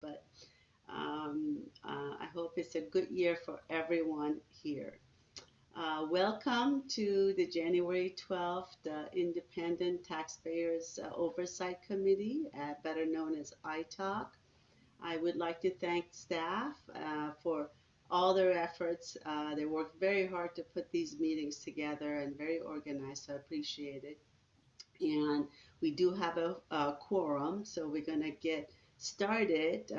but I hope it's a good year for everyone here. Welcome to the January 12th Independent Taxpayers Oversight Committee, better known as ITOC. I would like to thank staff for all their efforts. They work very hard to put these meetings together and very organized, so I appreciate it. And we do have a quorum, so we're going to get started.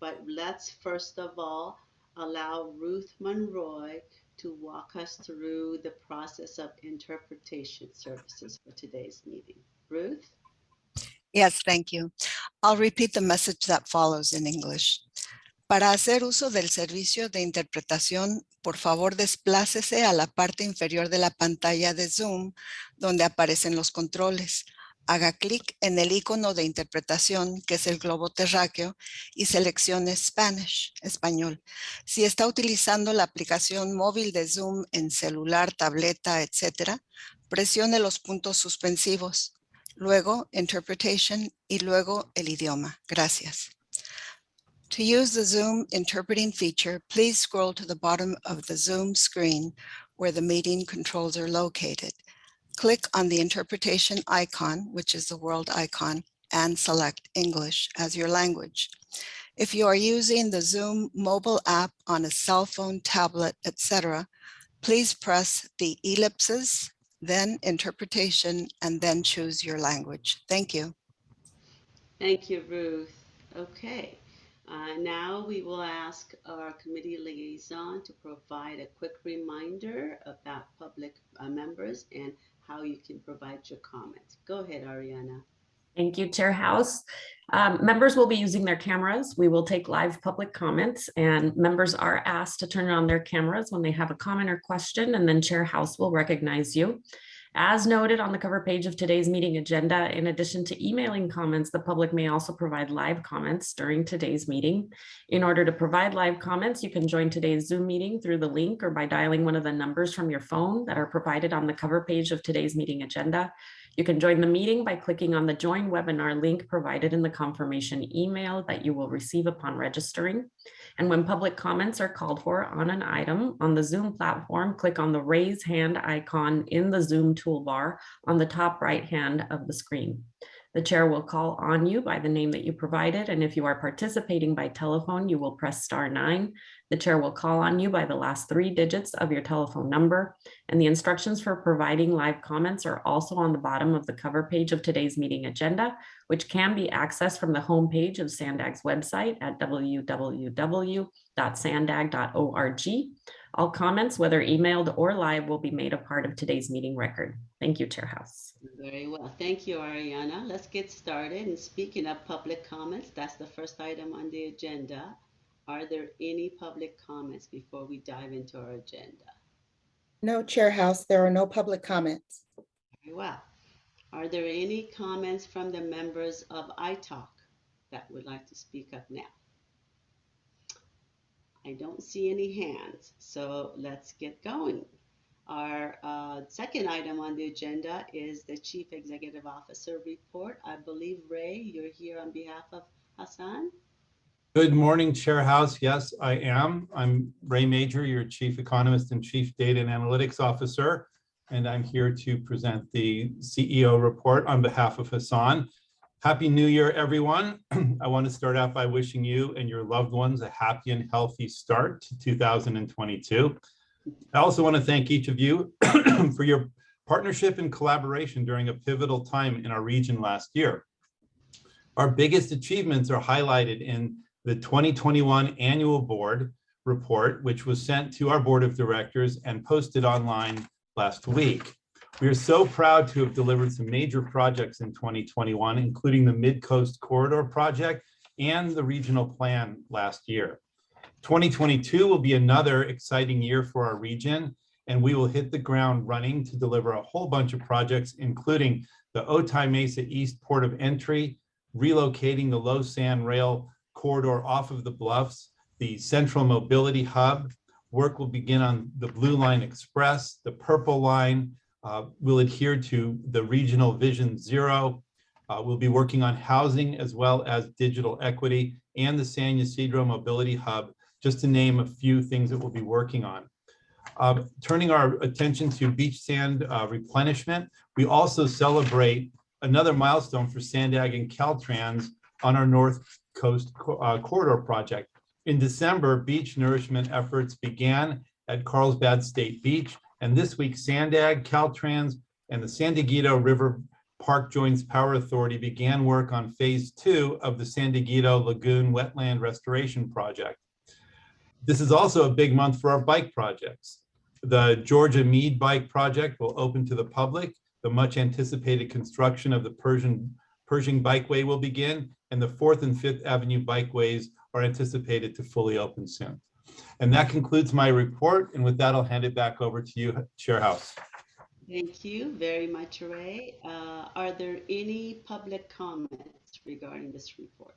But let's first of all allow Ruth Monroy to walk us through the process of interpretation services for today's meeting. Ruth? Yes, thank you. I'll repeat the message that follows in English. Para hacer uso del servicio de interpretación, por favor desplácese a la parte inferior de la pantalla de Zoom, donde aparecen los controles. Haga clic en el icono de interpretación, que es el globo terráqueo, y seleccione Spanish, español. Si está utilizando la aplicación móvil de Zoom en celular, tableta, etc., presione los puntos suspensivos, luego Interpretation y luego el idioma. Gracias. To use the Zoom interpreting feature, please scroll to the bottom of the Zoom screen where the meeting controls are located. Click on the interpretation icon, which is the world icon, and select English as your language. If you are using the Zoom mobile app on a cell phone, tablet, etc., please press the ellipses, then interpretation, and then choose your language. Thank you. Thank you, Ruth. Okay. Now we will ask our committee liaison to provide a quick reminder about public members and how you can provide your comments. Go ahead, Ariana. Thank you, Chair House. Members will be using their cameras. We will take live public comments, and members are asked to turn on their cameras when they have a comment or question, and then Chair House will recognize you. As noted on the cover page of today's meeting agenda, in addition to emailing comments, the public may also provide live comments during today's meeting. In order to provide live comments, you can join today's Zoom meeting through the link or by dialing one of the numbers from your phone that are provided on the cover page of today's meeting agenda. You can join the meeting by clicking on the Join Webinar link provided in the confirmation email that you will receive upon registering. And when public comments are called for on an item on the Zoom platform, click on the Raise Hand icon in the Zoom toolbar on the top right hand of the screen. The chair will call on you by the name that you provided, and if you are participating by telephone, you will press *9. The chair will call on you by the last 3 digits of your telephone number, and the instructions for providing live comments are also on the bottom of the cover page of today's meeting agenda, which can be accessed from the homepage of SANDAG's website at www.sandag.org. All comments, whether emailed or live, will be made a part of today's meeting record. Thank you, Chair House. Very well. Thank you, Ariana. Let's get started. And speaking of public comments, that's the first item on the agenda. Are there any public comments before we dive into our agenda? No, Chair House, there are no public comments. Very well. Are there any comments from the members of ITOC that would like to speak up now? I don't see any hands, so let's get going. Our second item on the agenda is the Chief Executive Officer report. I believe, Ray, you're here on behalf of Hassan. Good morning, Chair House. Yes, I am. I'm Ray Major, your Chief Economist and Chief Data and Analytics Officer, and I'm here to present the CEO report on behalf of Hassan. Happy New Year, everyone. I want to start out by wishing you and your loved ones a happy and healthy start to 2022. I also want to thank each of you for your partnership and collaboration during a pivotal time in our region last year. Our biggest achievements are highlighted in the 2021 annual board report, which was sent to our board of directors and posted online last week. We are so proud to have delivered some major projects in 2021, including the Mid-Coast Corridor project and the regional plan last year. 2022 will be another exciting year for our region, and we will hit the ground running to deliver a whole bunch of projects, including the Otay Mesa East Port of Entry, relocating the low sand rail corridor off of the bluffs, the Central Mobility Hub. Work will begin on the Blue Line Express, the Purple Line. Will adhere to the Regional Vision Zero. We'll be working on housing as well as digital equity and the San Ysidro Mobility Hub, just to name a few things that we'll be working on. Turning our attention to beach sand replenishment, we also celebrate another milestone for SANDAG and Caltrans on our North Coast Corridor project. In December, beach nourishment efforts began at Carlsbad State Beach, and this week SANDAG, Caltrans, and the San Dieguito River Park Joints Power Authority began work on phase 2 of the San Dieguito Lagoon Wetland Restoration Project. This is also a big month for our bike projects. The Georgia Mead Bike Project will open to the public. The much anticipated construction of the Pershing Bikeway will begin, and the 4th and 5th Avenue bikeways are anticipated to fully open soon. And that concludes my report. And with that, I'll hand it back over to you, Chair House. Thank you very much, Ray. Are there any public comments regarding this report?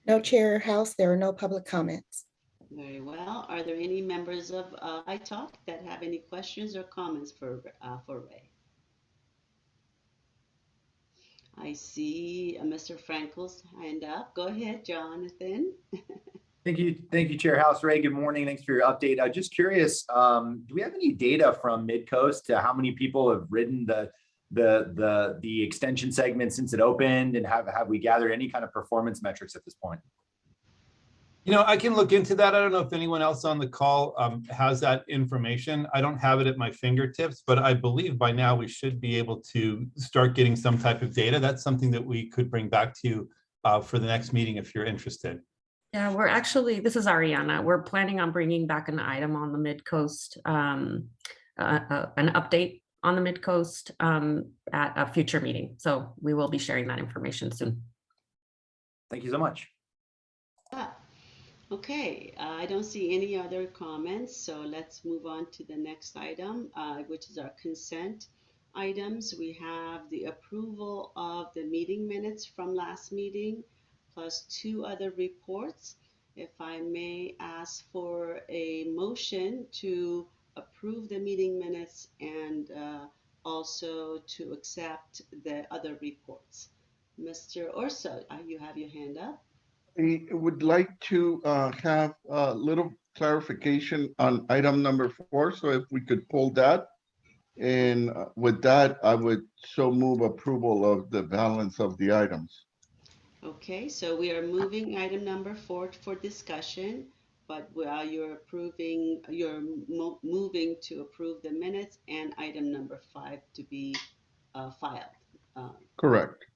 No, Chair House, there are no public comments. Very well. Are there any members of ITOC that have any questions or comments for Ray? I see Mr. Frankel's hand up. Go ahead, Jonathan. Thank you, Chair House. Ray, good morning. Thanks for your update. I'm just curious, do we have any data from Midcoast to how many people have ridden the extension segment since it opened, and have we gathered any kind of performance metrics at this point? You know, I can look into that. I don't know if anyone else on the call has that information. I don't have it at my fingertips, but I believe by now we should be able to start getting some type of data. That's something that we could bring back to you for the next meeting if you're interested. Yeah, we're actually, this is Ariana. We're planning on bringing back an item on the Midcoast, an update on the Midcoast at a future meeting. So we will be sharing that information soon. Thank you so much. Okay, I don't see any other comments, so let's move on to the next item, which is our consent items. We have the approval of the meeting minutes from last meeting, plus 2 other reports. If I may ask for a motion to approve the meeting minutes and also to accept the other reports. Mr. Orso, you have your hand up. I would like to have a little clarification on item number 4. So if we could pull that, and with that, I would so move approval of the balance of the items. Okay, so we are moving item number 4 for discussion, but while you're moving to approve the minutes and item number 5 to be filed. Correct.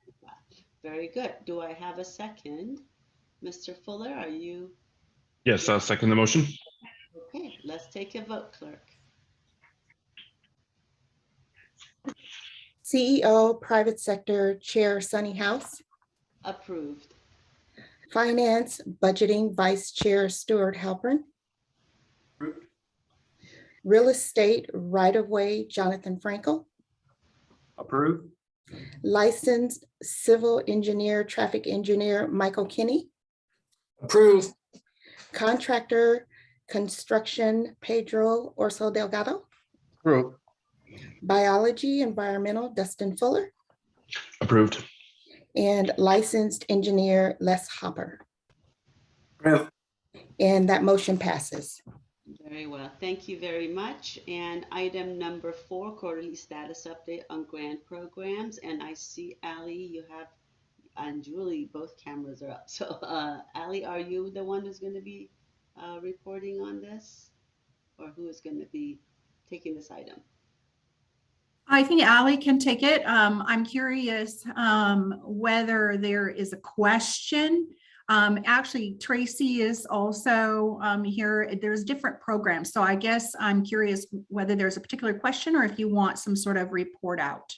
Very good. Do I have a second? Mr. Fuller, are you? Yes, I'll second the motion. Okay, let's take a vote, clerk. CEO, Private Sector Chair Sunny House. Approved. Finance, Budgeting Vice Chair Stuart Halpern. Approved. Real Estate, Right-of-Way Jonathan Frankel. Approved. Licensed Civil Engineer, Traffic Engineer Michael Kinney. Approved. Contractor Construction Pedro Orso Delgado. Approved. Biology Environmental Dustin Fuller. Approved. And Licensed Engineer Les Hopper. Approved. And that motion passes. Very well. Thank you very much. And item number 4, quarterly status update on grant programs. And I see Ali, you have, and Julie, both cameras are up. So Ali, are you the one who's going to be reporting on this? Or who is going to be taking this item? I think Ali can take it. I'm curious whether there is a question. Actually, Tracy is also here. There's different programs. So I guess I'm curious whether there's a particular question or if you want some sort of report out.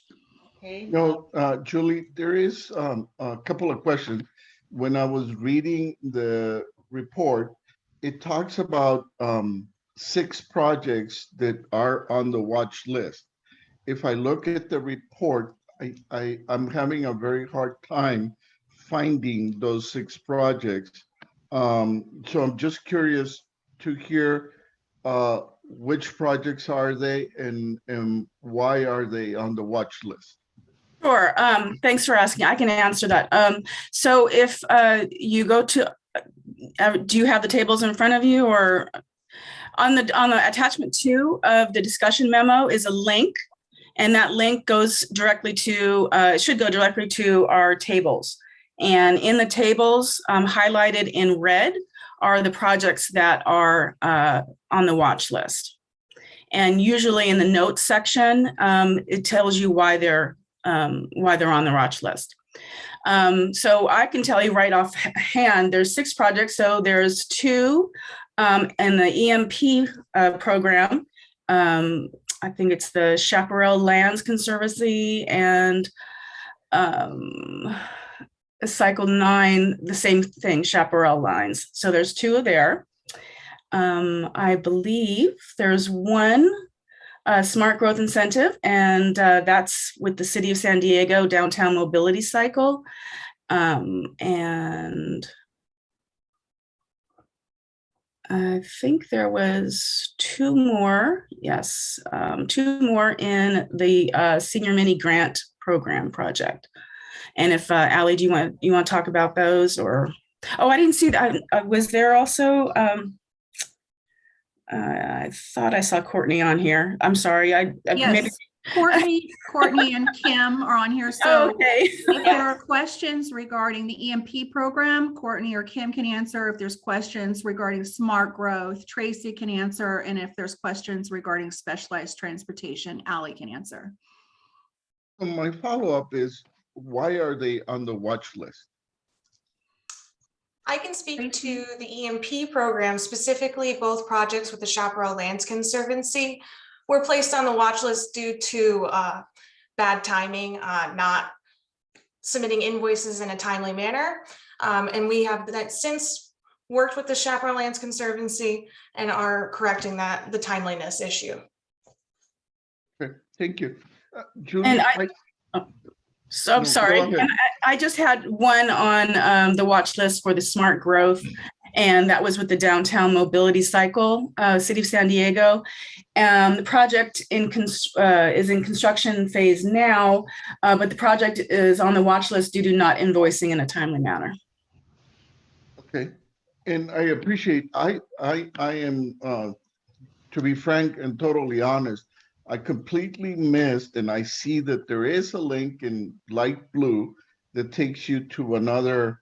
Okay. No, Julie, there is a couple of questions. When I was reading the report, it talks about 6 projects that are on the watch list. If I look at the report, I'm having a very hard time finding those 6 projects. So I'm just curious to hear which projects are they and why are they on the watch list? Sure. Thanks for asking. I can answer that. So if you go to, do you have the tables in front of you, or on the attachment 2 of the discussion memo is a link, and that link goes directly to, it should go directly to our tables. And in the tables, highlighted in red are the projects that are on the watch list. And usually in the notes section, it tells you why they're on the watch list. So I can tell you right off hand, there's 6 projects. So there's 2 in the EMP program. I think it's the Chaparral Lands Conservancy and Cycle 9, the same thing, Chaparral Lines. So there's 2 there. I believe there's 1 smart growth incentive, and that's with the City of San Diego Downtown Mobility Cycle. And I think there was 2 more, yes, 2 more in the Senior Mini Grant Program project. And if Allie, do you want to talk about those, or? Oh, I didn't see that. Was there also? I thought I saw Courtney on here. I'm sorry. Yes, maybe... Courtney and Kim are on here. So okay. If there are questions regarding the EMP program, Courtney or Kim can answer. If there's questions regarding smart growth, Tracy can answer. And if there's questions regarding specialized transportation, Allie can answer. My follow-up is, why are they on the watch list? I can speak to the EMP program, specifically both projects with the Chaparral Lands Conservancy were placed on the watch list due to bad timing, not submitting invoices in a timely manner. And we have since worked with the Chaparral Lands Conservancy and are correcting the timeliness issue. Okay, thank you. Julie, and I'm sorry. And I just had one on the watch list for the smart growth, and that was with the Downtown Mobility Cycle, City of San Diego. The project is in construction phase now, but the project is on the watch list due to not invoicing in a timely manner. Okay, and I appreciate, I am, to be frank and totally honest, I completely missed, and I see that there is a link in light blue that takes you to another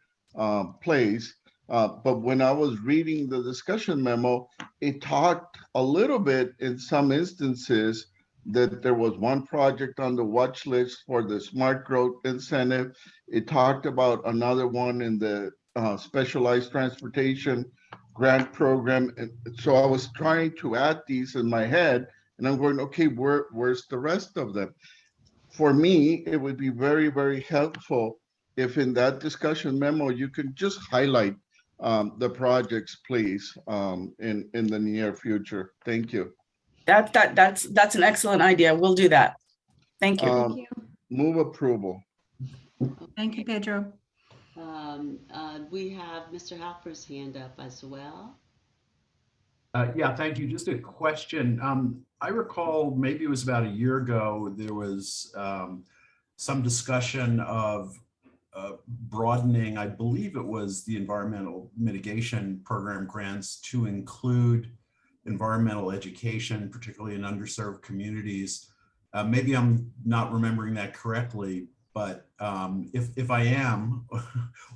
place. But when I was reading the discussion memo, it talked a little bit in some instances that there was 1 project on the watch list for the smart growth incentive. It talked about another one in the specialized transportation grant program. And so I was trying to add these in my head, and I'm going, okay, where's the rest of them? For me, it would be very, very helpful if in that discussion memo, you could just highlight the projects, please, in the near future. Thank you. That's an excellent idea. We'll do that. Thank you. Thank you. Move approval. Thank you, Pedro. We have Mr. Halper's hand up as well. Yeah, thank you. Just a question. I recall maybe it was about a year ago, there was some discussion of broadening, I believe it was the environmental mitigation program grants to include environmental education, particularly in underserved communities. Maybe I'm not remembering that correctly, but if I am,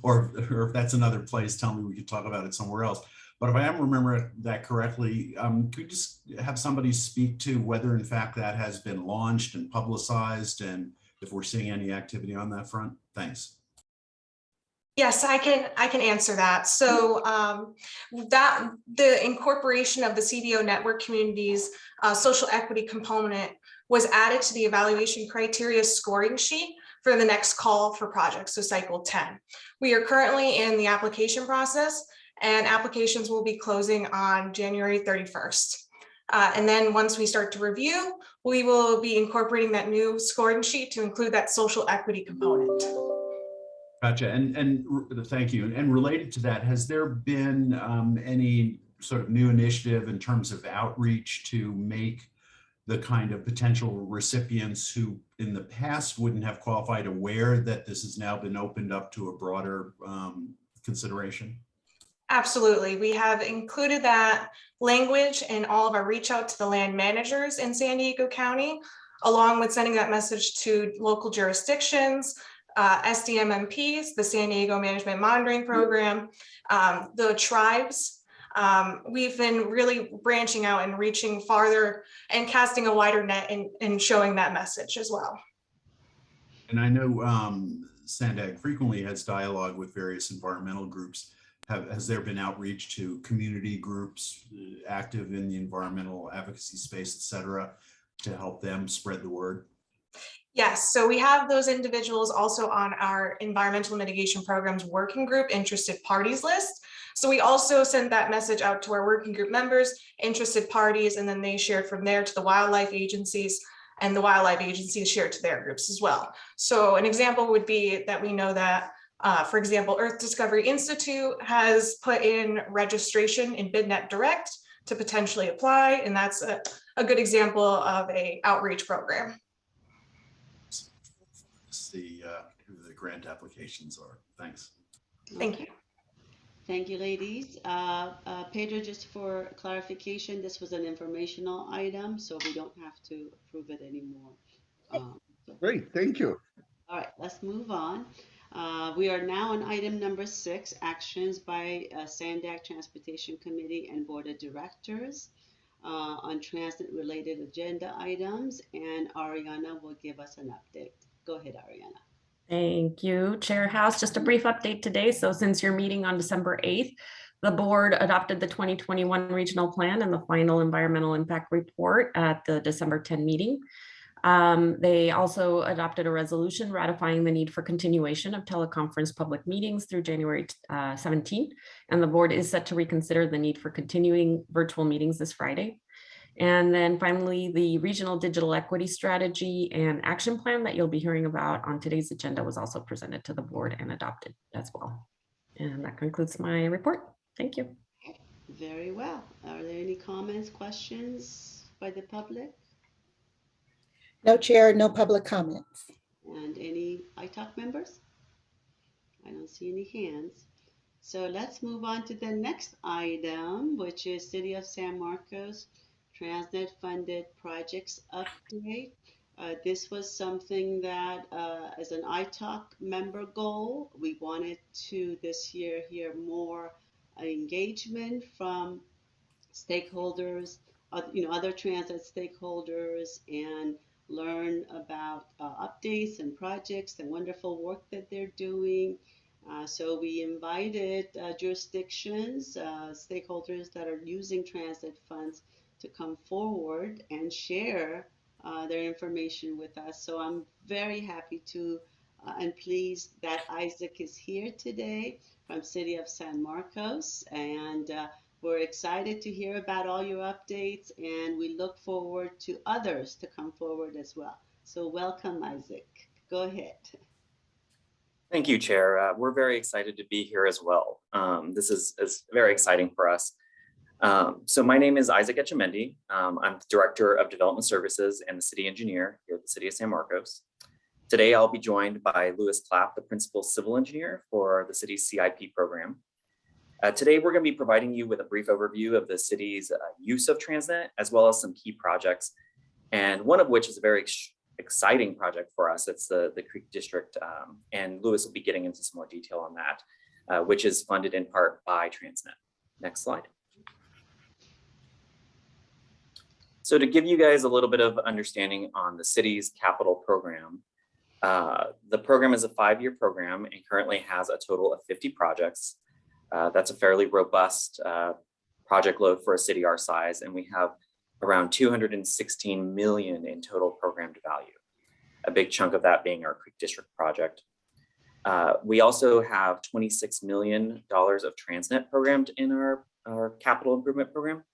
or if that's another place, tell me, we could talk about it somewhere else. But if I am remembering that correctly, could you just have somebody speak to whether in fact that has been launched and publicized, and if we're seeing any activity on that front? Thanks. Yes, I can answer that. So that the incorporation of the CDO network communities social equity component was added to the evaluation criteria scoring sheet for the next call for projects, so cycle 10. We are currently in the application process, and applications will be closing on January 31st. And then once we start to review, we will be incorporating that new scoring sheet to include that social equity component. Gotcha, and thank you. And related to that, has there been any sort of new initiative in terms of outreach to make the kind of potential recipients who in the past wouldn't have qualified aware that this has now been opened up to a broader consideration? Absolutely. We have included that language in all of our reach out to the land managers in San Diego County, along with sending that message to local jurisdictions, SDMMPs, the San Diego Management Monitoring Program, the tribes. We've been really branching out and reaching farther and casting a wider net and showing that message as well. And I know SANDAG frequently has dialogue with various environmental groups. Has there been outreach to community groups active in the environmental advocacy space, et cetera, to help them spread the word? Yes, so we have those individuals also on our environmental mitigation programs working group interested parties list. So we also sent that message out to our working group members, interested parties, and then they shared from there to the wildlife agencies, and the wildlife agencies shared to their groups as well. So an example would be that we know that, for example, Earth Discovery Institute has put in registration in BidNet Direct to potentially apply, and that's a good example of a outreach program. See who the grant applications are. Thanks. Thank you. Thank you, ladies. Pedro, just for clarification, this was an informational item, so we don't have to approve it anymore. Great, thank you. All right, let's move on. We are now on item number 6, actions by SANDAG Transportation Committee and Board of Directors on TransNet-related agenda items, and Ariana will give us an update. Go ahead, Ariana. Thank you, Chair House. Just a brief update today. So since your meeting on December 8th, the board adopted the 2021 regional plan and the final environmental impact report at the December 10 meeting. They also adopted a resolution ratifying the need for continuation of teleconference public meetings through January 17. And the board is set to reconsider the need for continuing virtual meetings this Friday. And then finally, the regional digital equity strategy and action plan that you'll be hearing about on today's agenda was also presented to the board and adopted as well. And that concludes my report. Thank you. Very well. Are there any comments, questions by the public? No, Chair, no public comments. And any ITOC members? I don't see any hands. So let's move on to the next item, which is City of San Marcos TransNet funded projects update. This was something that as an ITOC member goal, we wanted to this year hear more engagement from stakeholders, other transit stakeholders, and learn about updates and projects and wonderful work that they're doing. So we invited jurisdictions, stakeholders that are using transit funds to come forward and share their information with us. So I'm very happy to and pleased that Isaac is here today from City of San Marcos, and we're excited to hear about all your updates, and we look forward to others to come forward as well. So welcome, Isaac. Go ahead. Thank you, Chair. We're very excited to be here as well. This is very exciting for us. So my name is Isaac Etchemendy. I'm Director of Development Services and the City Engineer here at the City of San Marcos. Today, I'll be joined by Louis Clapp, the Principal Civil Engineer for the city's CIP program. Today, we're going to be providing you with a brief overview of the city's use of TransNet, as well as some key projects, and one of which is a very exciting project for us. It's the Creek District, and Louis will be getting into some more detail on that, which is funded in part by TransNet. Next slide. So to give you guys a little bit of understanding on the city's capital program, the program is a 5-year program and currently has a total of 50 projects. That's a fairly robust project load for a city our size, and we have around $216 million in total programmed value. A big chunk of that being our Creek District project. We also have $26 million of TransNet programmed in our capital improvement program,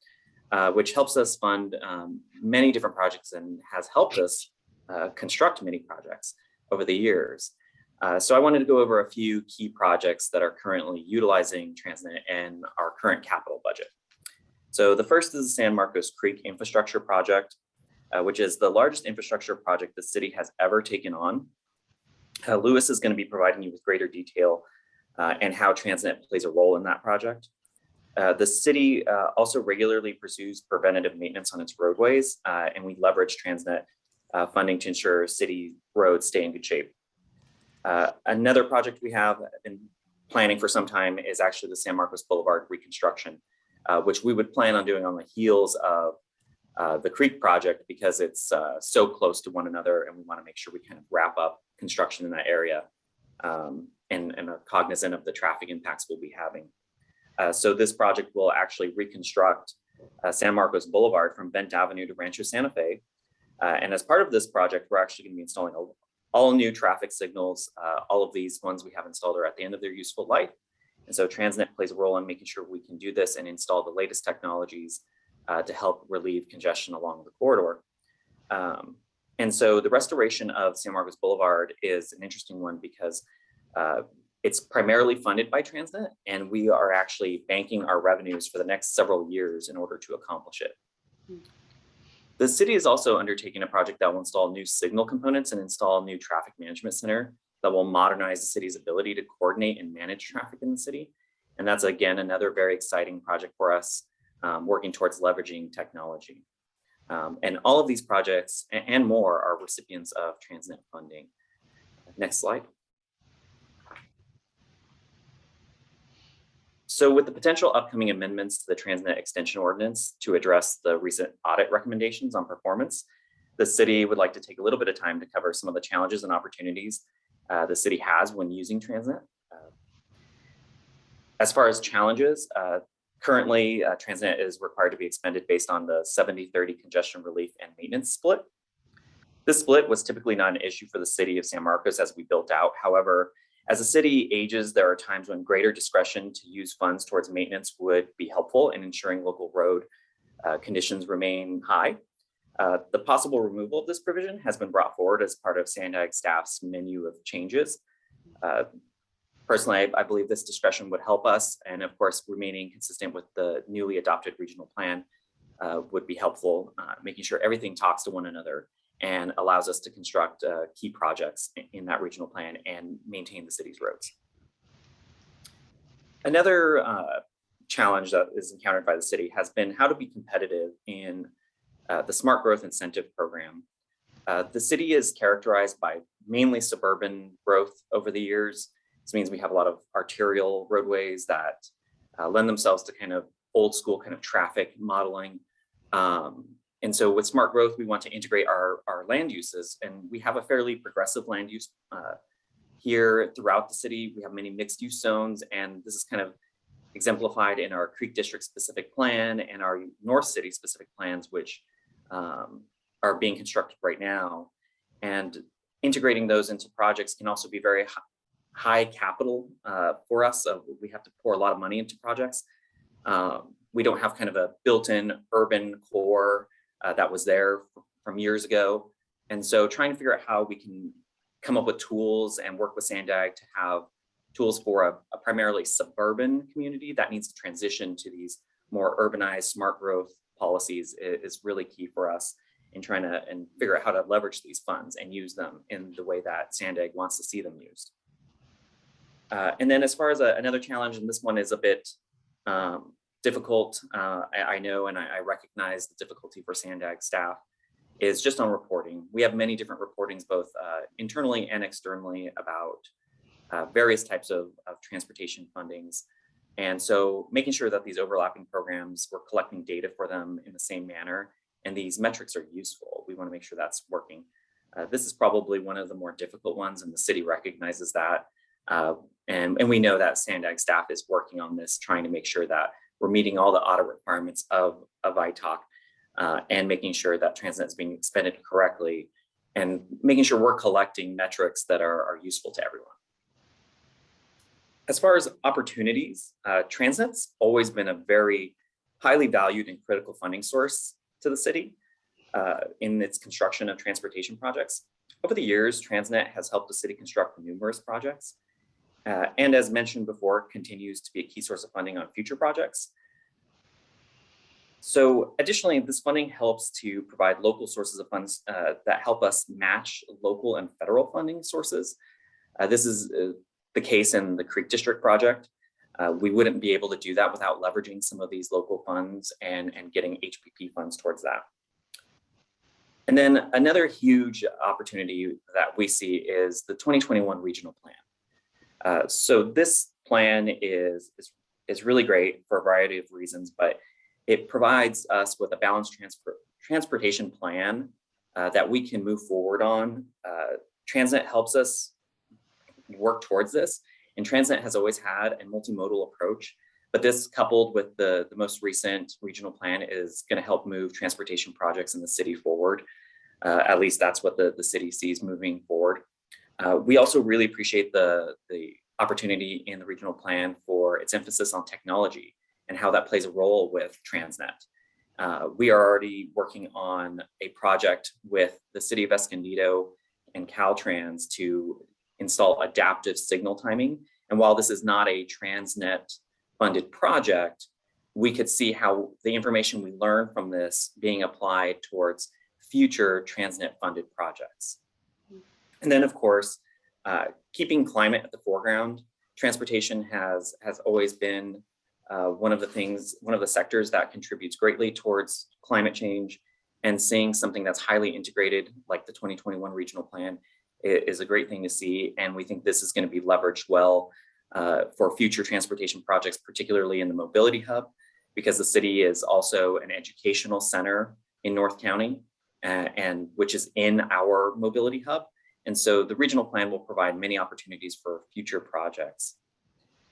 which helps us fund many different projects and has helped us construct many projects over the years. So I wanted to go over a few key projects that are currently utilizing TransNet and our current capital budget. So the first is the San Marcos Creek Infrastructure Project. which is the largest infrastructure project the city has ever taken on. Louis is going to be providing you with greater detail and how TransNet plays a role in that project. The city also regularly pursues preventative maintenance on its roadways, and we leverage TransNet funding to ensure city roads stay in good shape. Another project we have been planning for some time is actually the San Marcos Boulevard reconstruction, which we would plan on doing on the heels of the Creek project because it's so close to one another, and we want to make sure we kind of wrap up construction in that area and are cognizant of the traffic impacts we'll be having. So this project will actually reconstruct San Marcos Boulevard from Bent Avenue to Rancho Santa Fe. And as part of this project, we're actually going to be installing all new traffic signals. All of these ones we have installed are at the end of their useful life. And so TransNet plays a role in making sure we can do this and install the latest technologies to help relieve congestion along the corridor. And so the restoration of San Marcos Boulevard is an interesting one because it's primarily funded by TransNet, and we are actually banking our revenues for the next several years in order to accomplish it. The city is also undertaking a project that will install new signal components and install a new traffic management center that will modernize the city's ability to coordinate and manage traffic in the city. And that's, again, another very exciting project for us, working towards leveraging technology. And all of these projects and more are recipients of TransNet funding. Next slide. So with the potential upcoming amendments to the TransNet extension ordinance to address the recent audit recommendations on performance, the city would like to take a little bit of time to cover some of the challenges and opportunities the city has when using TransNet. As far as challenges, currently TransNet is required to be expended based on the 70-30 congestion relief and maintenance split. This split was typically not an issue for the city of San Marcos as we built out. However, as the city ages, there are times when greater discretion to use funds towards maintenance would be helpful in ensuring local road conditions remain high. The possible removal of this provision has been brought forward as part of SANDAG staff's menu of changes. Personally, I believe this discretion would help us, and of course, remaining consistent with the newly adopted regional plan would be helpful, making sure everything talks to one another and allows us to construct key projects in that regional plan and maintain the city's roads. Another challenge that is encountered by the city has been how to be competitive in the Smart Growth Incentive Program. The city is characterized by mainly suburban growth over the years. This means we have a lot of arterial roadways that lend themselves to kind of old school kind of traffic modeling. And so with smart growth, we want to integrate our land uses, and we have a fairly progressive land use here throughout the city. We have many mixed use zones, and this is kind of exemplified in our Creek District specific plan and our North City specific plans, which are being constructed right now. And integrating those into projects can also be very high capital for us. So we have to pour a lot of money into projects. We don't have kind of a built-in urban core that was there from years ago. And so trying to figure out how we can come up with tools and work with SANDAG to have tools for a primarily suburban community that needs to transition to these more urbanized smart growth policies is really key for us in trying to figure out how to leverage these funds and use them in the way that SANDAG wants to see them used. And then as far as another challenge, and this one is a bit difficult, I know, and I recognize the difficulty for SANDAG staff, is just on reporting. We have many different reportings, both internally and externally, about various types of transportation fundings. And so making sure that these overlapping programs, we're collecting data for them in the same manner, and these metrics are useful. We want to make sure that's working. This is probably one of the more difficult ones, and the city recognizes that. And we know that SANDAG staff is working on this, trying to make sure that we're meeting all the audit requirements of ITOC and making sure that TransNet is being expended correctly and making sure we're collecting metrics that are useful to everyone. As far as opportunities, TransNet's always been a very highly valued and critical funding source to the city in its construction of transportation projects. Over the years, TransNet has helped the city construct numerous projects. And as mentioned before, continues to be a key source of funding on future projects. So additionally, this funding helps to provide local sources of funds that help us match local and federal funding sources. This is the case in the Creek District project. We wouldn't be able to do that without leveraging some of these local funds and getting HPP funds towards that. And then another huge opportunity that we see is the 2021 regional plan. So this plan is really great for a variety of reasons, but it provides us with a balanced transportation plan that we can move forward on. TransNet helps us work towards this, and TransNet has always had a multimodal approach, but this coupled with the most recent regional plan is going to help move transportation projects in the city forward. At least that's what the city sees moving forward. We also really appreciate the opportunity in the regional plan for its emphasis on technology and how that plays a role with TransNet. We are already working on a project with the city of Escondido and Caltrans to install adaptive signal timing. And while this is not a TransNet funded project, we could see how the information we learn from this being applied towards future TransNet funded projects. And then of course, keeping climate at the foreground, transportation has always been one of the sectors that contributes greatly towards climate change, and seeing something that's highly integrated like the 2021 regional plan is a great thing to see. And we think this is going to be leveraged well for future transportation projects, particularly in the mobility hub, because the city is also an educational center in North County, and which is in our mobility hub. And so the regional plan will provide many opportunities for future projects.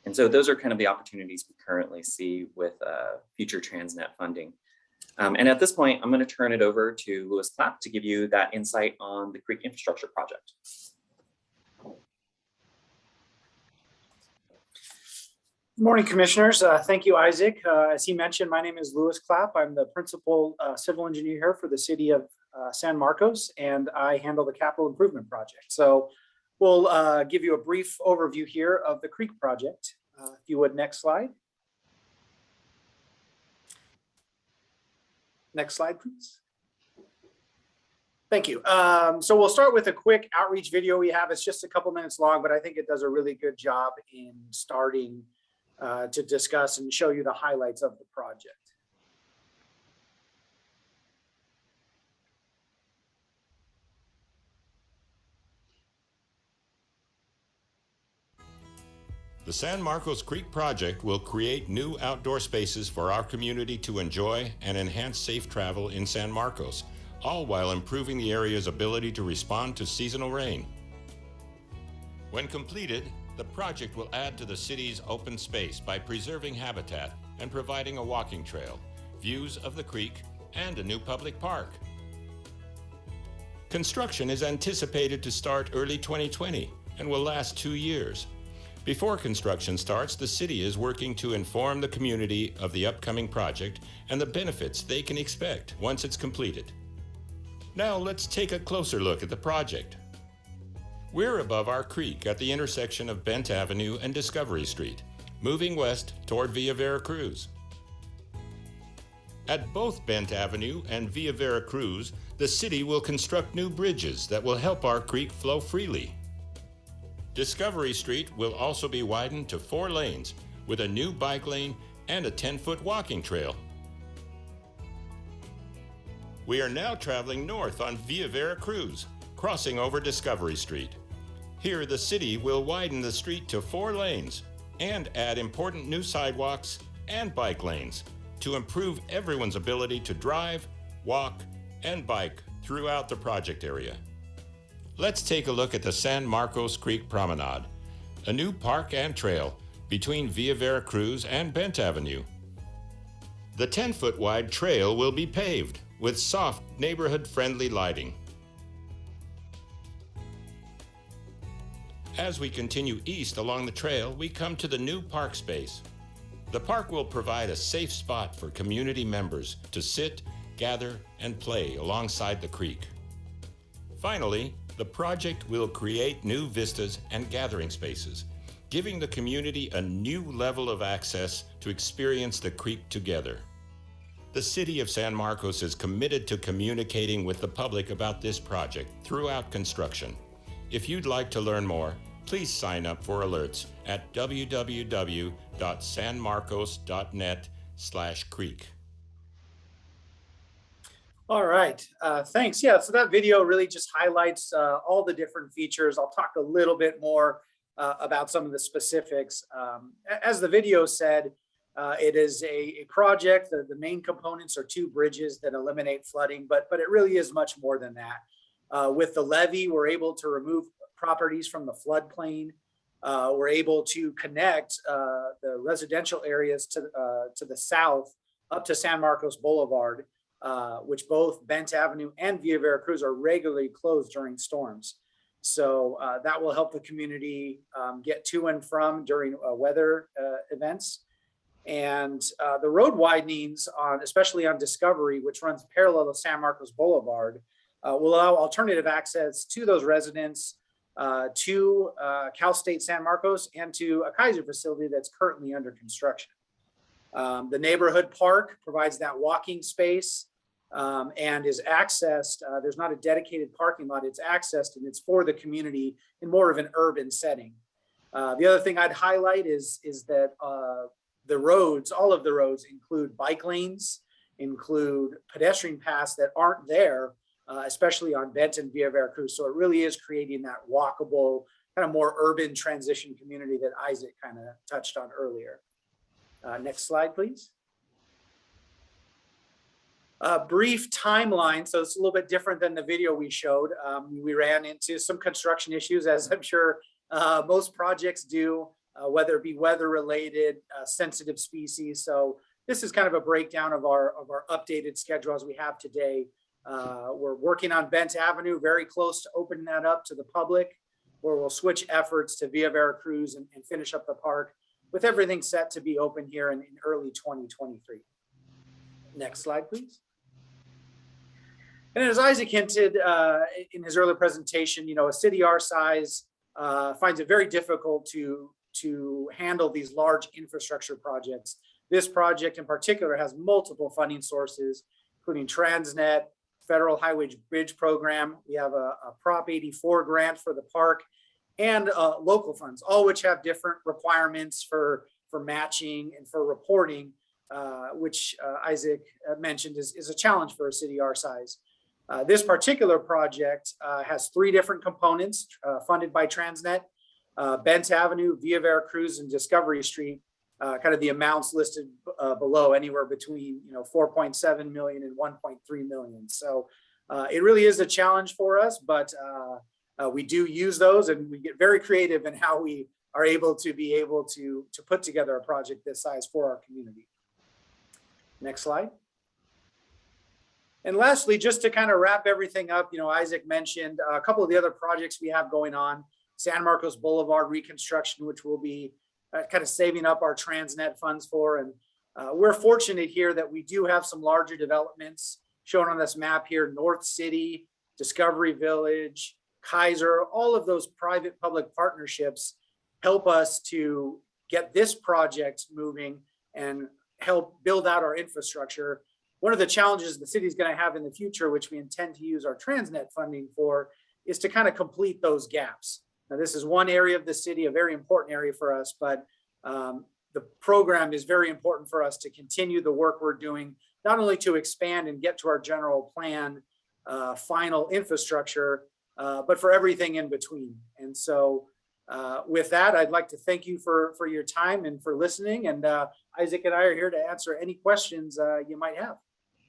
And so those are kind of the opportunities we currently see with future TransNet funding. And at this point, I'm going to turn it over to Louis Clapp to give you that insight on the Creek Infrastructure Project. Good morning, Commissioners. Thank you, Isaac. As he mentioned, my name is Louis Clapp. I'm the Principal Civil Engineer here for the City of San Marcos, and I handle the Capital Improvement Project. So we'll give you a brief overview here of the Creek Project. If you would, next slide. Next slide, please. Thank you. So we'll start with a quick outreach video we have. It's just a couple minutes long, but I think it does a really good job in starting to discuss and show you the highlights of the project. The San Marcos Creek Project will create new outdoor spaces for our community to enjoy and enhance safe travel in San Marcos, all while improving the area's ability to respond to seasonal rain. When completed, the project will add to the city's open space by preserving habitat and providing a walking trail, views of the creek, and a new public park. Construction is anticipated to start early 2020 and will last 2 years. Before construction starts, the city is working to inform the community of the upcoming project and the benefits they can expect once it's completed. Now let's take a closer look at the project. We're above our creek at the intersection of Bent Avenue and Discovery Street, moving west toward Via Veracruz. At both Bent Avenue and Via Veracruz, the city will construct new bridges that will help our creek flow freely. Discovery Street will also be widened to 4 lanes with a new bike lane and a 10-foot walking trail. We are now traveling north on Via Veracruz, crossing over Discovery Street. Here, the city will widen the street to 4 lanes and add important new sidewalks and bike lanes to improve everyone's ability to drive, walk, and bike throughout the project area. Let's take a look at the San Marcos Creek Promenade, a new park and trail between Via Veracruz and Bent Avenue. The 10-foot wide trail will be paved with soft, neighborhood-friendly lighting. As we continue east along the trail, we come to the new park space. The park will provide a safe spot for community members to sit, gather, and play alongside the creek. Finally, the project will create new vistas and gathering spaces, giving the community a new level of access to experience the creek together. The City of San Marcos is committed to communicating with the public about this project throughout construction. If you'd like to learn more, please sign up for alerts at www.sanmarcos.net/creek. All right, thanks. Yeah, so that video really just highlights all the different features. I'll talk a little bit more about some of the specifics. As the video said, it is a project. The main components are 2 bridges that eliminate flooding, but it really is much more than that. With the levee, we're able to remove properties from the floodplain. We're able to connect the residential areas to the south up to San Marcos Boulevard, which both Bent Avenue and Via Veracruz are regularly closed during storms. So that will help the community get to and from during weather events. And the road widenings, especially on Discovery, which runs parallel to San Marcos Boulevard, will allow alternative access to those residents, to Cal State San Marcos, and to a Kaiser facility that's currently under construction. The neighborhood park provides that walking space and is accessed. There's not a dedicated parking lot, it's accessed, and it's for the community in more of an urban setting. The other thing I'd highlight is that the roads, all of the roads include bike lanes, include pedestrian paths that aren't there, especially on Bent and Via Veracruz. So it really is creating that walkable, kind of more urban transition community that Isaac kind of touched on earlier. Next slide, please. Brief timeline. So it's a little bit different than the video we showed. We ran into some construction issues, as I'm sure most projects do, whether it be weather related, sensitive species. So this is kind of a breakdown of our updated schedule as we have today. We're working on Bent Avenue, very close to opening that up to the public, where we'll switch efforts to Via Veracruz and finish up the park, with everything set to be open here in early 2023. Next slide, please. And as Isaac hinted in his earlier presentation, a city our size finds it very difficult to handle these large infrastructure projects. This project in particular has multiple funding sources, including TransNet, Federal Highway Bridge Program. We have a Prop 84 grant for the park, and local funds, all which have different requirements for matching and for reporting, which Isaac mentioned is a challenge for a city our size. This particular project has 3 different components funded by TransNet: Bent Avenue, Via Veracruz, and Discovery Street. Kind of the amounts listed below, anywhere between 4.7 million and 1.3 million. So it really is a challenge for us, but we do use those, and we get very creative in how we are able to put together a project this size for our community. Next slide. And lastly, just to kind of wrap everything up, Isaac mentioned a couple of the other projects we have going on: San Marcos Boulevard reconstruction, which we'll be kind of saving up our TransNet funds for. And we're fortunate here that we do have some larger developments shown on this map here: North City, Discovery Village, Kaiser. All of those private public partnerships help us to get this project moving and help build out our infrastructure. One of the challenges the city is going to have in the future, which we intend to use our TransNet funding for, is to kind of complete those gaps. Now, this is one area of the city, a very important area for us, but the program is very important for us to continue the work we're doing, not only to expand and get to our general plan, final infrastructure, but for everything in between. And so with that, I'd like to thank you for your time and for listening. And Isaac and I are here to answer any questions you might have.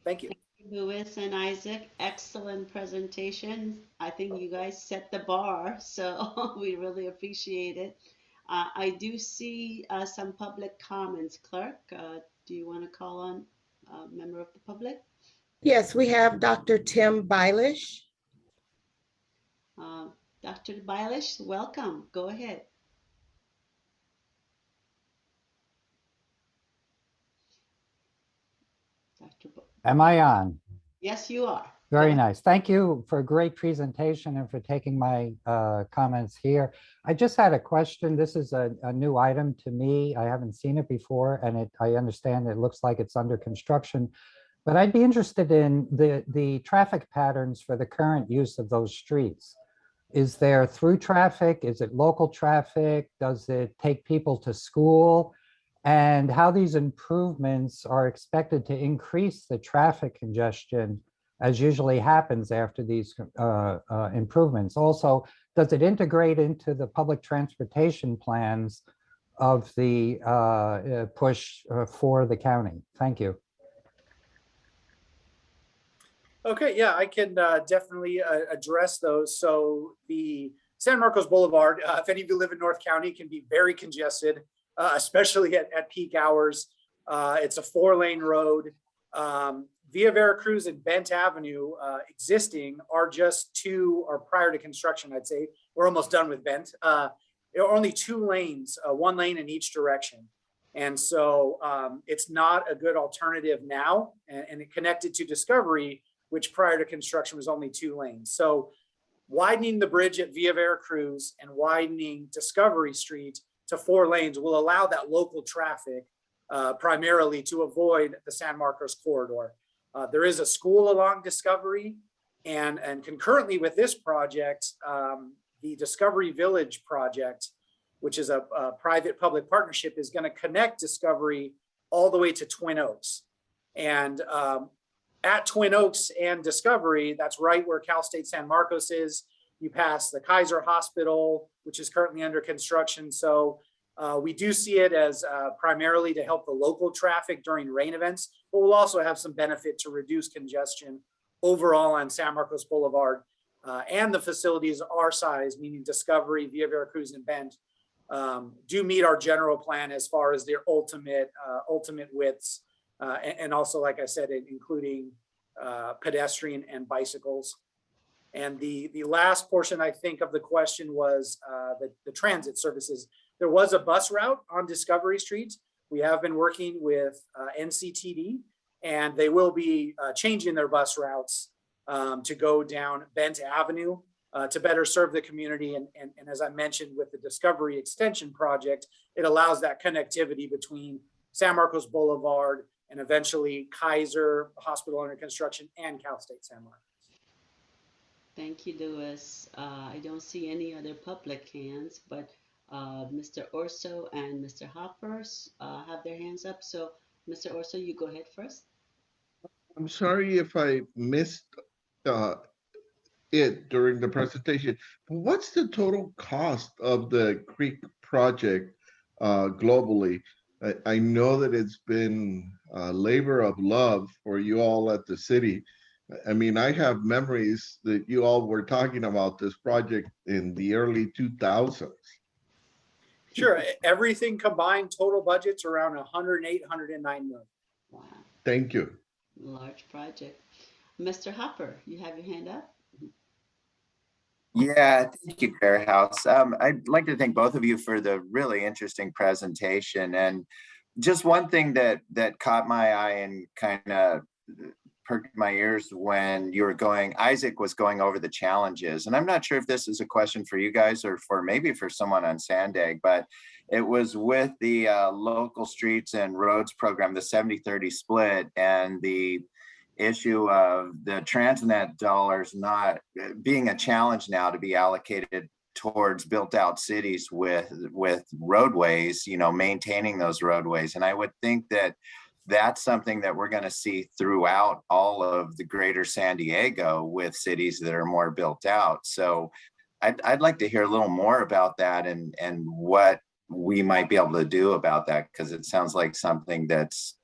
Thank you. Thank you, Louis and Isaac. Excellent presentation. I think you guys set the bar, so we really appreciate it. I do see some public comments. Clerk, do you want to call on a member of the public? Yes, we have Dr. Tim Bailish. Dr. Bailish, welcome. Go ahead. Am I on? Yes, you are. Very nice. Thank you for a great presentation and for taking my comments here. I just had a question. This is a new item to me. I haven't seen it before, and I understand it looks like it's under construction. But I'd be interested in the traffic patterns for the current use of those streets. Is there through traffic? Is it local traffic? Does it take people to school? And how these improvements are expected to increase the traffic congestion as usually happens after these improvements. Also, does it integrate into the public transportation plans of the push for the county? Thank you. Okay, yeah, I can definitely address those. So the San Marcos Boulevard, if any of you live in North County, can be very congested, especially at peak hours. It's a 4-lane road. Via Veracruz and Bent Avenue existing are just 2, or prior to construction, I'd say. We're almost done with Bent. There are only 2 lanes, 1 lane in each direction. And so it's not a good alternative now, and it connected to Discovery, which prior to construction was only 2 lanes. So widening the bridge at Via Veracruz and widening Discovery Street to 4 lanes will allow that local traffic primarily to avoid the San Marcos corridor. There is a school along Discovery, and concurrently with this project, the Discovery Village project, which is a private-public partnership, is going to connect Discovery all the way to Twin Oaks. And at Twin Oaks and Discovery, that's right where Cal State San Marcos is. You pass the Kaiser Hospital, which is currently under construction. So we do see it as primarily to help the local traffic during rain events, but we'll also have some benefit to reduce congestion overall on San Marcos Boulevard. And the facilities our size, meaning Discovery, Via Veracruz, and Bend, do meet our general plan as far as their ultimate widths. And also, like I said, including pedestrian and bicycles. And the last portion, I think, of the question was the transit services. There was a bus route on Discovery Street. We have been working with NCTD, and they will be changing their bus routes to go down Bent Avenue to better serve the community. And as I mentioned with the Discovery Extension project, it allows that connectivity between San Marcos Boulevard and eventually Kaiser Hospital under construction and Cal State San Marcos. Thank you, Louis. I don't see any other public hands, but Mr. Orso and Mr. Hoppers have their hands up. So Mr. Orso, you go ahead first. I'm sorry if I missed it during the presentation. What's the total cost of the Creek project globally? I know that it's been a labor of love for you all at the city. I mean, I have memories that you all were talking about this project in the early 2000s. Sure, everything combined, total budget's around 108, 109 million. Wow. Thank you. Large project. Mr. Hopper, you have your hand up. Yeah, thank you, Chair House. I'd like to thank both of you for the really interesting presentation. And just one thing that caught my eye and kind of perked my ears when Isaac was going over the challenges. And I'm not sure if this is a question for you guys or maybe for someone on SANDAG, but it was with the local streets and roads program, the 70-30 split, and the issue of the TransNet dollars not being a challenge now to be allocated towards built out cities with roadways, maintaining those roadways. And I would think that that's something that we're going to see throughout all of the greater San Diego with cities that are more built out. So I'd like to hear a little more about that and what we might be able to do about that, because it sounds like something that's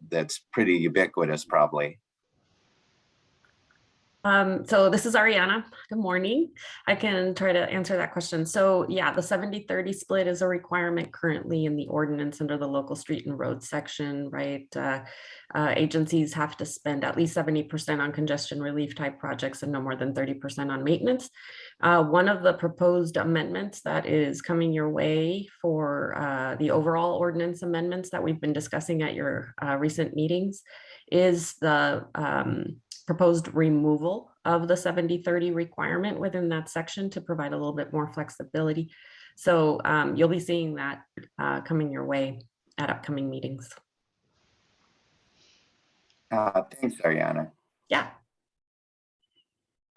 pretty ubiquitous probably. So this is Ariana. Good morning. I can try to answer that question. So yeah, the 70-30 split is a requirement currently in the ordinance under the local street and road section, right? Agencies have to spend at least 70% on congestion relief type projects and no more than 30% on maintenance. One of the proposed amendments that is coming your way for the overall ordinance amendments that we've been discussing at your recent meetings is the proposed removal of the 70-30 requirement within that section to provide a little bit more flexibility. So you'll be seeing that coming your way at upcoming meetings. Thanks, Ariana. Yeah.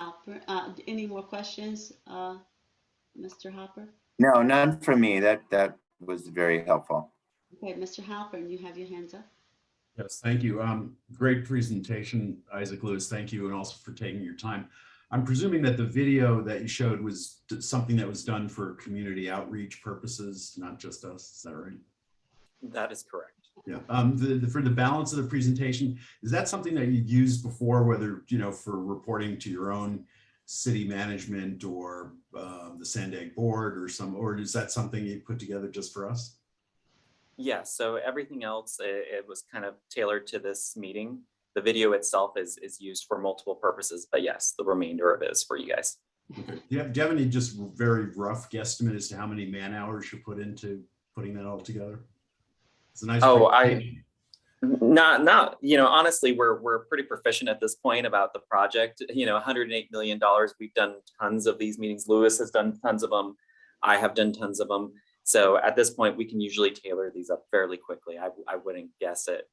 Hopper, any more questions, Mr. Hopper? No, none from me. That was very helpful. Okay, Mr. Halpern, you have your hands up. Yes, thank you. Great presentation, Isaac Lewis. Thank you, and also for taking your time. I'm presuming that the video that you showed was something that was done for community outreach purposes, not just us. Is that right? That is correct. Yeah. For the balance of the presentation, is that something that you've used before, whether, you know, for reporting to your own city management or the SANDAG board or is that something you put together just for us? Yeah, so everything else, it was kind of tailored to this meeting. The video itself is used for multiple purposes, but yes, the remainder of it is for you guys. Okay. Do you have any just very rough guesstimate as to how many man hours you put into putting that all together? It's a nice. Oh, not, you know, honestly, we're pretty proficient at this point about the project. You know, $108 million. We've done tons of these meetings. Lewis has done tons of them. I have done tons of them. So at this point, we can usually tailor these up fairly quickly. I wouldn't guess it.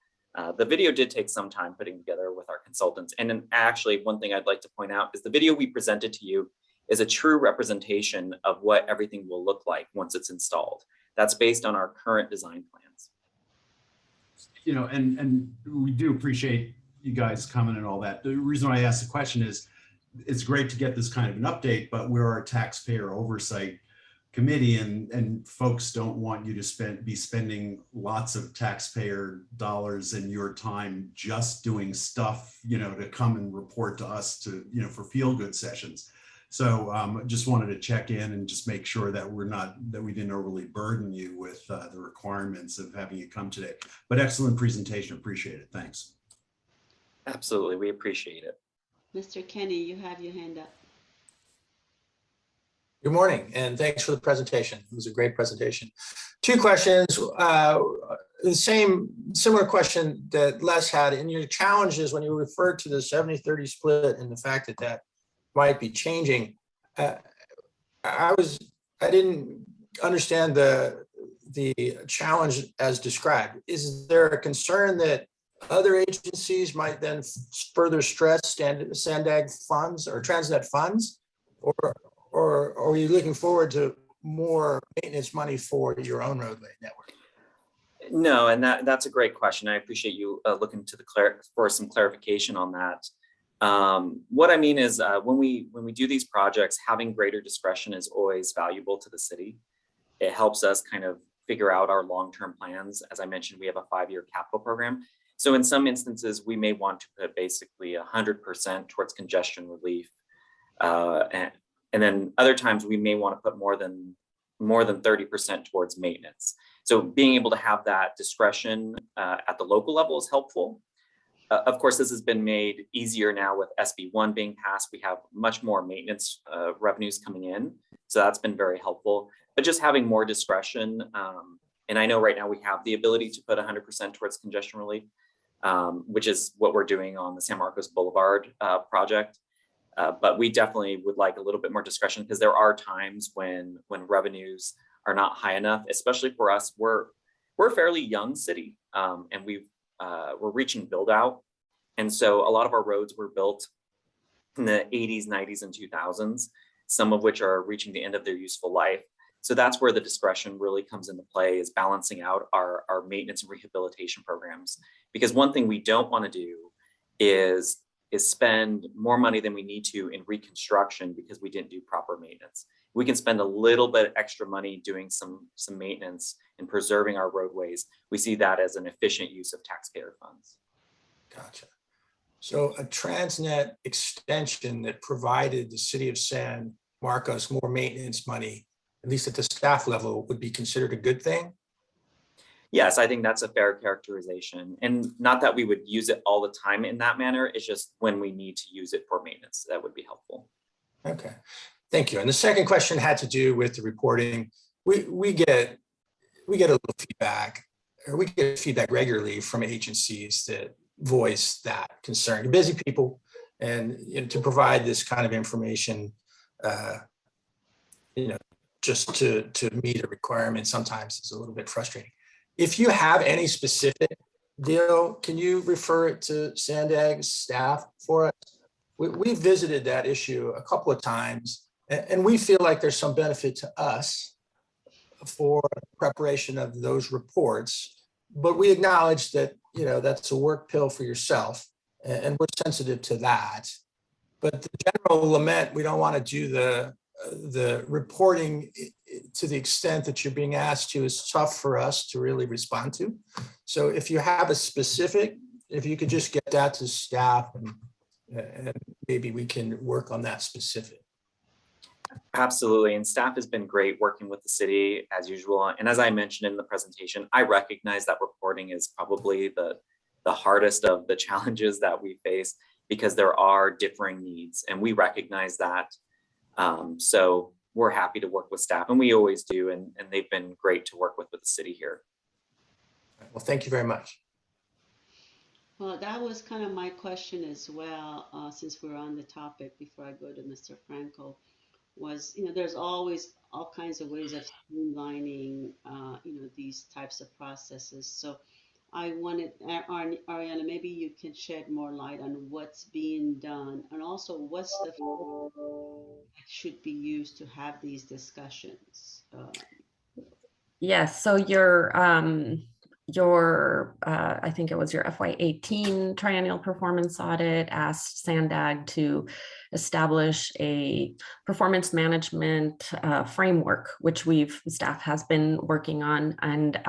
The video did take some time putting together with our consultants. And then actually, one thing I'd like to point out is the video we presented to you is a true representation of what everything will look like once it's installed. That's based on our current design plans. You know, and we do appreciate you guys coming and all that. The reason why I asked the question is it's great to get this kind of an update, but we're our taxpayer oversight committee, and folks don't want you to be spending lots of taxpayer dollars and your time just doing stuff, you know, to come and report to us to, you know, for feel good sessions. So just wanted to check in and just make sure that we didn't overly burden you with the requirements of having you come today. But excellent presentation, appreciate it. Thanks. Absolutely, we appreciate it. Mr. Kenny, you have your hand up. Good morning, and thanks for the presentation. It was a great presentation. Two questions. Similar question that Les had. In your challenges, when you referred to the 70-30 split and the fact that that might be changing, I didn't understand the challenge as described. Is there a concern that other agencies might then further stress SANDAG funds or TransNet funds, or are you looking forward to more maintenance money for your own roadway network? No, and that's a great question. I appreciate you looking to for some clarification on that. What I mean is when we do these projects, having greater discretion is always valuable to the city. It helps us kind of figure out our long-term plans. As I mentioned, we have a 5-year capital program. So in some instances, we may want to put basically 100% towards congestion relief. And then other times we may want to put more than 30% towards maintenance. So being able to have that discretion at the local level is helpful. Of course, this has been made easier now with SB1 being passed. We have much more maintenance revenues coming in. So that's been very helpful. But just having more discretion, and I know right now we have the ability to put 100% towards congestion relief, which is what we're doing on the San Marcos Boulevard project. But we definitely would like a little bit more discretion because there are times when revenues are not high enough, especially for us. We're a fairly young city, and we're reaching build out. And so a lot of our roads were built in the 80s, 90s, and 2000s, some of which are reaching the end of their useful life. So that's where the discretion really comes into play, is balancing out our maintenance and rehabilitation programs. Because one thing we don't want to do is spend more money than we need to in reconstruction because we didn't do proper maintenance. We can spend a little bit extra money doing some maintenance and preserving our roadways. We see that as an efficient use of taxpayer funds. Gotcha. So a TransNet extension that provided the city of San Marcos more maintenance money, at least at the staff level, would be considered a good thing? Yes, I think that's a fair characterization. And not that we would use it all the time in that manner. It's just when we need to use it for maintenance, that would be helpful. Okay, thank you. And the second question had to do with the reporting. We get a little feedback, or we get feedback regularly from agencies that voice that concern. Busy people, and to provide this kind of information, just to meet a requirement sometimes is a little bit frustrating. If you have any specific Dale, can you refer it to SANDAG staff for us? We visited that issue a couple of times, and we feel like there's some benefit to us for preparation of those reports, but we acknowledge that, you know, that's a work pill for yourself, and we're sensitive to that. But the general lament, we don't want to do the reporting to the extent that you're being asked to is tough for us to really respond to. So if you have a specific, if you could just get that to staff, and maybe we can work on that specific. Absolutely, and staff has been great working with the city as usual. And as I mentioned in the presentation, I recognize that reporting is probably the hardest of the challenges that we face because there are differing needs, and we recognize that. So we're happy to work with staff, and we always do, and they've been great to work with the city here. Well, thank you very much. Well, that was kind of my question as well, since we're on the topic before I go to Mr. Franco, was, you know, there's always all kinds of ways of streamlining, you know, these types of processes. So I wanted, Ariana, maybe you can shed more light on what's being done and also what's the that should be used to have these discussions. Yes, so I think it was your FY18 triennial performance audit asked SANDAG to establish a performance management framework, which staff has been working on. And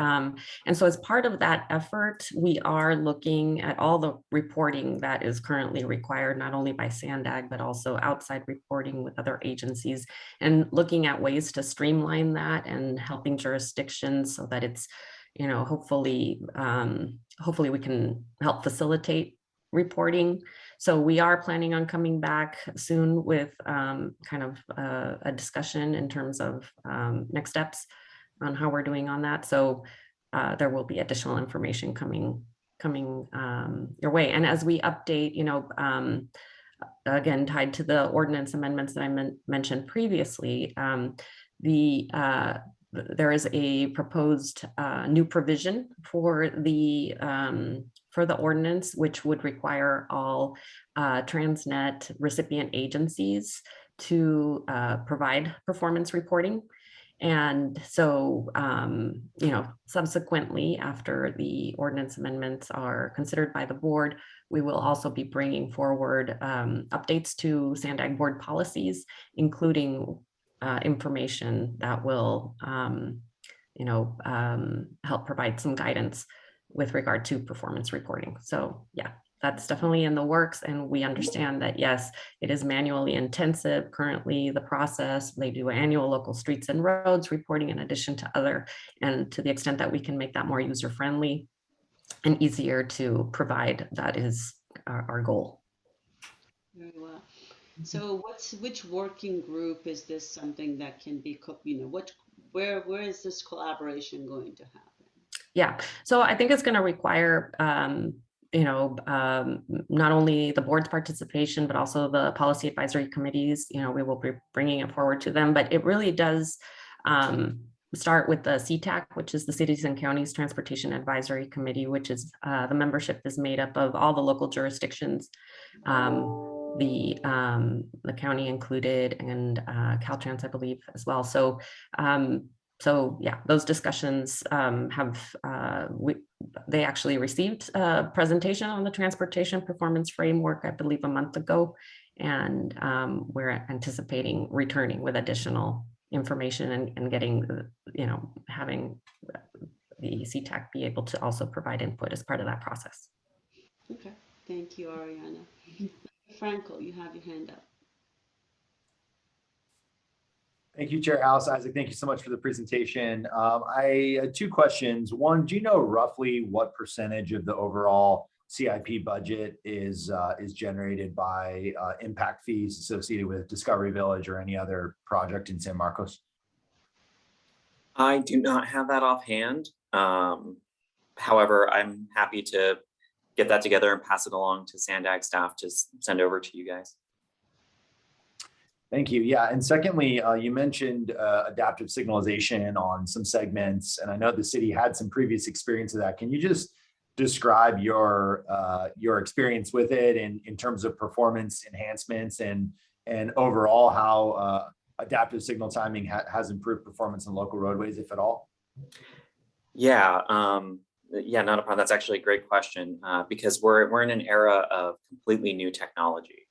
so as part of that effort, we are looking at all the reporting that is currently required, not only by SANDAG, but also outside reporting with other agencies, and looking at ways to streamline that and helping jurisdictions so that it's, you know, hopefully we can help facilitate reporting. So we are planning on coming back soon with kind of a discussion in terms of next steps on how we're doing on that. So there will be additional information coming your way. And as we update, you know, again, tied to the ordinance amendments that I mentioned previously, there is a proposed new provision for the ordinance, which would require all TransNet recipient agencies to provide performance reporting. And so, you know, subsequently, after the ordinance amendments are considered by the board, we will also be bringing forward updates to SANDAG board policies, including information that will, you know, help provide some guidance with regard to performance reporting. So yeah, that's definitely in the works. And we understand that, yes, it is manually intensive. Currently, the process, they do annual local streets and roads reporting in addition to other, and to the extent that we can make that more user-friendly and easier to provide, that is our goal. Very well. So which working group is this something that can be, you know, where is this collaboration going to happen? Yeah, so I think it's going to require, you know, not only the board's participation, but also the policy advisory committees. You know, we will be bringing it forward to them, but it really does start with the CTAC, which is the Cities and Counties Transportation Advisory Committee, which is the membership is made up of all the local jurisdictions, the county included, and Caltrans, I believe, as well. So so yeah, those discussions they actually received a presentation on the transportation performance framework, I believe, a month ago, and we're anticipating returning with additional information and getting, you know, having the CTAC be able to also provide input as part of that process. Okay, thank you, Ariana. Franco, you have your hand up. Thank you, Chair House. Isaac, thank you so much for the presentation. I had two questions. One, do you know roughly what percentage of the overall CIP budget is generated by impact fees associated with Discovery Village or any other project in San Marcos? I do not have that offhand. However, I'm happy to get that together and pass it along to SANDAG staff to send over to you guys. Thank you. Yeah, and secondly, you mentioned adaptive signalization on some segments, and I know the city had some previous experience of that. Can you just describe your experience with it in terms of performance enhancements and overall how adaptive signal timing has improved performance in local roadways, if at all? Yeah, yeah, not a problem. That's actually a great question because we're in an era of completely new technology.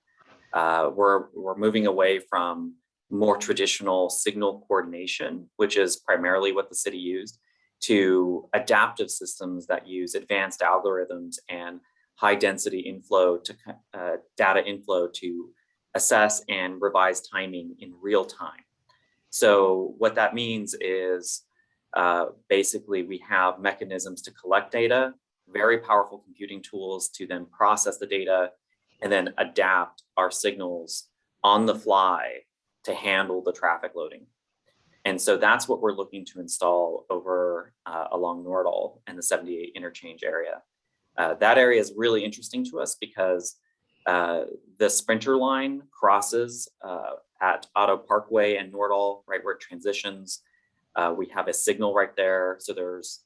We're moving away from more traditional signal coordination, which is primarily what the city used, to adaptive systems that use advanced algorithms and high density inflow to data inflow to assess and revise timing in real time. So what that means is basically we have mechanisms to collect data, very powerful computing tools to then process the data and then adapt our signals on the fly to handle the traffic loading. And so that's what we're looking to install over along Nordal and the 78 interchange area. That area is really interesting to us because the Sprinter line crosses at Otto Parkway and Nordal, right where it transitions. We have a signal right there. So there's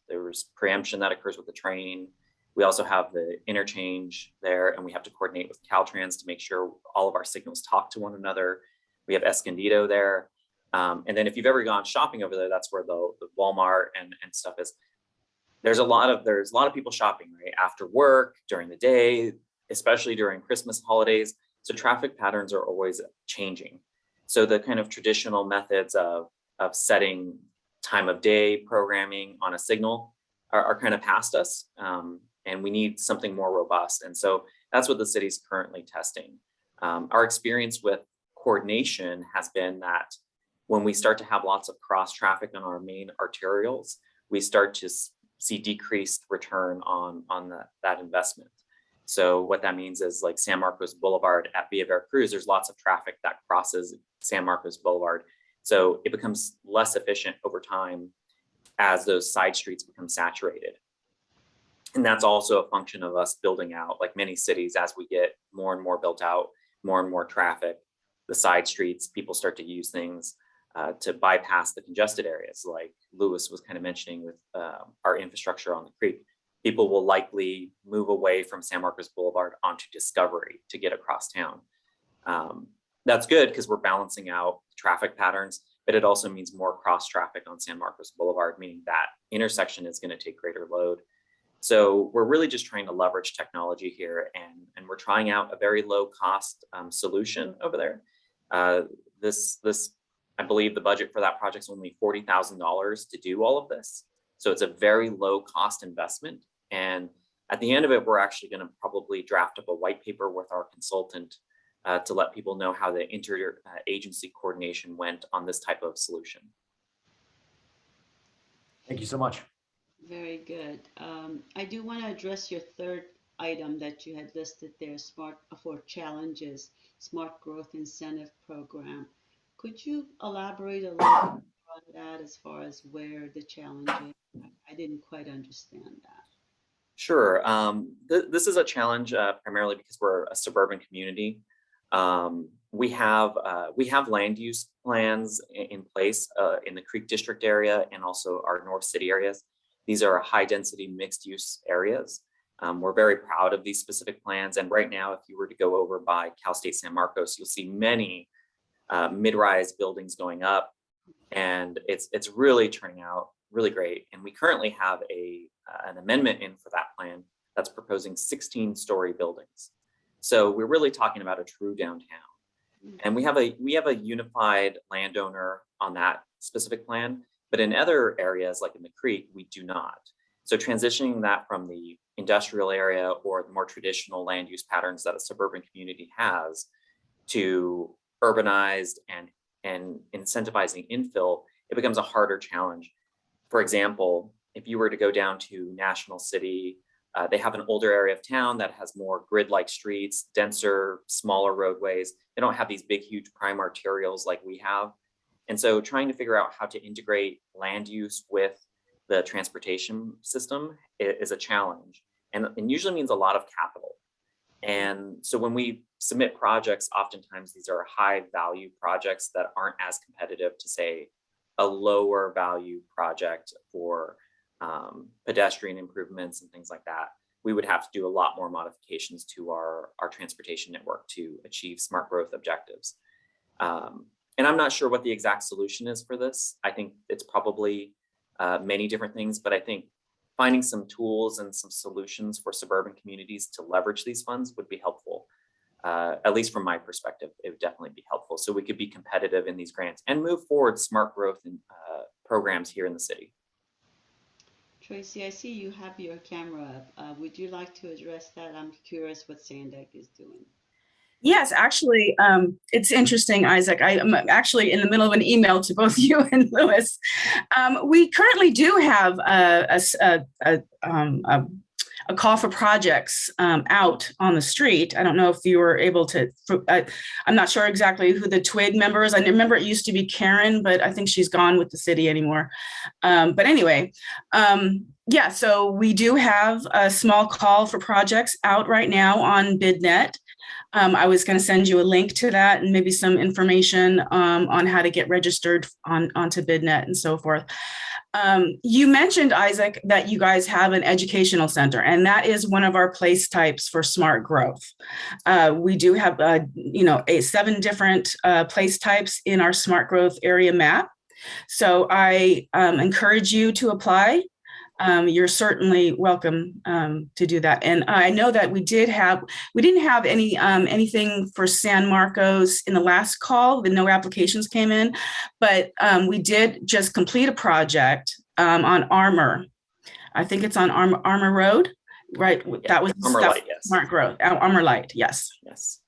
preemption that occurs with the train. We also have the interchange there, and we have to coordinate with Caltrans to make sure all of our signals talk to one another. We have Escondido there. And then if you've ever gone shopping over there, that's where the Walmart and stuff is. There's a lot of people shopping, right? After work, during the day, especially during Christmas holidays. So traffic patterns are always changing. So the kind of traditional methods of setting time of day programming on a signal are kind of past us. And we need something more robust. And so that's what the city's currently testing. Our experience with coordination has been that when we start to have lots of cross traffic on our main arterials, we start to see decreased return on that investment. So what that means is like San Marcos Boulevard at Villa Veracruz, there's lots of traffic that crosses San Marcos Boulevard. So it becomes less efficient over time as those side streets become saturated. And that's also a function of us building out, like many cities, as we get more and more built out, more and more traffic, the side streets, people start to use things to bypass the congested areas, like Lewis was kind of mentioning with our infrastructure on the creek. People will likely move away from San Marcos Boulevard onto Discovery to get across town. That's good because we're balancing out traffic patterns, but it also means more cross traffic on San Marcos Boulevard, meaning that intersection is going to take greater load. So we're really just trying to leverage technology here, and we're trying out a very low cost solution over there. This I believe the budget for that project is only $40,000 to do all of this. So it's a very low cost investment. And at the end of it, we're actually going to probably draft up a white paper with our consultant to let people know how the interagency coordination went on this type of solution. Thank you so much. Very good. I do want to address your third item that you had listed there, for challenges, Smart Growth Incentive Program. Could you elaborate a little bit on that as far as where the challenge is? I didn't quite understand that. Sure. This is a challenge primarily because we're a suburban community. We have land use plans in place in the Creek District area and also our North City areas. These are high density mixed use areas. We're very proud of these specific plans. And right now, if you were to go over by Cal State San Marcos, you'll see many mid-rise buildings going up, and it's really turning out really great. And we currently have an amendment in for that plan that's proposing 16-story buildings. So we're really talking about a true downtown. And we have a unified landowner on that specific plan, but in other areas like in the Creek, we do not. So transitioning that from the industrial area or the more traditional land use patterns that a suburban community has to urbanized and incentivizing infill, it becomes a harder challenge. For example, if you were to go down to National City, they have an older area of town that has more grid-like streets, denser, smaller roadways. They don't have these big, huge prime arterials like we have. And so trying to figure out how to integrate land use with the transportation system is a challenge. And usually means a lot of capital. And so when we submit projects, oftentimes these are high value projects that aren't as competitive to, say, a lower value project for pedestrian improvements and things like that. we would have to do a lot more modifications to our transportation network to achieve smart growth objectives. And I'm not sure what the exact solution is for this. I think it's probably many different things, but I think finding some tools and some solutions for suburban communities to leverage these funds would be helpful. At least from my perspective, it would definitely be helpful. So we could be competitive in these grants and move forward smart growth and programs here in the city. Tracy, I see you have your camera up. Would you like to address that? I'm curious what SANDAG is doing. Yes, actually, it's interesting, Isaac. I'm actually in the middle of an email to both you and Louis. We currently do have a call for projects out on the street. I don't know if you were able to, I'm not sure exactly who the TWIG member is. I remember it used to be Karen, but I think she's gone with the city anymore. But anyway, yeah, so we do have a small call for projects out right now on BidNet. I was going to send you a link to that and maybe some information on how to get registered onto BidNet and so forth. You mentioned, Isaac, that you guys have an educational center, and that is one of our place types for smart growth. We do have, 7 different place types in our smart growth area map. So I encourage you to apply. You're certainly welcome to do that. And I know that we didn't have anything for San Marcos in the last call. No applications came in, but we did just complete a project on Armour. I think it's on Armour Road, right? Yeah, that was Armour Light, yes. Smart growth. Armour Light, yes. Yes.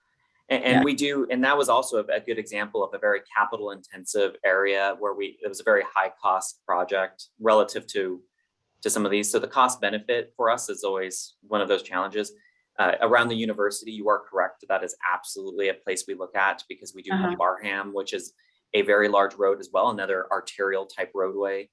And we do, and that was also a good example of a very capital intensive area where it was a very high cost project relative to some of these. So the cost benefit for us is always one of those challenges. Around the university, you are correct. That is absolutely a place we look at because we do have Barham, which is a very large road as well, another arterial type roadway.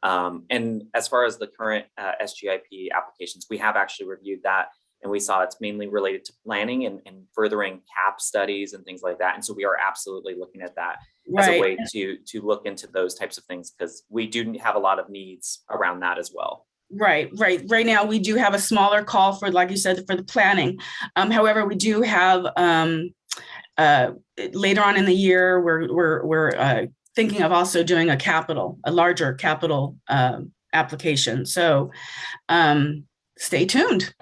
And as far as the current SGIP applications, we have actually reviewed that and we saw it's mainly related to planning and furthering CAP studies and things like that. And so we are absolutely looking at that as a way to look into those types of things because we do have a lot of needs around that as well. Right. Right now, we do have a smaller call for, like you said, for the planning. However, we do have later on in the year, we're thinking of also doing a larger capital application. So stay tuned.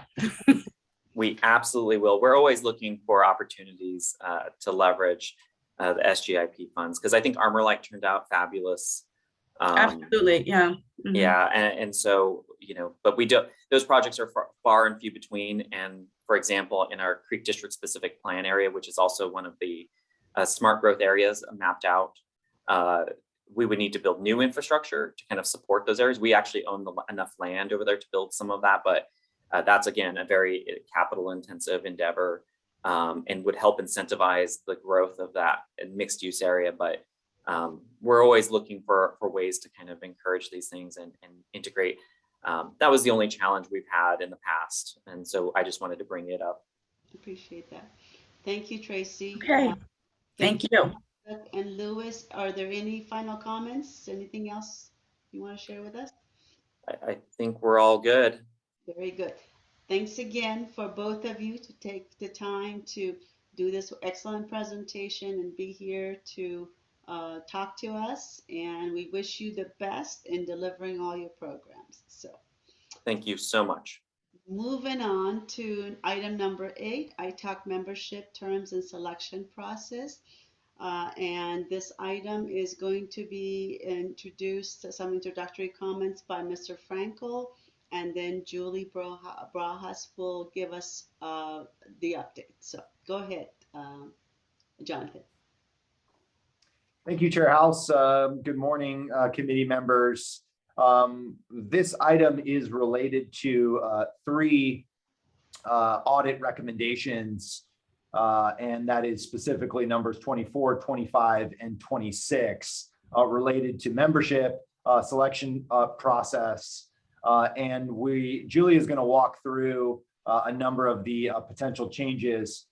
We absolutely will. We're always looking for opportunities to leverage the SGIP funds because I think Armour Light turned out fabulous. Absolutely, yeah. Mm-hmm. Yeah, and so, but we do, those projects are far and few between. And for example, in our Creek District specific plan area, which is also one of the smart growth areas mapped out, we would need to build new infrastructure to kind of support those areas. We actually own enough land over there to build some of that, but that's again a very capital intensive endeavor and would help incentivize the growth of that mixed use area. But we're always looking for ways to kind of encourage these things and integrate. That was the only challenge we've had in the past. And so I just wanted to bring it up. Appreciate that. Thank you, Tracy. Okay. Thank you. And Louis, are there any final comments? Anything else you want to share with us? I think we're all good. Very good. Thanks again for both of you to take the time to do this excellent presentation and be here to talk to us. And we wish you the best in delivering all your programs. So thank you so much. Moving on to item number 8, ITOC membership terms and selection process. And this item is going to be introduced, some introductory comments by Mr. Frankel, and then Julie Brajas will give us the update. So go ahead, Jonathan. Thank you, Chair House. Good morning, committee members. This item is related to 3 audit recommendations, and that is specifically numbers 24, 25, and 26 related to membership, selection process. And Julie is going to walk through a number of the potential changes.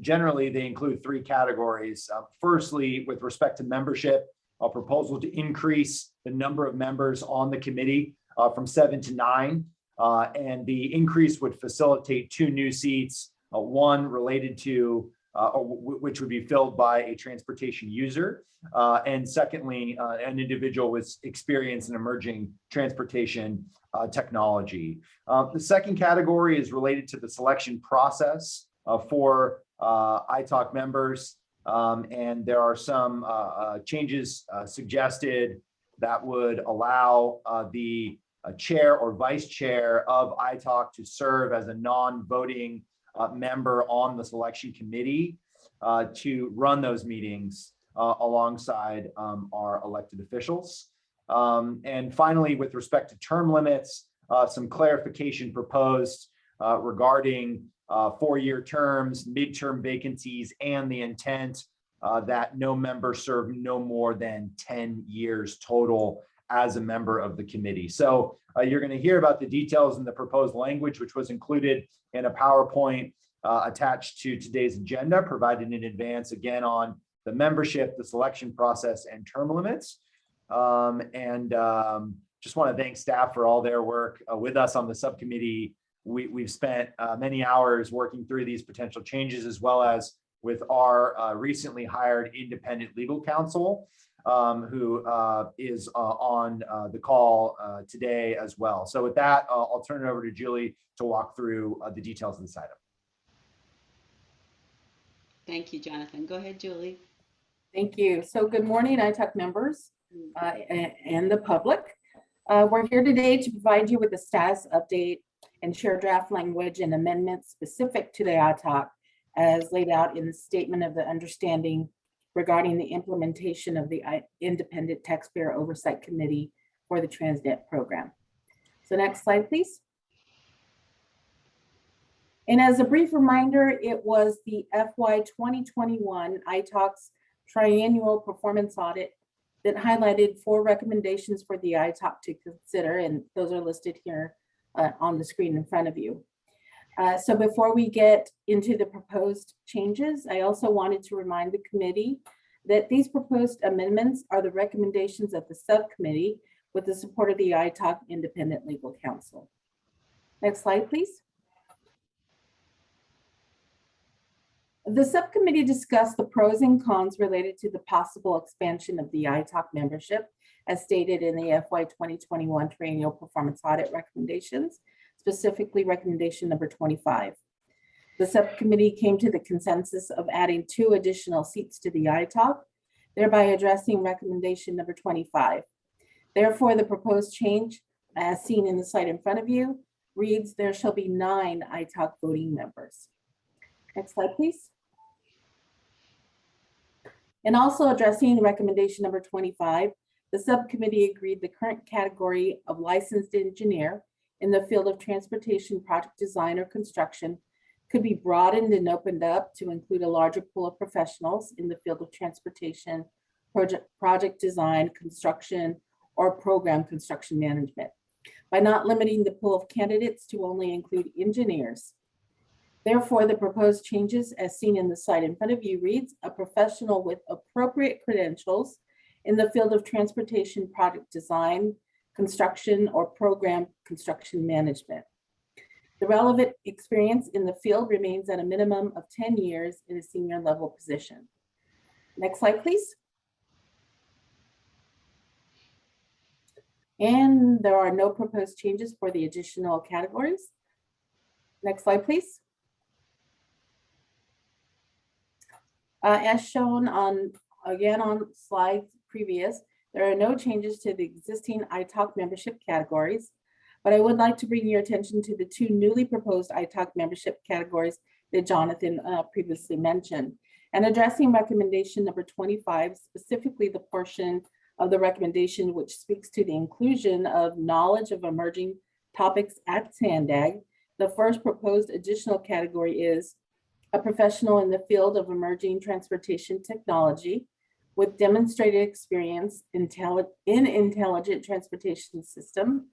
Generally, they include 3 categories. Firstly, with respect to membership, a proposal to increase the number of members on the committee from 7 to 9. And the increase would facilitate 2 new seats, one related to which would be filled by a transportation user. And secondly, an individual with experience in emerging transportation technology. The second category is related to the selection process for ITOC members. And there are some changes suggested that would allow the chair or vice chair of ITOC to serve as a non-voting member on the selection committee to run those meetings alongside our elected officials. And finally, with respect to term limits, some clarification proposed regarding 4-year terms, midterm vacancies, and the intent that no member serve no more than 10 years total as a member of the committee. So you're going to hear about the details in the proposed language, which was included in a PowerPoint attached to today's agenda, provided in advance, again, on the membership, the selection process, and term limits. Just want to thank staff for all their work with us on the subcommittee. We've spent many hours working through these potential changes, as well as with our recently hired independent legal counsel, who is on the call today as well. So with that, I'll turn it over to Julie to walk through the details of this item. Thank you, Jonathan. Go ahead, Julie. Thank you. So good morning, ITOC members and the public. We're here today to provide you with a status update and share draft language and amendments specific to the ITOC as laid out in the Statement of the Understanding regarding the implementation of the Independent Taxpayer Oversight Committee for the TransNet program. So next slide, please. And as a brief reminder, it was the FY 2021 ITOC's triennial performance audit that highlighted 4 recommendations for the ITOC to consider, and those are listed here on the screen in front of you. So before we get into the proposed changes, I also wanted to remind the committee that these proposed amendments are the recommendations of the subcommittee with the support of the ITOC Independent Legal Counsel. Next slide, please. The subcommittee discussed the pros and cons related to the possible expansion of the ITOC membership, as stated in the FY 2021 triennial performance audit recommendations, specifically recommendation number 25. The subcommittee came to the consensus of adding 2 additional seats to the ITOC, thereby addressing recommendation number 25. Therefore, the proposed change, as seen in the slide in front of you, reads there shall be 9 ITOC voting members. Next slide, please. And also addressing recommendation number 25, the subcommittee agreed the current category of licensed engineer in the field of transportation project design or construction could be broadened and opened up to include a larger pool of professionals in the field of transportation, project design, construction, or program construction management, by not limiting the pool of candidates to only include engineers. Therefore, the proposed changes, as seen in the slide in front of you, reads a professional with appropriate credentials in the field of transportation project design, construction, or program construction management. The relevant experience in the field remains at a minimum of 10 years in a senior level position. Next slide, please. And there are no proposed changes for the additional categories. Next slide, please. As shown on slides previous, there are no changes to the existing ITOC membership categories, but I would like to bring your attention to the 2 newly proposed ITOC membership categories that Jonathan previously mentioned, and addressing recommendation number 25, specifically the portion of the recommendation which speaks to the inclusion of knowledge of emerging topics at SANDAG. The first proposed additional category is a professional in the field of emerging transportation technology with demonstrated experience in intelligent transportation system,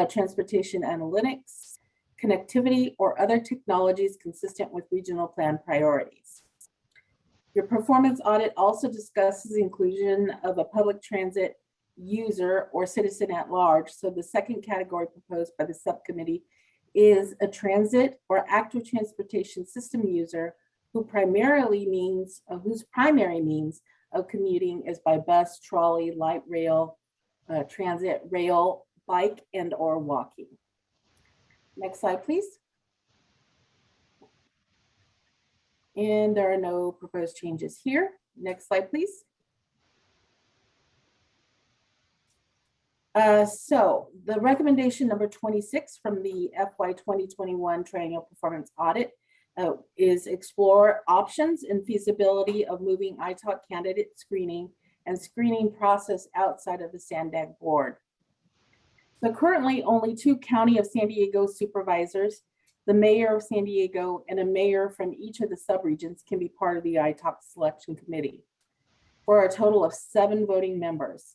transportation analytics, connectivity, or other technologies consistent with regional plan priorities. Your performance audit also discusses the inclusion of a public transit user or citizen at large. So the second category proposed by the subcommittee is a transit or active transportation system user whose primary means of commuting is by bus, trolley, light rail, transit, rail, bike, and or walking. Next slide, please. And there are no proposed changes here. Next slide, please. So the recommendation number 26 from the FY 2021 Triennial Performance Audit is explore options and feasibility of moving ITOC candidate screening and screening process outside of the SANDAG board. So currently only 2 County of San Diego supervisors, the mayor of San Diego, and a mayor from each of the subregions can be part of the ITOC selection committee for a total of 7 voting members,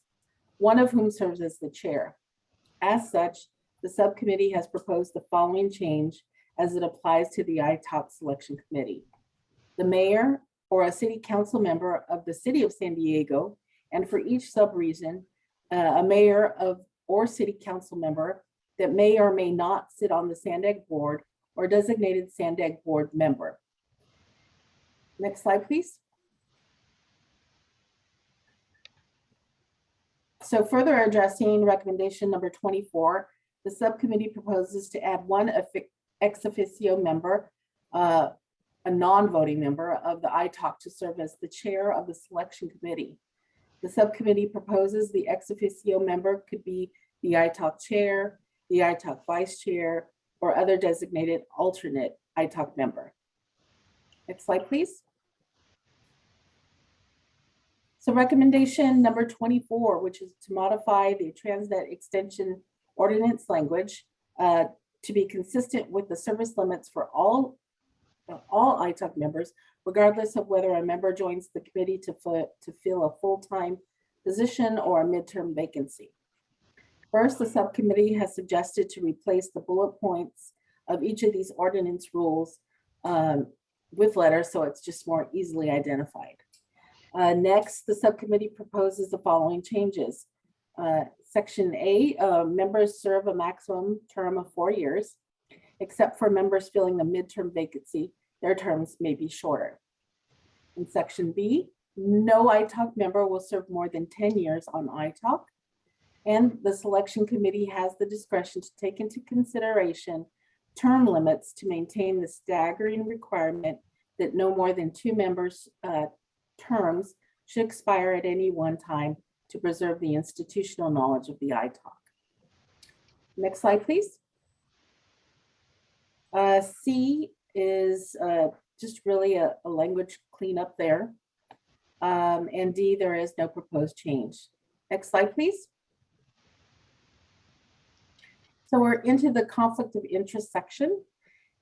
one of whom serves as the chair. As such, the subcommittee has proposed the following change as it applies to the ITOC selection committee. The mayor or a city council member of the city of San Diego, and for each subregion, a mayor of or city council member that may or may not sit on the SANDAG board or designated SANDAG board member. Next slide, please. So further addressing recommendation number 24, the subcommittee proposes to add one ex officio member, a non-voting member of the ITOC to serve as the chair of the selection committee. The subcommittee proposes the ex officio member could be the ITOC chair, the ITOC vice chair, or other designated alternate ITOC member. Next slide, please. So recommendation number 24, which is to modify the TransNet extension ordinance language to be consistent with the service limits for all ITOC members, regardless of whether a member joins the committee to fill a full-time position or a midterm vacancy. First, the subcommittee has suggested to replace the bullet points of each of these ordinance rules with letters, so it's just more easily identified. Next, the subcommittee proposes the following changes. Section A, members serve a maximum term of 4 years, except for members filling a midterm vacancy, their terms may be shorter. In section B, no ITOC member will serve more than 10 years on ITOC, and the selection committee has the discretion to take into consideration term limits to maintain the staggering requirement that no more than 2 members' terms should expire at any one time to preserve the institutional knowledge of the ITOC. Next slide, please. C is just really a language cleanup there. And D, there is no proposed change. Next slide, please. So we're into the conflict of interest section,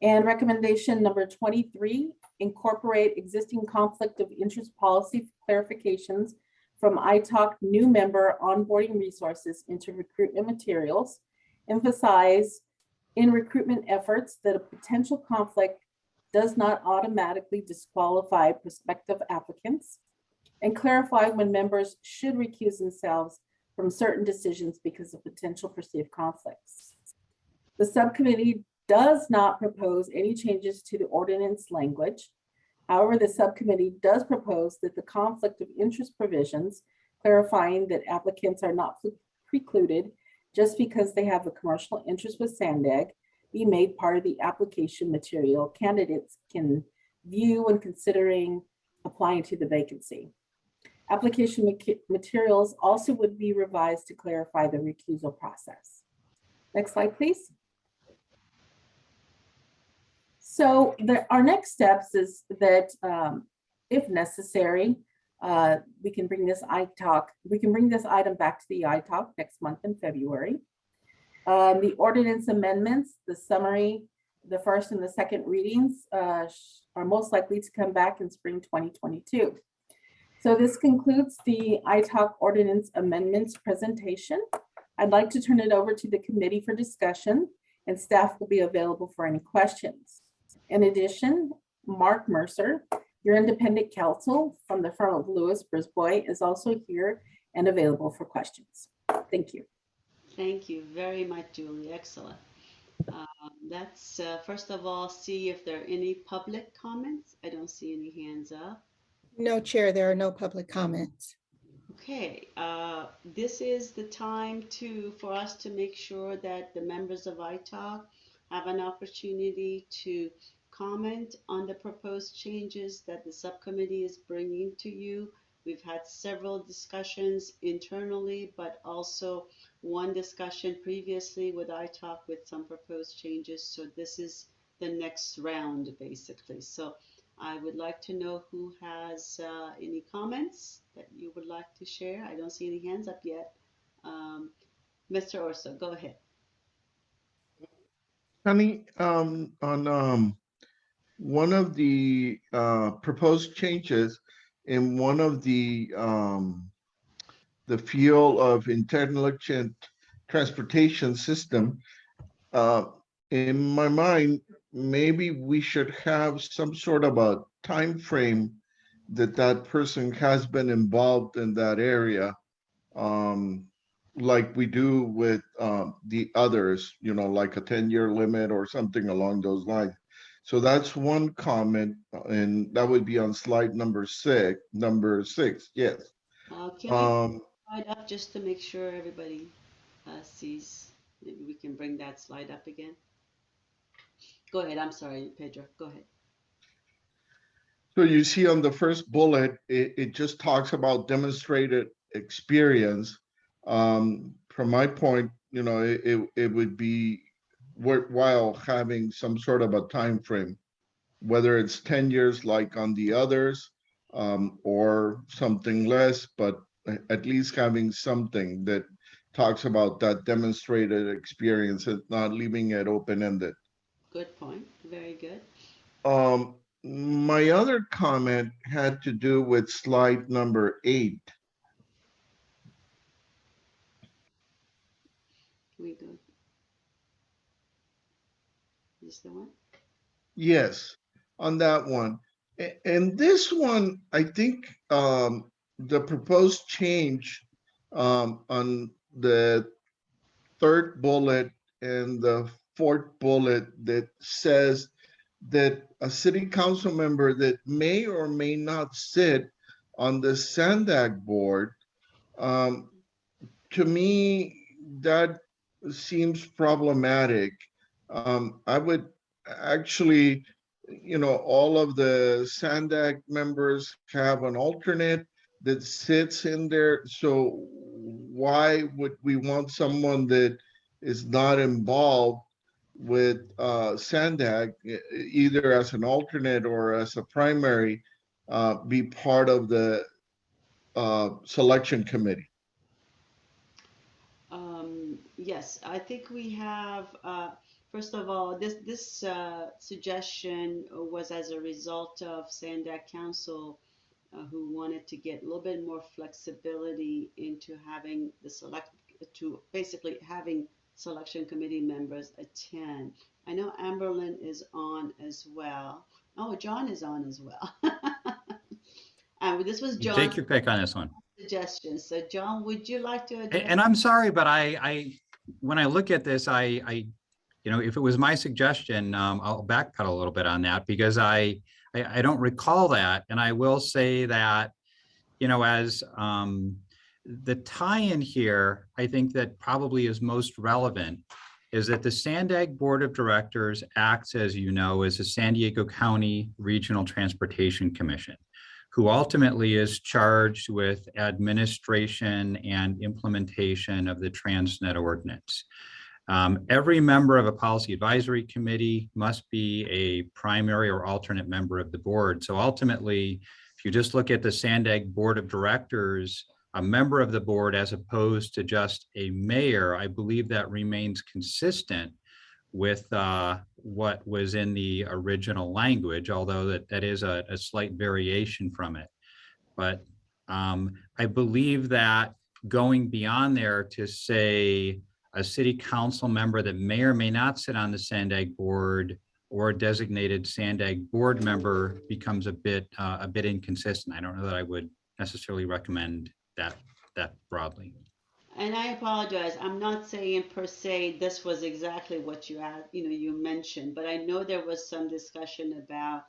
and recommendation number 23, incorporate existing conflict of interest policy clarifications from ITOC new member onboarding resources into recruitment materials. Emphasize in recruitment efforts that a potential conflict does not automatically disqualify prospective applicants, and clarify when members should recuse themselves from certain decisions because of potential perceived conflicts. The subcommittee does not propose any changes to the ordinance language. However, the subcommittee does propose that the conflict of interest provisions, clarifying that applicants are not precluded just because they have a commercial interest with SANDAG, be made part of the application material candidates can view when considering applying to the vacancy. Application materials also would be revised to clarify the recusal process. Next slide, please. So our next steps is that if necessary, we can bring this item back to the ITOC next month in February. The ordinance amendments, the summary, the first and the second readings are most likely to come back in spring 2022. So this concludes the ITOC ordinance amendments presentation. I'd like to turn it over to the committee for discussion, and staff will be available for any questions. In addition, Mark Mercer, your independent counsel from the firm of Lewis Brisbois, is also here and available for questions. Thank you. Thank you very much, Julie. Excellent. Let's first of all see if there are any public comments. I don't see any hands up. No, Chair, there are no public comments. Okay, this is the time for us to make sure that the members of ITOC have an opportunity to comment on the proposed changes that the subcommittee is bringing to you. We've had several discussions internally, but also one discussion previously with ITOC with some proposed changes. So this is the next round, basically. So I would like to know who has any comments that you would like to share. I don't see any hands up yet. Mr. Orso, go ahead. Honey, on one of the proposed changes in one of the field of intelligent transportation system, in my mind, maybe we should have some sort of a time frame that person has been involved in that area, like we do with the others, you know, like a 10-year limit or something along those lines. So that's one comment, and that would be on slide number six, yes. Can we slide up just to make sure everybody sees? Maybe we can bring that slide up again. Go ahead. I'm sorry, Pedro. Go ahead. So you see on the first bullet, it just talks about demonstrated experience. From my point, you know, it would be worthwhile having some sort of a time frame, whether it's 10 years like on the others, or something less, but at least having something that talks about that demonstrated experience and not leaving it open-ended. Good point. Very good. My other comment had to do with slide number 8. We go. Is the one? Yes, on that one. And this one, I think the proposed change on the third bullet and the fourth bullet that says that a city council member that may or may not sit on the SANDAG board, to me, that seems problematic. I would actually, you know, all of the SANDAG members have an alternate that sits in there. So why would we want someone that is not involved with SANDAG, either as an alternate or as a primary, be part of the selection committee? Yes, I think we have, first of all, this suggestion was as a result of SANDAG Council who wanted to get a little bit more flexibility into having basically having selection committee members attend. I know Amberlyn is on as well. Oh, John is on as well. This was John. Take your pick on this one. Suggestion. So John, would you like to address? And I'm sorry, but I when I look at this, you know, if it was my suggestion, I'll backpedal a little bit on that because I don't recall that. And I will say that, you know, as the tie-in here, I think that probably is most relevant is that the SANDAG Board of Directors acts, as you know, as a San Diego County Regional Transportation Commission, who ultimately is charged with administration and implementation of the TransNet ordinance. Every member of a policy advisory committee must be a primary or alternate member of the board. So ultimately, if you just look at the SANDAG Board of Directors, a member of the board as opposed to just a mayor, I believe that remains consistent with what was in the original language, although that is a slight variation from it. But I believe that going beyond there to say a city council member that may or may not sit on the SANDAG board or a designated SANDAG board member becomes a bit inconsistent. I don't know that I would necessarily recommend that that broadly. And I apologize. I'm not saying per se this was exactly what you had, you mentioned, but I know there was some discussion about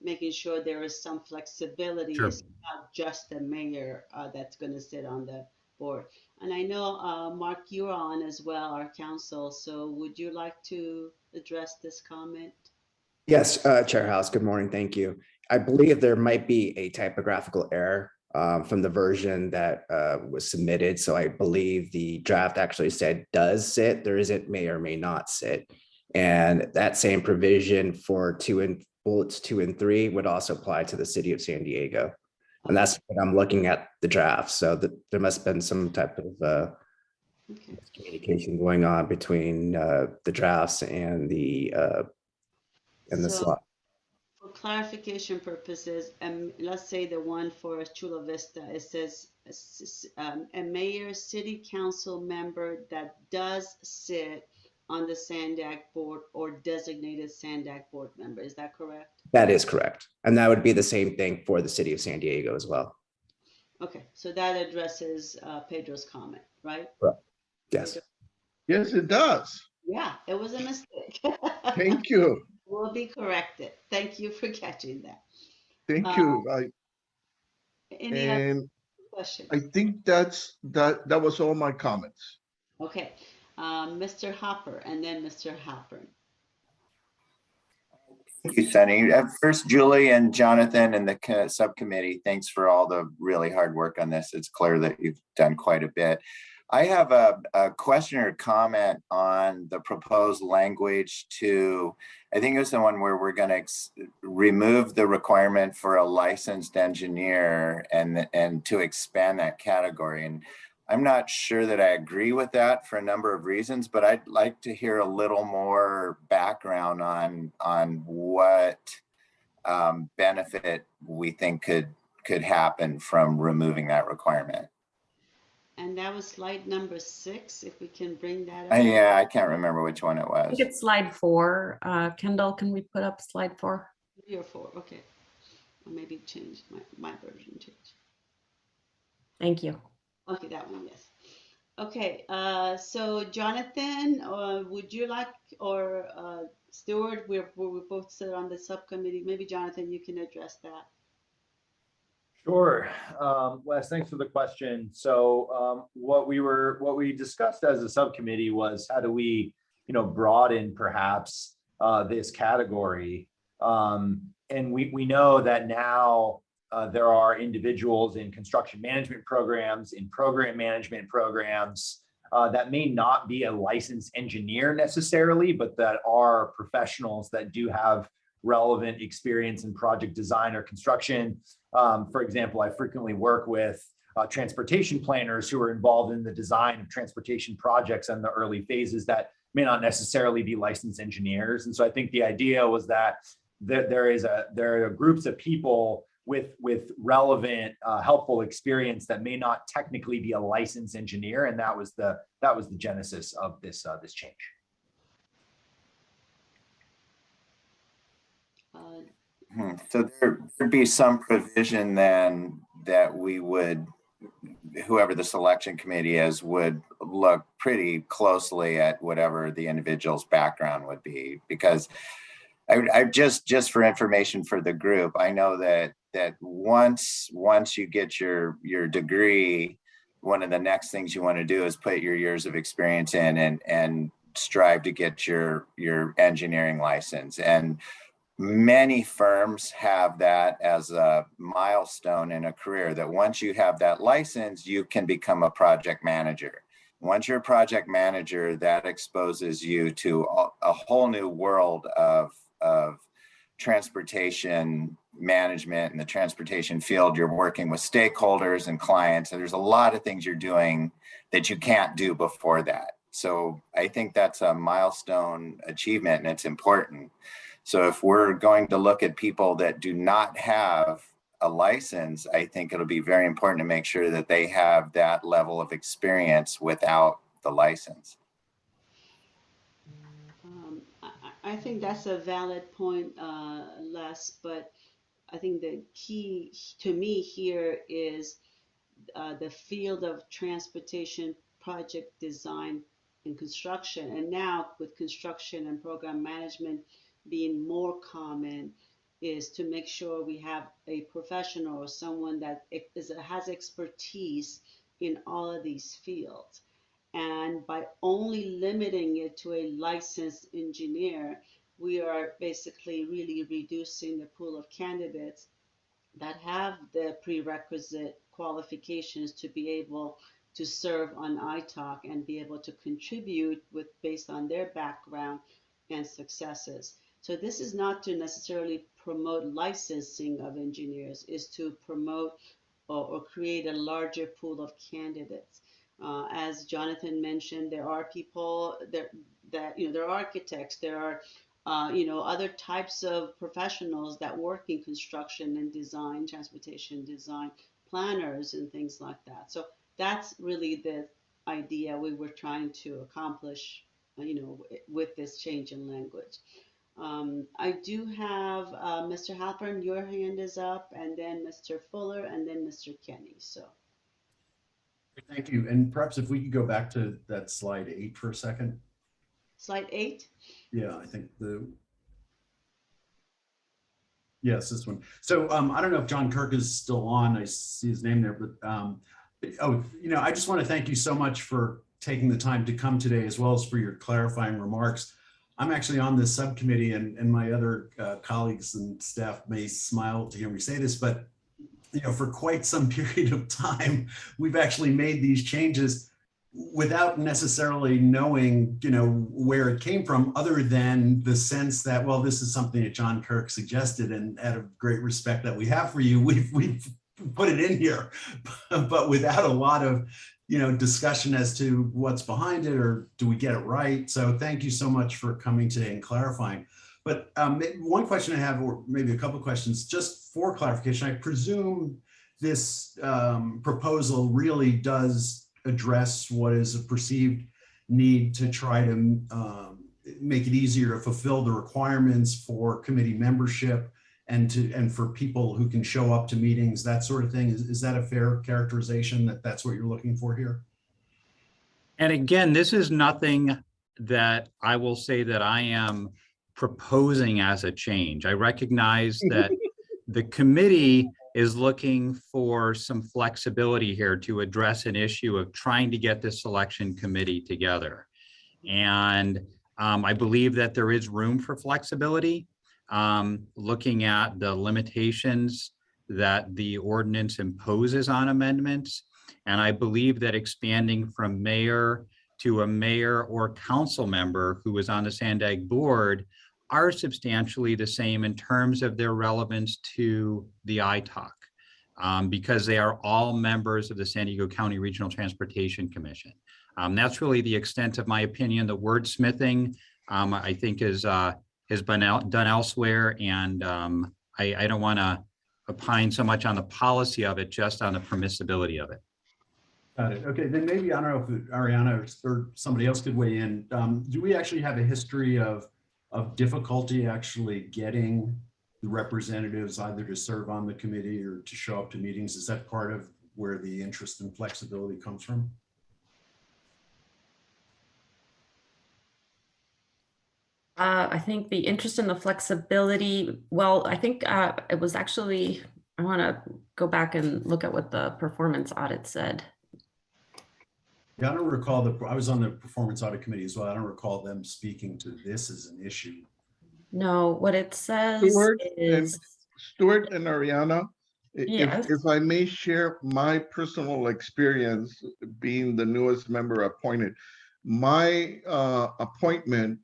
making sure there is some flexibility. Sure. It's not just the mayor that's going to sit on the board. And I know, Mark, you're on as well, our council. So would you like to address this comment? Yes, Chair House, good morning, thank you. I believe there might be a typographical error from the version that was submitted. So I believe the draft actually said does sit, there isn't may or may not sit. And that same provision for bullets 2 and 3 would also apply to the city of San Diego. And that's what I'm looking at the draft. So there must have been some type of communication going on between the drafts and the slot. For clarification purposes, let's say the one for Chula Vista, it says a mayor, city council member that does sit on the SANDAG board or designated SANDAG board member. Is that correct? That is correct. And that would be the same thing for the city of San Diego as well. Okay, so that addresses Pedro's comment, right? Correct. Yes. Pedro? Yes, it does. Yeah, it was a mistake. Thank you. Will be corrected. Thank you for catching that. Thank you. Any other questions? I think that was all my comments. Okay, Mr. Hopper and then Mr. Halpern. Thank you, Sunny. First, Julie and Jonathan and the subcommittee, thanks for all the really hard work on this. It's clear that you've done quite a bit. I have a question or comment on the proposed language to, I think it was the one where we're going to remove the requirement for a licensed engineer and to expand that category. And I'm not sure that I agree with that for a number of reasons, but I'd like to hear a little more background on what benefit we think could happen from removing that requirement. And that was slide number 6, if we can bring that up. Yeah, I can't remember which one it was. I think it's slide 4. Kendall, can we put up slide 4? 3 or 4, okay. Or maybe change, my version change. Thank you. Okay, that one, yes. Okay, so Jonathan, would you like, or Stuart, we both sit on the subcommittee. Maybe Jonathan, you can address that. Sure. Wes, thanks for the question. So what we discussed as a subcommittee was how do we, broaden perhaps this category. And we know that now there are individuals in construction management programs, in program management programs that may not be a licensed engineer necessarily, but that are professionals that do have relevant experience in project design or construction. For example, I frequently work with transportation planners who are involved in the design of transportation projects and the early phases that may not necessarily be licensed engineers. And so I think the idea was that there are groups of people with relevant, helpful experience that may not technically be a licensed engineer, and that was the genesis of this change. So there'd be some provision then that we would, whoever the selection committee is, would look pretty closely at whatever the individual's background would be, because I just for information for the group, I know that once you get your degree, one of the next things you want to do is put your years of experience in and strive to get your engineering license. And many firms have that as a milestone in a career, that once you have that license, you can become a project manager. Once you're a project manager, that exposes you to a whole new world of transportation management in the transportation field. You're working with stakeholders and clients, and there's a lot of things you're doing that you can't do before that. So I think that's a milestone achievement, and it's important. So if we're going to look at people that do not have a license, I think it'll be very important to make sure that they have that level of experience without the license. I think that's a valid point, Les, but I think the key to me here is the field of transportation project design and construction. And now with construction and program management being more common, is to make sure we have a professional or someone that has expertise in all of these fields. And by only limiting it to a licensed engineer, we are basically really reducing the pool of candidates that have the prerequisite qualifications to be able to serve on ITOC and be able to contribute based on their background and successes. So this is not to necessarily promote licensing of engineers, is to promote or create a larger pool of candidates. As Jonathan mentioned, there are people that there are architects, there are other types of professionals that work in construction and design, transportation design, planners and things like that. So that's really the idea we were trying to accomplish, with this change in language. I do have Mr. Halpern, your hand is up, and then Mr. Fuller, and then Mr. Kenny. So. Thank you. And perhaps if we could go back to that slide 8 for a second. Slide 8? Yeah, I think yes, this one. So I don't know if John Kirk is still on. I see his name there, but I just want to thank you so much for taking the time to come today, as well as for your clarifying remarks. I'm actually on this subcommittee, and my other colleagues and staff may smile to hear me say this, but for quite some period of time, we've actually made these changes without necessarily knowing, where it came from, other than the sense that, well, this is something that John Kirk suggested, and out of great respect that we have for you, we've put it in here, but without a lot of, discussion as to what's behind it, or do we get it right? So thank you so much for coming today and clarifying. But one question I have, or maybe a couple of questions, just for clarification. I presume this proposal really does address what is a perceived need to try to make it easier to fulfill the requirements for committee membership and for people who can show up to meetings, that sort of thing. Is that a fair characterization, that that's what you're looking for here? And again, this is nothing that I will say that I am proposing as a change. I recognize that the committee is looking for some flexibility here to address an issue of trying to get the selection committee together. And I believe that there is room for flexibility, looking at the limitations that the ordinance imposes on amendments. And I believe that expanding from mayor to a mayor or council member who is on the SANDAG board are substantially the same in terms of their relevance to the ITOC, because they are all members of the San Diego County Regional Transportation Commission. That's really the extent of my opinion. The wordsmithing, I think, has been done elsewhere, and I don't want to opine so much on the policy of it, just on the permissibility of it. Got it. Okay, then maybe, I don't know if Ariana or somebody else could weigh in. Do we actually have a history of difficulty actually getting the representatives either to serve on the committee or to show up to meetings? Is that part of where the interest and flexibility comes from? I think the interest in the flexibility, well, I think it was actually, I want to go back and look at what the performance audit said. Yeah, I don't recall I was on the performance audit committee as well. I don't recall them speaking to this as an issue. No, what it says is Stuart and Ariana, yes. if I may share my personal experience being the newest member appointed, my appointment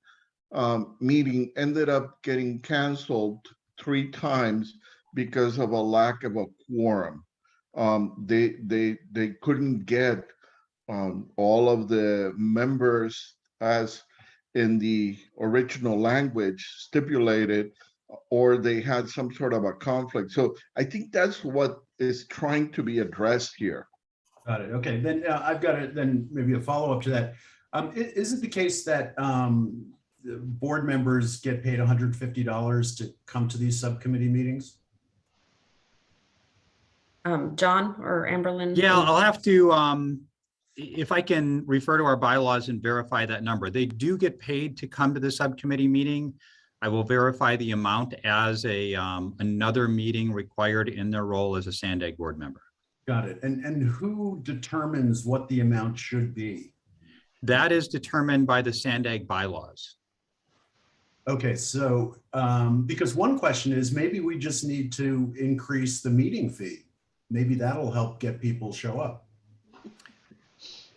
meeting ended up getting canceled 3 times because of a lack of a quorum. They couldn't get all of the members as in the original language stipulated, or they had some sort of a conflict. So I think that's what is trying to be addressed here. Got it. Okay, then I've got then maybe a follow-up to that. Is it the case that board members get paid $150 to come to these subcommittee meetings? John or Amberlyn? Yeah, I'll have to, if I can refer to our bylaws and verify that number. They do get paid to come to the subcommittee meeting. I will verify the amount as another meeting required in their role as a SANDAG board member. Got it. And who determines what the amount should be? That is determined by the SANDAG bylaws. Okay, so because one question is maybe we just need to increase the meeting fee. Maybe that'll help get people show up.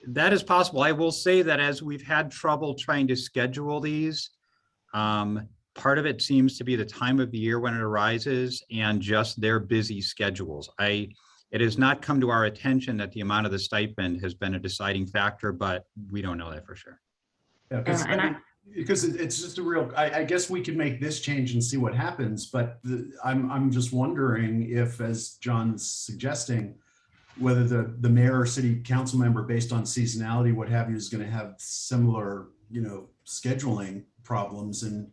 That is possible. I will say that as we've had trouble trying to schedule these, part of it seems to be the time of the year when it arises and just their busy schedules. It has not come to our attention that the amount of the stipend has been a deciding factor, but we don't know that for sure. Yeah, because it's just a real, I guess we could make this change and see what happens, but I'm just wondering if, as John's suggesting, whether the mayor or city council member, based on seasonality, what have you, is going to have similar, scheduling problems, and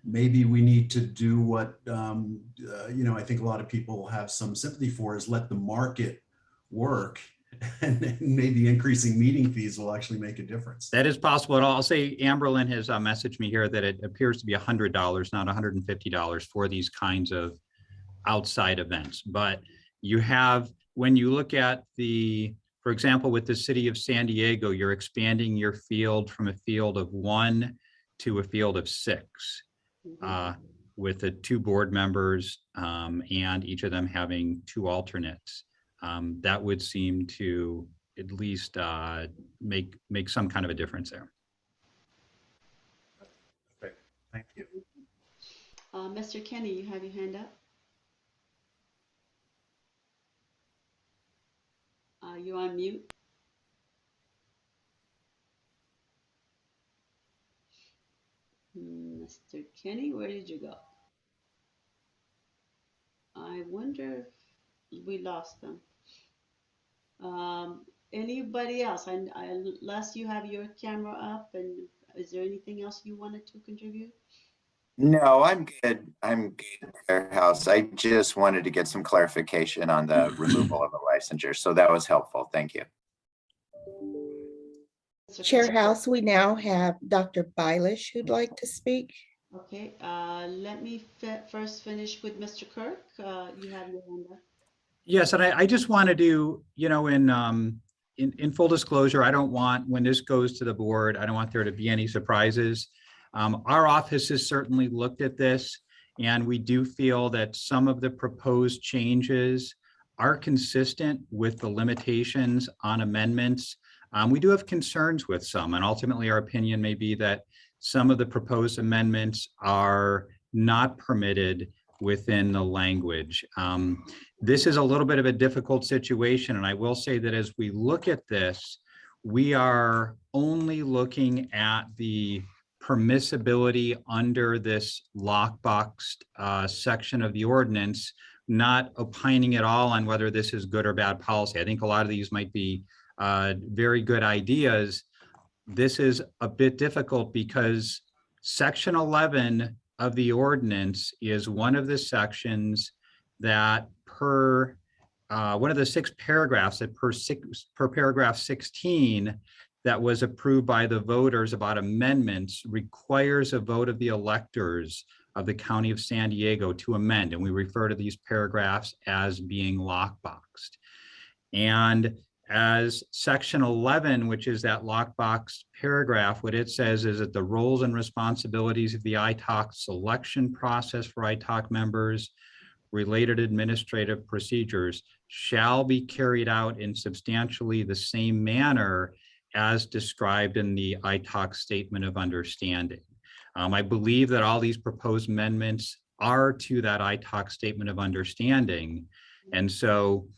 maybe we need to do what, I think a lot of people have some sympathy for, is let the market work, and maybe increasing meeting fees will actually make a difference. That is possible. And I'll say Amberlyn has messaged me here that it appears to be $100, not $150 for these kinds of outside events. But you have, when you look at for example, with the city of San Diego, you're expanding your field from a field of 1 to a field of 6. With the 2 board members and each of them having 2 alternates. That would seem to at least make some kind of a difference there. Okay, thank you. Mr. Kenny, you have your hand up. You're on mute. Mr. Kenny, where did you go? I wonder if we lost them. Anybody else? Unless you have your camera up, and is there anything else you wanted to contribute? No, I'm good. I'm good, Chair House. I just wanted to get some clarification on the removal of the licensure. So that was helpful. Thank you. Chair House, we now have Dr. Bailish who'd like to speak. Okay, let me first finish with Mr. Kirk. You have your hand up. Yes, and I just wanted to, in full disclosure, I don't want, when this goes to the board, I don't want there to be any surprises. Our office has certainly looked at this, and we do feel that some of the proposed changes are consistent with the limitations on amendments. We do have concerns with some, and ultimately our opinion may be that some of the proposed amendments are not permitted within the language. This is a little bit of a difficult situation, and I will say that as we look at this, we are only looking at the permissibility under this lockboxed section of the ordinance, not opining at all on whether this is good or bad policy. I think a lot of these might be very good ideas. This is a bit difficult because section 11 of the ordinance is one of the sections that one of the 6 paragraphs that per paragraph 16 that was approved by the voters about amendments requires a vote of the electors of the County of San Diego to amend. And we refer to these paragraphs as being lockboxed. And as section 11, which is that lockbox paragraph, what it says is that the roles and responsibilities of the ITOC selection process for ITOC members, related administrative procedures shall be carried out in substantially the same manner as described in the ITOC Statement of Understanding. I believe that all these proposed amendments are to that ITOC Statement of Understanding. And so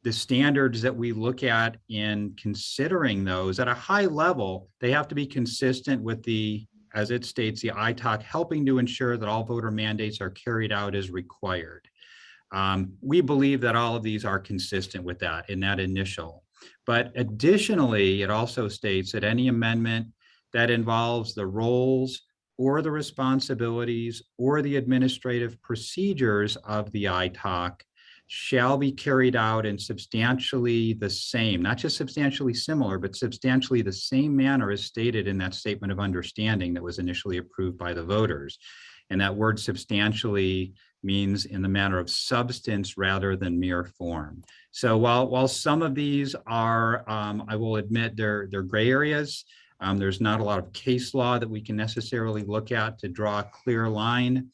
the standards that we look at in considering those at a high level, they have to be consistent with as it states, the ITOC helping to ensure that all voter mandates are carried out as required. We believe that all of these are consistent with that in that initial. But additionally, it also states that any amendment that involves the roles or the responsibilities or the administrative procedures of the ITOC shall be carried out in substantially the same, not just substantially similar, but substantially the same manner as stated in that statement of understanding that was initially approved by the voters. And that word substantially means in the matter of substance rather than mere form. So while some of these are, I will admit, they're gray areas. There's not a lot of case law that we can necessarily look at to draw a clear line.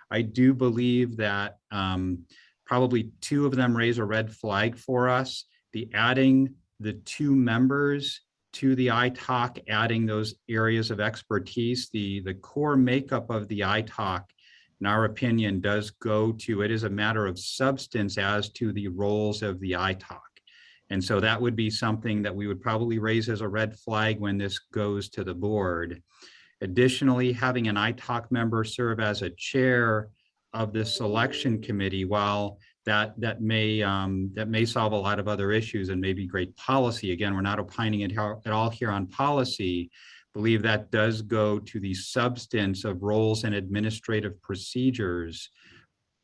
I do believe that probably two of them raise a red flag for us. The adding the 2 members to the ITOC, adding those areas of expertise, the core makeup of the ITOC, in our opinion, does go to, it is a matter of substance as to the roles of the ITOC. And so that would be something that we would probably raise as a red flag when this goes to the board. Additionally, having an ITOC member serve as a chair of the selection committee, while that may solve a lot of other issues and may be great policy. Again, we're not opining at all here on policy. Believe that does go to the substance of roles and administrative procedures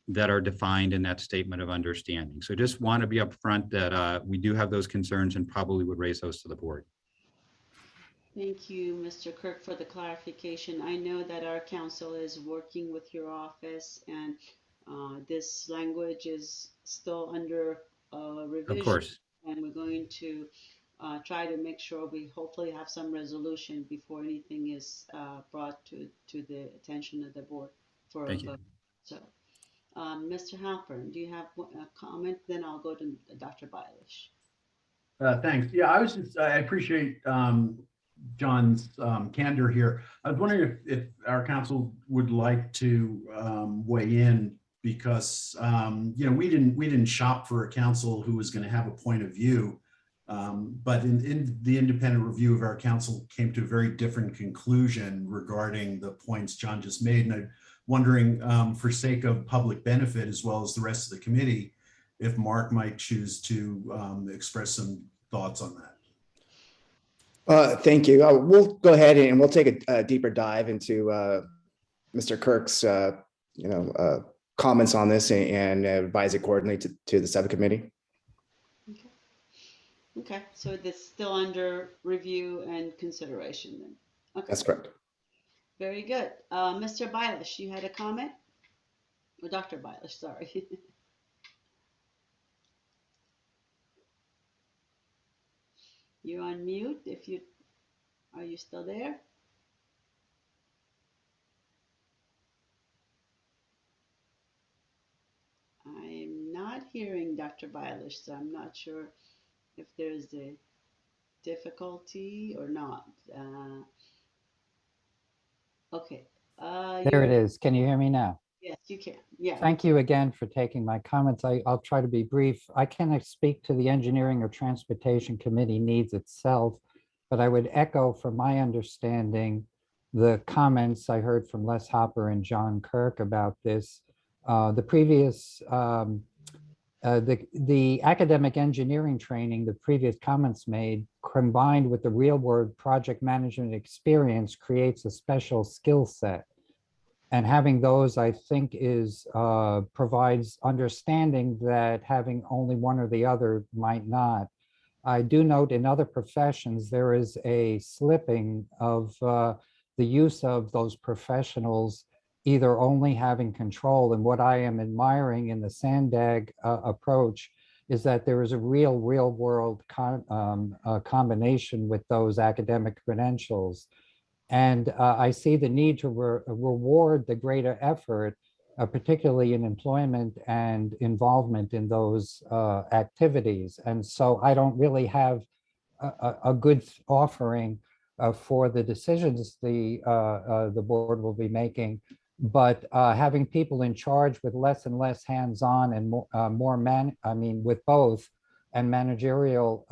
that are defined in that statement of understanding. So just want to be upfront that we do have those concerns and probably would raise those to the board. Thank you, Mr. Kirk, for the clarification. I know that our council is working with your office, and this language is still under revision. Of course. And we're going to try to make sure we hopefully have some resolution before anything is brought to the attention of the board for a vote. So, Mr. Halpern, do you have a comment? Then I'll go to Dr. Bailish. Thanks. Yeah, I appreciate John's candor here. I was wondering if our council would like to weigh in, because we didn't shop for a council who was going to have a point of view, but in the independent review of our council came to a very different conclusion regarding the points John just made. And I'm wondering, for sake of public benefit as well as the rest of the committee, if Mark might choose to express some thoughts on that. Thank you. We'll go ahead and we'll take a deeper dive into Mr. Kirk's comments on this and advise accordingly to the subcommittee. Okay, so this still under review and consideration then. Okay. That's correct. Very good. Mr. Bailish, you had a comment? Or Dr. Bailish, sorry. You're on mute. Are you still there? I'm not hearing Dr. Bailish, so I'm not sure if there's a difficulty or not. Okay. There it is. Can you hear me now? Yes, you can. Yeah. Thank you again for taking my comments. I'll try to be brief. I cannot speak to the Engineering or Transportation Committee needs itself, but I would echo from my understanding the comments I heard from Les Hopper and John Kirk about this. The previous, the academic engineering training, the previous comments made, combined with the real world project management experience, creates a special skill set. And having those, I think, provides understanding that having only one or the other might not. I do note in other professions, there is a slipping of the use of those professionals either only having control. And what I am admiring in the SANDAG approach is that there is a real world combination with those academic credentials. And I see the need to reward the greater effort, particularly in employment and involvement in those activities. And so I don't really have a good offering for the decisions the board will be making, but having people in charge with less and less hands-on and more with both and managerial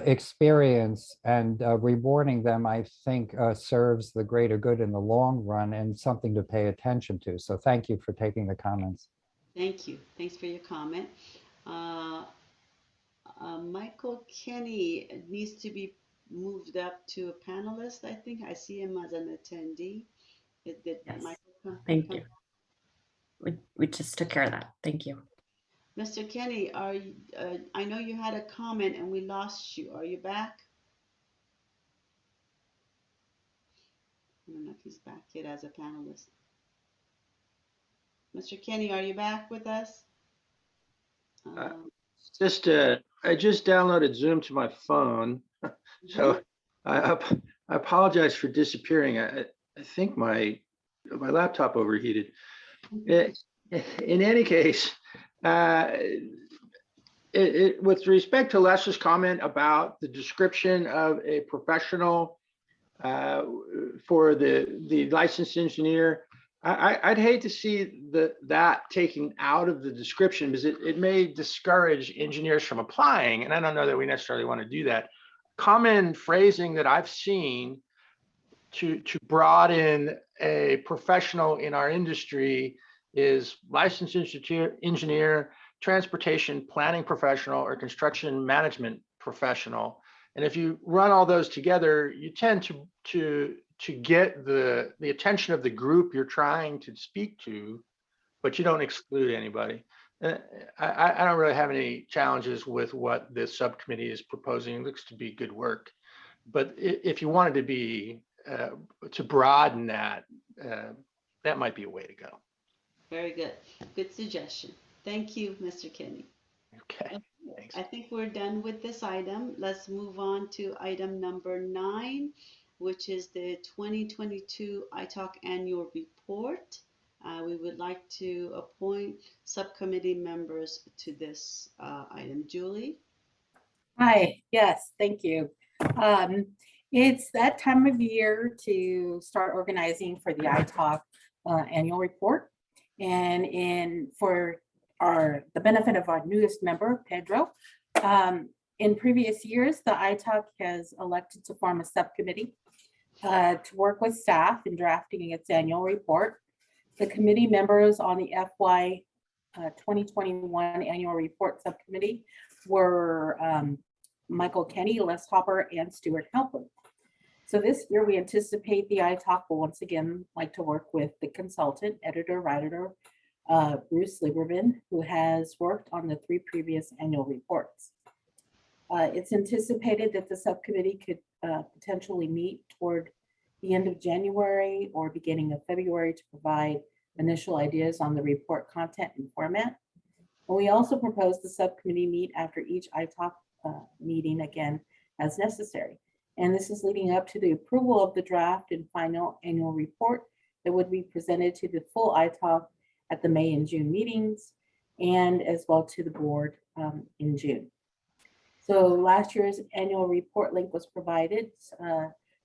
experience and rewarding them, I think serves the greater good in the long run and something to pay attention to. So thank you for taking the comments. Thank you. Thanks for your comment. Michael Kenny needs to be moved up to a panelist, I think. I see him as an attendee. Did Yes. Michael come? Thank you. we just took care of that. Thank you. Mr. Kenny, are you, I know you had a comment and we lost you. Are you back? I don't know if he's back yet as a panelist. Mr. Kenny, are you back with us? I just downloaded Zoom to my phone, so I apologize for disappearing. I think my laptop overheated. In any case, with respect to Les's comment about the description of a professional for the licensed engineer, I'd hate to see that taken out of the description because it may discourage engineers from applying, and I don't know that we necessarily want to do that. Common phrasing that I've seen to broaden a professional in our industry is licensed engineer, transportation planning professional, or construction management professional. And if you run all those together, you tend to get the attention of the group you're trying to speak to, but you don't exclude anybody. I don't really have any challenges with what this subcommittee is proposing. It looks to be good work. But if you wanted to be to broaden that, that might be a way to go. Very good. Good suggestion. Thank you, Mr. Kenny. Okay. Thanks. I think we're done with this item. Let's move on to item number 9, which is the 2022 ITOC annual report. We would like to appoint subcommittee members to this item. Julie? Hi, yes, thank you. It's that time of year to start organizing for the ITOC annual report. And for the benefit of our newest member, Pedro, in previous years, the ITOC has elected to form a subcommittee to work with staff in drafting its annual report. The committee members on the FY 2021 annual report subcommittee were Michael Kenny, Les Hopper, and Stuart Halpern. So this year we anticipate the ITOC will once again like to work with the consultant, writer, Bruce Lieberman, who has worked on the 3 previous annual reports. It's anticipated that the subcommittee could potentially meet toward the end of January or beginning of February to provide initial ideas on the report content and format. And we also propose the subcommittee meet after each ITOC meeting again as necessary. And this is leading up to the approval of the draft and final annual report that would be presented to the full ITOC at the May and June meetings, and as well to the board in June. So last year's annual report link was provided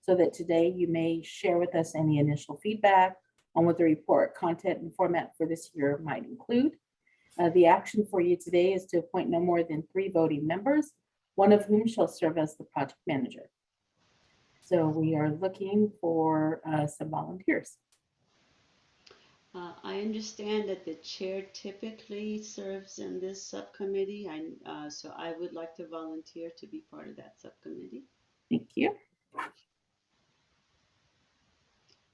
so that today you may share with us any initial feedback on what the report content and format for this year might include. The action for you today is to appoint no more than 3 voting members, one of whom shall serve as the project manager. So we are looking for some volunteers. I understand that the chair typically serves in this subcommittee, so I would like to volunteer to be part of that subcommittee. Thank you.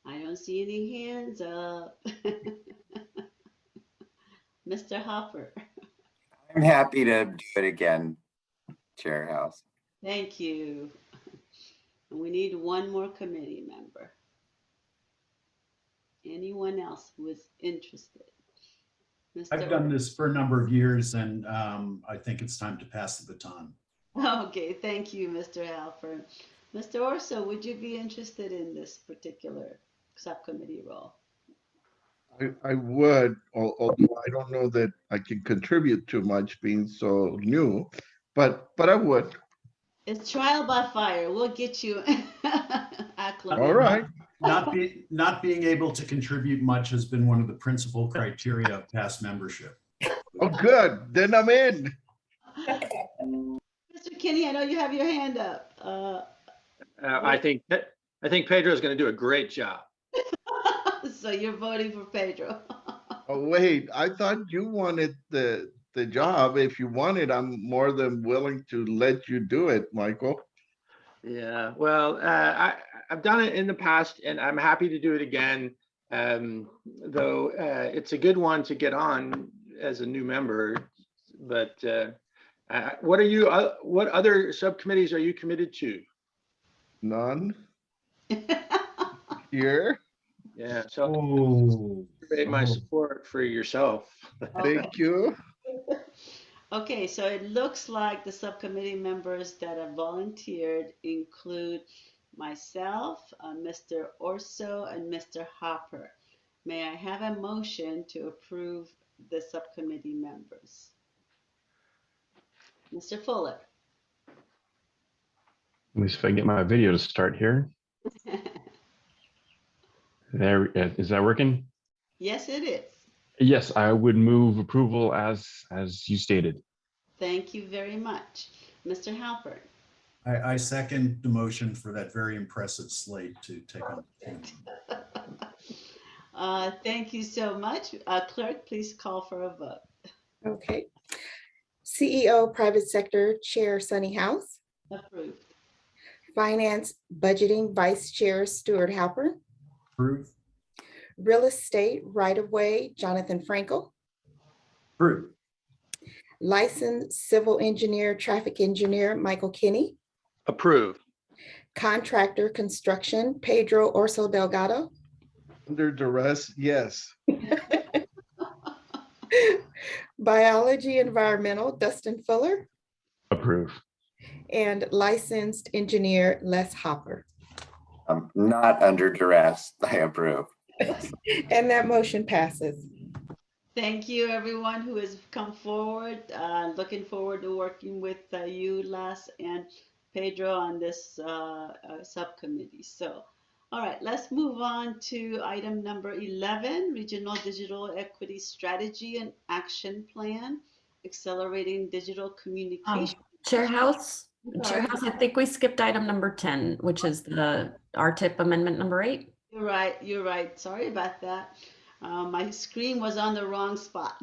I don't see any hands up. Mr. Hopper. I'm happy to do it again, Chair House. Thank you. And we need 1 more committee member. Anyone else who is interested? I've done this for a number of years, and I think it's time to pass the baton. Okay, thank you, Mr. Halpern. Mr. Orso, would you be interested in this particular subcommittee role? I would, although I don't know that I can contribute too much being so new, but I would. It's trial by fire. We'll get you acclimated. All right. Not being able to contribute much has been one of the principal criteria of past membership. Oh, good. Then I'm in. Mr. Kinney, I know you have your hand up. I think Pedro is going to do a great job. So you're voting for Pedro. Oh, wait, I thought you wanted the job. If you want it, I'm more than willing to let you do it, Michael. Yeah, well, I've done it in the past and I'm happy to do it again. Though it's a good one to get on as a new member. But what other subcommittees are you committed to? None. Here. Yeah, so my support for yourself. Thank you. Okay, so it looks like the subcommittee members that have volunteered include myself, Mr. Orso, and Mr. Hopper. May I have a motion to approve the subcommittee members? Mr. Fuller. At least if I get my video to start here. There, is that working? Yes, it is. Yes, I would move approval as you stated. Thank you very much. Mr. Halpern. I second the motion for that very impressive slate to take on. Thank you so much. Clerk, please call for a vote. Okay. CEO, Private Sector Chair Sunny House. Approved. Finance Budgeting Vice Chair Stuart Halpern. Approved. Real Estate Right-of-Way Jonathan Frankel. Approved. Licensed Civil Engineer Traffic Engineer Michael Kinney. Approved. Contractor Construction Pedro Orso Delgado. Under duress, yes. Biology Environmental Dustin Fuller. Approve. And Licensed Engineer Les Hopper. Not under duress, I approve. And that motion passes. Thank you, everyone who has come forward. Looking forward to working with you, Les, and Pedro on this subcommittee. So, all right, let's move on to item number 11, Regional Digital Equity Strategy and Action Plan, Accelerating Digital Communication. Chair House, I think we skipped item number 10, which is the RTIP amendment number 8. You're right. Sorry about that. My screen was on the wrong spot.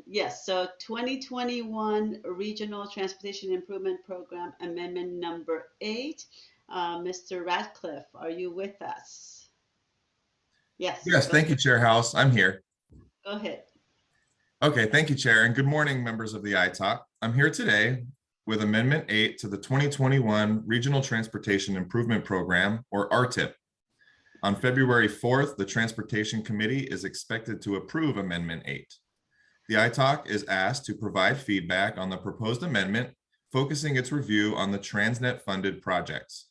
Yes, so 2021 Regional Transportation Improvement Program Amendment number 8. Mr. Ratcliffe, are you with us? Yes. Yes, thank you, Chair House. I'm here. Go ahead. Okay, thank you, Chair, and good morning, members of the ITOC. I'm here today with Amendment 8 to the 2021 Regional Transportation Improvement Program, or RTIP. On February 4th, the Transportation Committee is expected to approve Amendment 8. The ITOC is asked to provide feedback on the proposed amendment, focusing its review on the TransNet-funded projects.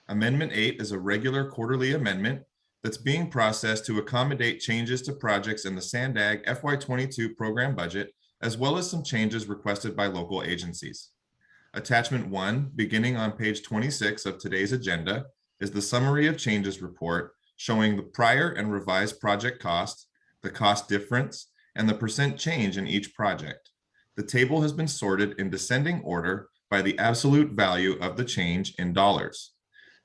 Amendment 8 is a regular quarterly amendment that's being processed to accommodate changes to projects in the SANDAG FY22 program budget, as well as some changes requested by local agencies. Attachment 1, beginning on page 26 of today's agenda, is the summary of changes report showing the prior and revised project costs, the cost difference, and the percent change in each project. The table has been sorted in descending order by the absolute value of the change in dollars.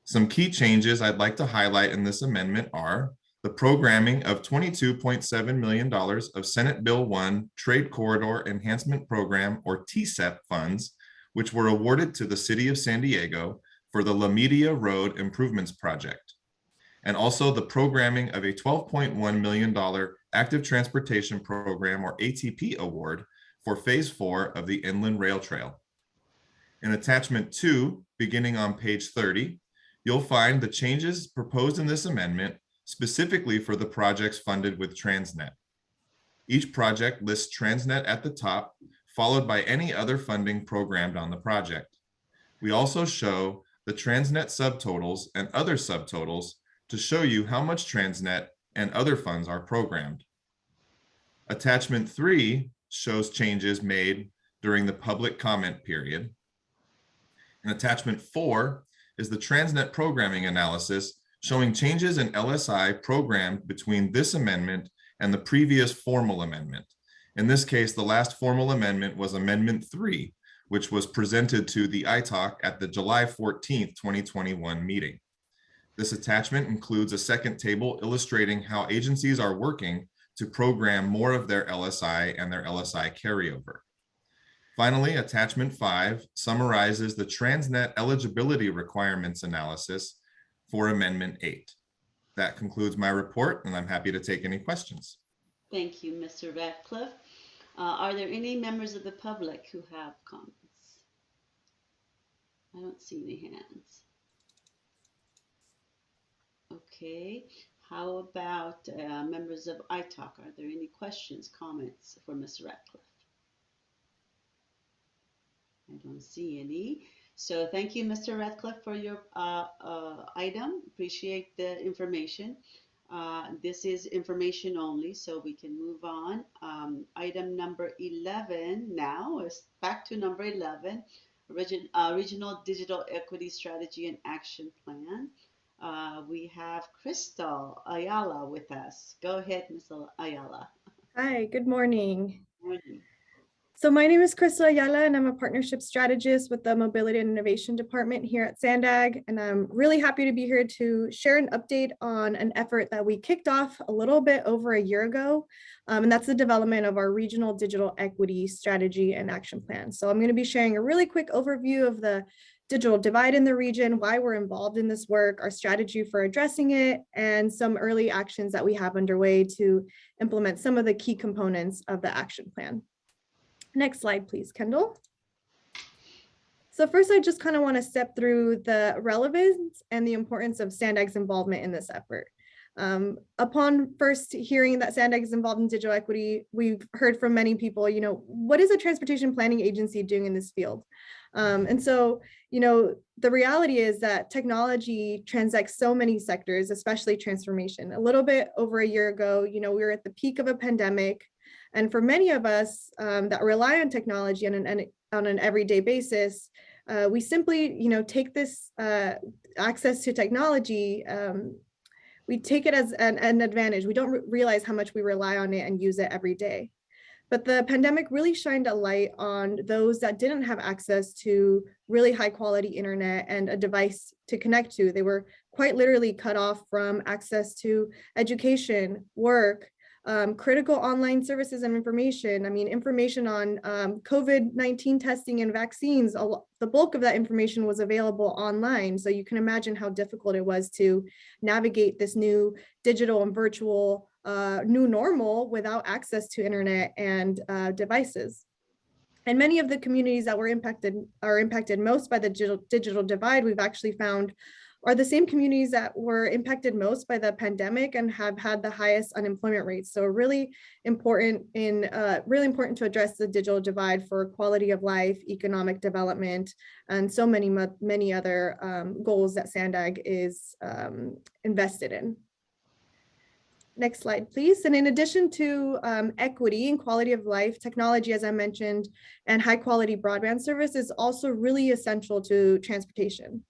Some key changes I'd like to highlight in this amendment are the programming of $22.7 million of Senate Bill 1 Trade Corridor Enhancement Program, or TSEP funds, which were awarded to the City of San Diego for the La Media Road Improvements Project, and also the programming of a $12.1 million Active Transportation Program, or ATP award, for Phase 4 of the Inland Rail Trail. In Attachment 2, beginning on page 30, you'll find the changes proposed in this amendment specifically for the projects funded with TransNet. Each project lists TransNet at the top, followed by any other funding programmed on the project. We also show the TransNet subtotals and other subtotals to show you how much TransNet and other funds are programmed. Attachment 3 shows changes made during the public comment period. And Attachment 4 is the TransNet programming analysis showing changes in LSI programmed between this amendment and the previous formal amendment. In this case, the last formal amendment was Amendment 3, which was presented to the ITOC at the July 14th, 2021 meeting. This attachment includes a second table illustrating how agencies are working to program more of their LSI and their LSI carryover. Finally, Attachment 5 summarizes the TransNet eligibility requirements analysis for Amendment 8. That concludes my report, and I'm happy to take any questions. Thank you, Mr. Ratcliffe. Are there any members of the public who have comments? I don't see any hands. Okay, how about members of ITOC? Are there any questions, comments for Mr. Ratcliffe? I don't see any. So thank you, Mr. Ratcliffe, for your item. Appreciate the information. This is information only, so we can move on. Item number 11 now is back to number 11, Regional Digital Equity Strategy and Action Plan. We have Crystal Ayala with us. Go ahead, Ms. Ayala. Hi, good morning. Morning. So my name is Crystal Ayala, and I'm a partnership strategist with the Mobility and Innovation Department here at SANDAG. And I'm really happy to be here to share an update on an effort that we kicked off a little bit over a year ago. And that's the development of our Regional Digital Equity Strategy and Action Plan. So I'm going to be sharing a really quick overview of the digital divide in the region, why we're involved in this work, our strategy for addressing it, and some early actions that we have underway to implement some of the key components of the action plan. Next slide, please, Kendall. So first, I just kind of want to step through the relevance and the importance of SANDAG's involvement in this effort. Upon first hearing that SANDAG is involved in digital equity, we've heard from many people, what is a transportation planning agency doing in this field? And so, the reality is that technology transects so many sectors, especially transformation. A little bit over a year ago, we were at the peak of a pandemic. And for many of us that rely on technology on an everyday basis, we simply, take this access to technology, we take it as an advantage. We don't realize how much we rely on it and use it every day. But the pandemic really shined a light on those that didn't have access to really high quality internet and a device to connect to. They were quite literally cut off from access to education, work, critical online services and information. I mean, information on COVID-19 testing and vaccines, the bulk of that information was available online. So you can imagine how difficult it was to navigate this new digital and virtual new normal without access to internet and devices. And many of the communities that are impacted most by the digital divide, we've actually found are the same communities that were impacted most by the pandemic and have had the highest unemployment rates. So really important to address the digital divide for quality of life, economic development, and so many other goals that SANDAG is invested in. Next slide, please. And in addition to equity and quality of life, technology, as I mentioned, and high quality broadband service is also really essential to transportation.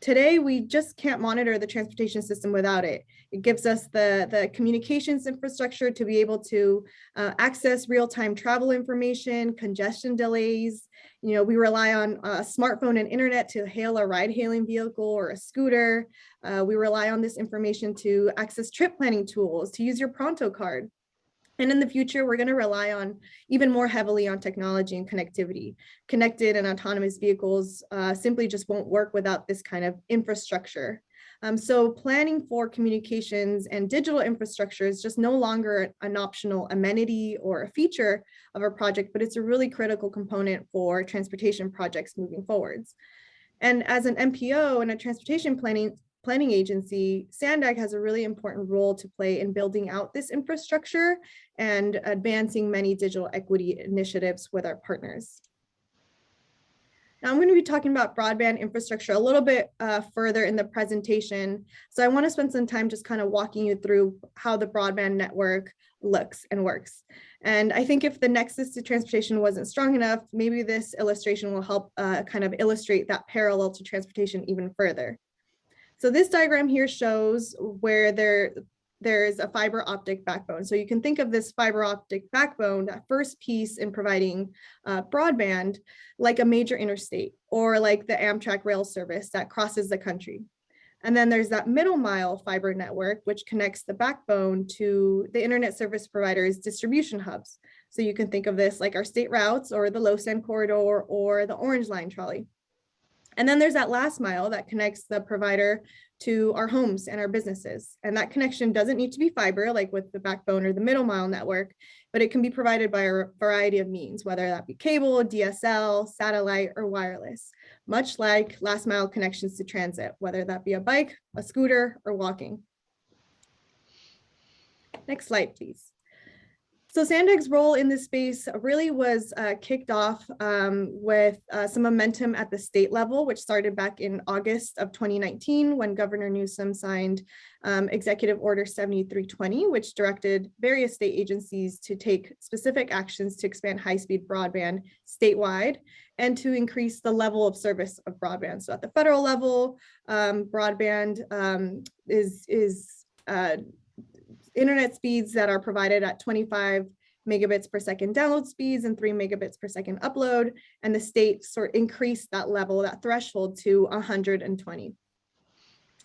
Today, we just can't monitor the transportation system without it. It gives us the communications infrastructure to be able to access real-time travel information, congestion delays. We rely on a smartphone and internet to hail a ride-hailing vehicle or a scooter. We rely on this information to access trip planning tools, to use your Pronto card. And in the future, we're going to rely on even more heavily on technology and connectivity. Connected and autonomous vehicles simply just won't work without this kind of infrastructure. So planning for communications and digital infrastructure is just no longer an optional amenity or a feature of a project, but it's a really critical component for transportation projects moving forwards. And as an MPO and a transportation planning agency, SANDAG has a really important role to play in building out this infrastructure and advancing many digital equity initiatives with our partners. Now I'm going to be talking about broadband infrastructure a little bit further in the presentation. So I want to spend some time just kind of walking you through how the broadband network looks and works. And I think if the nexus to transportation wasn't strong enough, maybe this illustration will help kind of illustrate that parallel to transportation even further. So this diagram here shows where there's a fiber optic backbone. So you can think of this fiber optic backbone, that first piece in providing broadband, like a major interstate or like the Amtrak rail service that crosses the country. And then there's that middle mile fiber network, which connects the backbone to the internet service providers' distribution hubs. So you can think of this like our state routes or the Low Sand Corridor or the Orange Line trolley. And then there's that last mile that connects the provider to our homes and our businesses. And that connection doesn't need to be fiber, like with the backbone or the middle mile network, but it can be provided by a variety of means, whether that be cable, DSL, satellite, or wireless, much like last mile connections to transit, whether that be a bike, a scooter, or walking. Next slide, please. So SANDAG's role in this space really was kicked off with some momentum at the state level, which started back in August of 2019 when Governor Newsom signed Executive Order 7320, which directed various state agencies to take specific actions to expand high-speed broadband statewide and to increase the level of service of broadband. So at the federal level, broadband is internet speeds that are provided at 25 megabits per second download speeds and 3 megabits per second upload. And the state sort of increased that level, that threshold, to 120.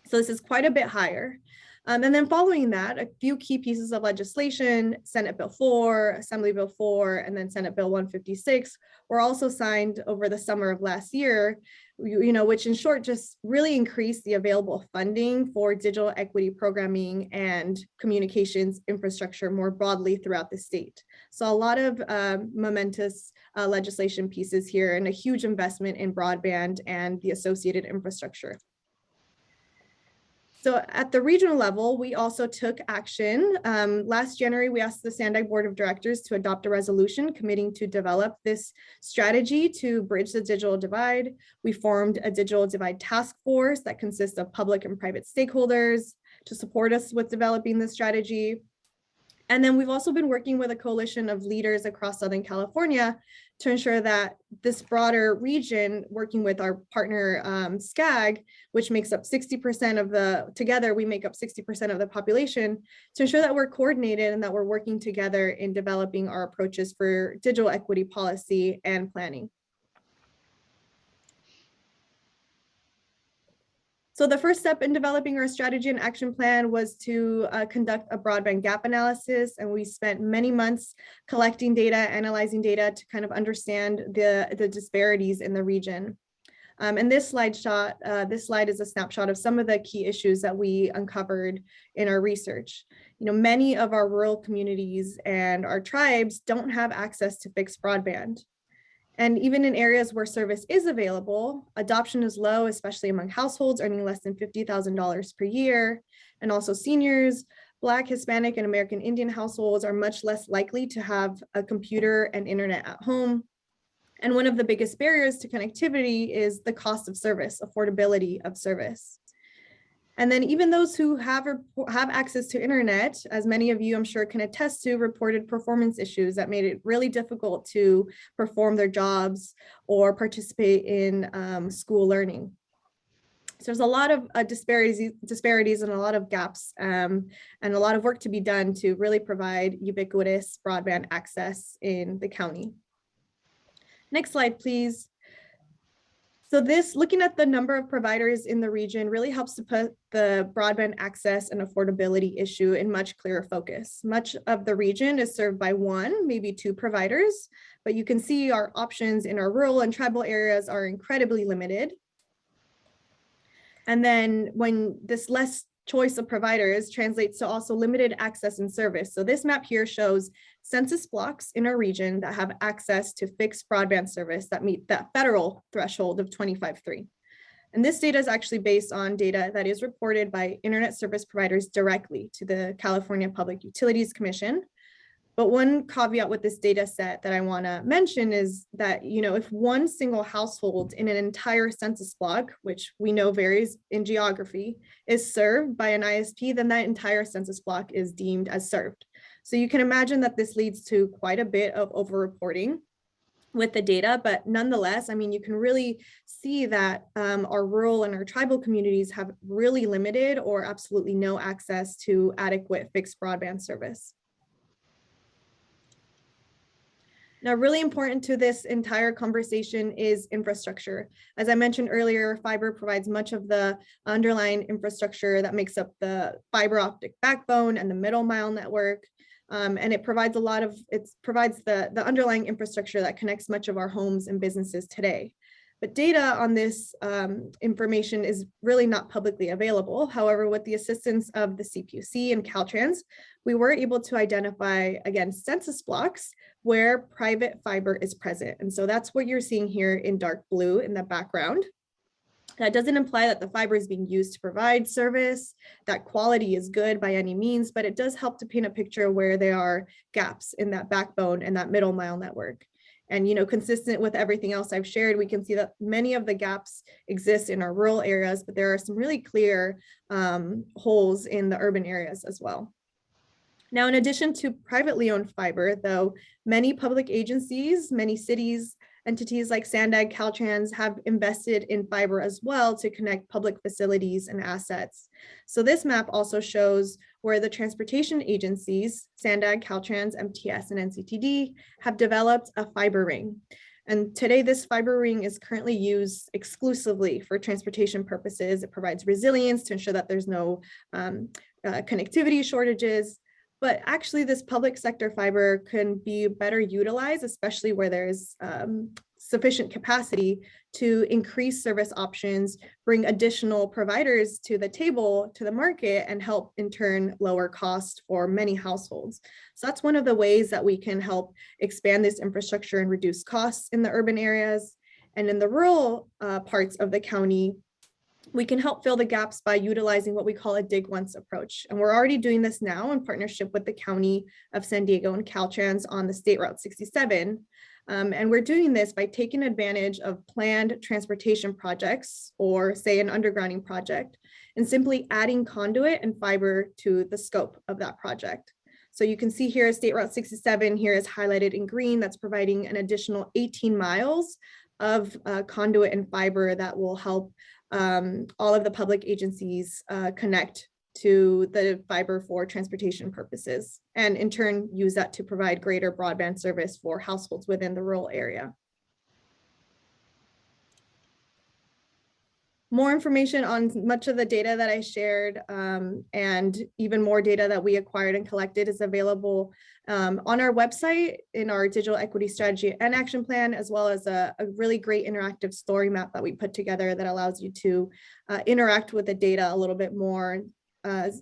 So this is quite a bit higher. And then following that, a few key pieces of legislation, Senate Bill 4, Assembly Bill 4, and then Senate Bill 156 were also signed over the summer of last year, which in short just really increased the available funding for digital equity programming and communications infrastructure more broadly throughout the state. So a lot of momentous legislation pieces here and a huge investment in broadband and the associated infrastructure. So at the regional level, we also took action. Last January, we asked the SANDAG Board of Directors to adopt a resolution committing to develop this strategy to bridge the digital divide. We formed a digital divide task force that consists of public and private stakeholders to support us with developing this strategy. And then we've also been working with a coalition of leaders across Southern California to ensure that this broader region, working with our partner SCAG, which makes up 60% of together we make up 60% of the population, to ensure that we're coordinated and that we're working together in developing our approaches for digital equity policy and planning. So the first step in developing our strategy and action plan was to conduct a broadband gap analysis. And we spent many months collecting data, analyzing data to kind of understand the disparities in the region. And this slide is a snapshot of some of the key issues that we uncovered in our research. Many of our rural communities and our tribes don't have access to fixed broadband. And even in areas where service is available, adoption is low, especially among households earning less than $50,000 per year. And also seniors, Black, Hispanic, and American Indian households are much less likely to have a computer and internet at home. And one of the biggest barriers to connectivity is the cost of service, affordability of service. And then even those who have access to internet, as many of you I'm sure can attest to, reported performance issues that made it really difficult to perform their jobs or participate in school learning. So there's a lot of disparities and a lot of gaps and a lot of work to be done to really provide ubiquitous broadband access in the county. Next slide, please. So looking at the number of providers in the region really helps to put the broadband access and affordability issue in much clearer focus. Much of the region is served by one, maybe two providers, but you can see our options in our rural and tribal areas are incredibly limited. And then when this less choice of providers translates to also limited access and service. So this map here shows census blocks in our region that have access to fixed broadband service that meet that federal threshold of 25.3. And this data is actually based on data that is reported by internet service providers directly to the California Public Utilities Commission. But one caveat with this data set that I want to mention is that, if one single household in an entire census block, which we know varies in geography, is served by an ISP, then that entire census block is deemed as served. So you can imagine that this leads to quite a bit of overreporting with the data, but nonetheless, you can really see that our rural and our tribal communities have really limited or absolutely no access to adequate fixed broadband service. Now, really important to this entire conversation is infrastructure. As I mentioned earlier, fiber provides much of the underlying infrastructure that makes up the fiber optic backbone and the middle mile network. And it provides the underlying infrastructure that connects much of our homes and businesses today. But data on this information is really not publicly available. However, with the assistance of the CPUC and Caltrans, we were able to identify, again, census blocks where private fiber is present. And so that's what you're seeing here in dark blue in the background. That doesn't imply that the fiber is being used to provide service, that quality is good by any means, but it does help to paint a picture where there are gaps in that backbone and that middle mile network. And, you know, consistent with everything else I've shared, we can see that many of the gaps exist in our rural areas, but there are some really clear holes in the urban areas as well. Now, in addition to privately owned fiber, though, many public agencies, many cities, entities like SANDAG, Caltrans have invested in fiber as well to connect public facilities and assets. So this map also shows where the transportation agencies, SANDAG, Caltrans, MTS, and NCTD, have developed a fiber ring. And today this fiber ring is currently used exclusively for transportation purposes. It provides resilience to ensure that there's no connectivity shortages. But actually this public sector fiber can be better utilized, especially where there's sufficient capacity to increase service options, bring additional providers to the table, to the market, and help in turn lower cost for many households. So that's one of the ways that we can help expand this infrastructure and reduce costs in the urban areas. And in the rural parts of the county, we can help fill the gaps by utilizing what we call a dig once approach. And we're already doing this now in partnership with the County of San Diego and Caltrans on the State Route 67. And we're doing this by taking advantage of planned transportation projects, or say an undergrounding project, and simply adding conduit and fiber to the scope of that project. So you can see here, State Route 67 here is highlighted in green. That's providing an additional 18 miles of conduit and fiber that will help all of the public agencies connect to the fiber for transportation purposes, and in turn use that to provide greater broadband service for households within the rural area. More information on much of the data that I shared and even more data that we acquired and collected is available on our website in our digital equity strategy and action plan, as well as a really great interactive story map that we put together that allows you to interact with the data a little bit more,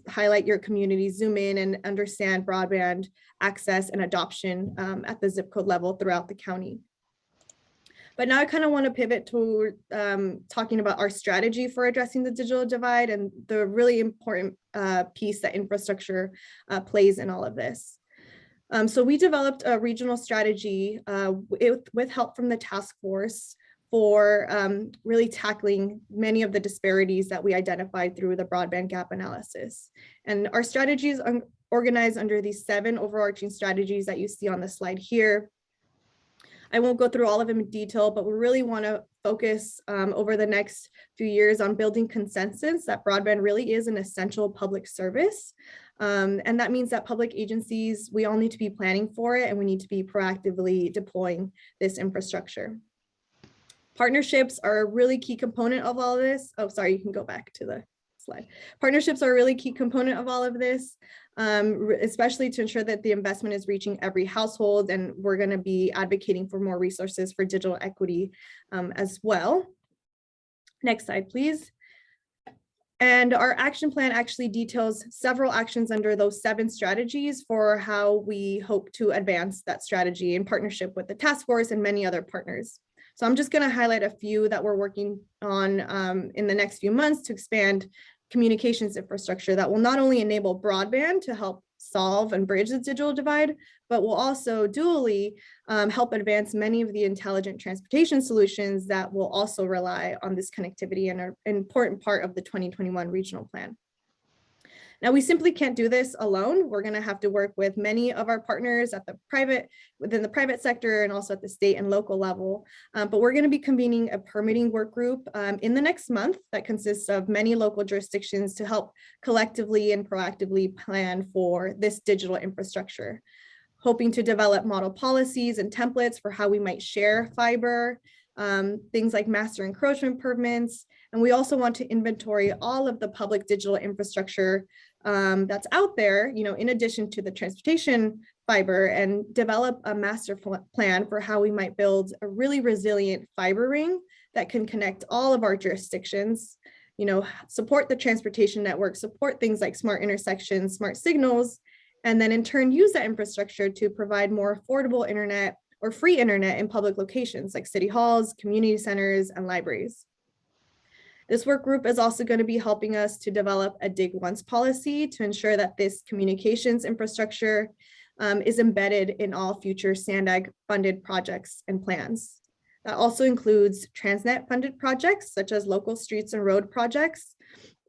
highlight your community, zoom in and understand broadband access and adoption at the zip code level throughout the county. But now I kind of want to pivot to talking about our strategy for addressing the digital divide and the really important piece that infrastructure plays in all of this. So we developed a regional strategy with help from the task force for really tackling many of the disparities that we identified through the broadband gap analysis. And our strategies are organized under these 7 overarching strategies that you see on the slide here. I won't go through all of them in detail, but we really want to focus over the next few years on building consensus that broadband really is an essential public service. And that means that public agencies, we all need to be planning for it, and we need to be proactively deploying this infrastructure. Partnerships are a really key component of all of this. Oh, sorry, you can go back to the slide. Partnerships are a really key component of all of this, especially to ensure that the investment is reaching every household, and we're going to be advocating for more resources for digital equity as well. Next slide, please. And our action plan actually details several actions under those 7 strategies for how we hope to advance that strategy in partnership with the task force and many other partners. So I'm just going to highlight a few that we're working on in the next few months to expand communications infrastructure that will not only enable broadband to help solve and bridge the digital divide, but will also dually help advance many of the intelligent transportation solutions that will also rely on this connectivity and are an important part of the 2021 regional plan. Now, we simply can't do this alone. We're going to have to work with many of our partners at within the private sector and also at the state and local level. But we're going to be convening a permitting work group in the next month that consists of many local jurisdictions to help collectively and proactively plan for this digital infrastructure, hoping to develop model policies and templates for how we might share fiber, things like master encroachment permits. And we also want to inventory all of the public digital infrastructure that's out there, in addition to the transportation fiber and develop a master plan for how we might build a really resilient fiber ring that can connect all of our jurisdictions, support the transportation network, support things like smart intersections, smart signals, and then in turn use that infrastructure to provide more affordable internet or free internet in public locations like city halls, community centers, and libraries. This work group is also going to be helping us to develop a dig once policy to ensure that this communications infrastructure is embedded in all future SANDAG funded projects and plans. That also includes TransNet funded projects such as local streets and road projects.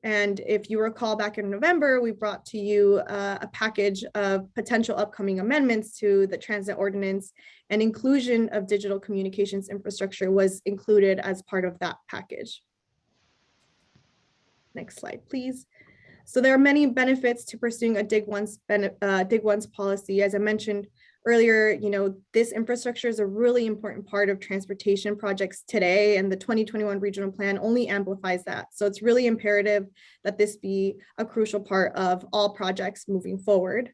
And if you recall back in November, we brought to you a package of potential upcoming amendments to the TransNet ordinance, and inclusion of digital communications infrastructure was included as part of that package. Next slide, please. So there are many benefits to pursuing a dig once policy. As I mentioned earlier, this infrastructure is a really important part of transportation projects today, and the 2021 regional plan only amplifies that. So it's really imperative that this be a crucial part of all projects moving forward.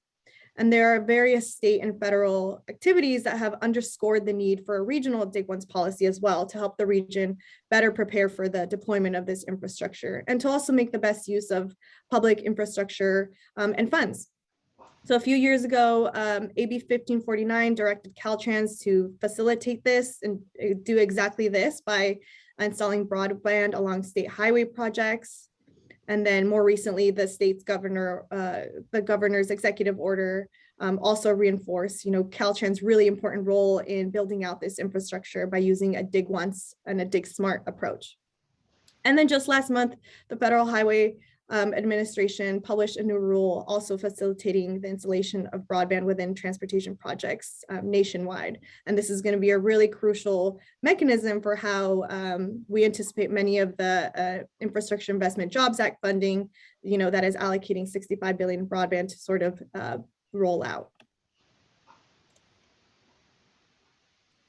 And there are various state and federal activities that have underscored the need for a regional dig once policy as well to help the region better prepare for the deployment of this infrastructure and to also make the best use of public infrastructure and funds. So a few years ago, AB 1549 directed Caltrans to facilitate this and do exactly this by installing broadband along state highway projects. And then more recently, the state's governor, the governor's executive order also reinforced, Caltrans' really important role in building out this infrastructure by using a dig once and a dig smart approach. And then just last month, the Federal Highway Administration published a new rule also facilitating the installation of broadband within transportation projects nationwide. And this is going to be a really crucial mechanism for how we anticipate many of the Infrastructure Investment Jobs Act funding, that is allocating $65 billion in broadband to sort of roll out.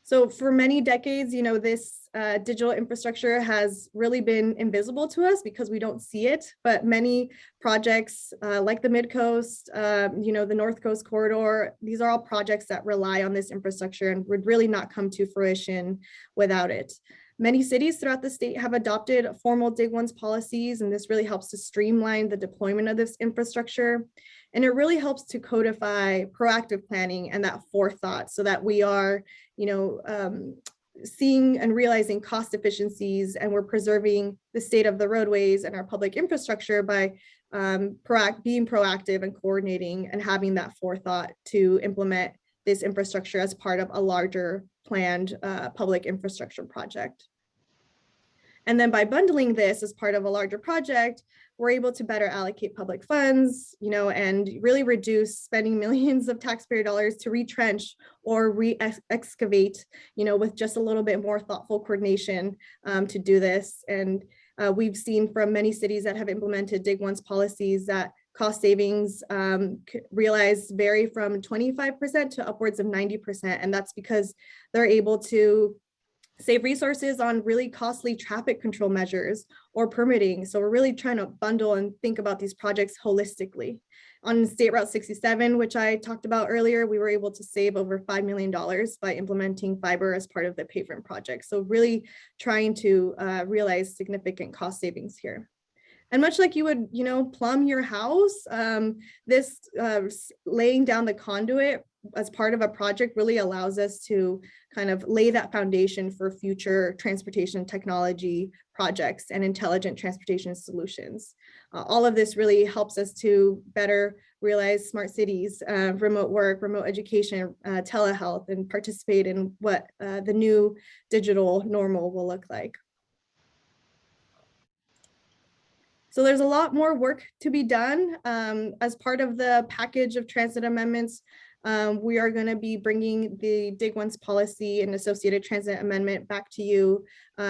So for many decades, this digital infrastructure has really been invisible to us because we don't see it, but many projects like the Mid-Coast, the North Coast Corridor, these are all projects that rely on this infrastructure and would really not come to fruition without it. Many cities throughout the state have adopted formal dig once policies, and this really helps to streamline the deployment of this infrastructure. And it really helps to codify proactive planning and that forethought so that we are, seeing and realizing cost efficiencies, and we're preserving the state of the roadways and our public infrastructure by being proactive and coordinating and having that forethought to implement this infrastructure as part of a larger planned public infrastructure project. And then by bundling this as part of a larger project, we're able to better allocate public funds, and really reduce spending millions of taxpayer dollars to retrench or re-excavate, with just a little bit more thoughtful coordination to do this. And we've seen from many cities that have implemented dig once policies that cost savings realized vary from 25% to upwards of 90%. And that's because they're able to save resources on really costly traffic control measures or permitting. So we're really trying to bundle and think about these projects holistically. On State Route 67, which I talked about earlier, we were able to save over $5 million by implementing fiber as part of the pavement project. So really trying to realize significant cost savings here. And much like you would, plumb your house, this laying down the conduit as part of a project really allows us to kind of lay that foundation for future transportation technology projects and intelligent transportation solutions. All of this really helps us to better realize smart cities, remote work, remote education, telehealth, and participate in what the new digital normal will look like. So there's a lot more work to be done. As part of the package of transit amendments, we are going to be bringing the dig once policy and associated transit amendment back to you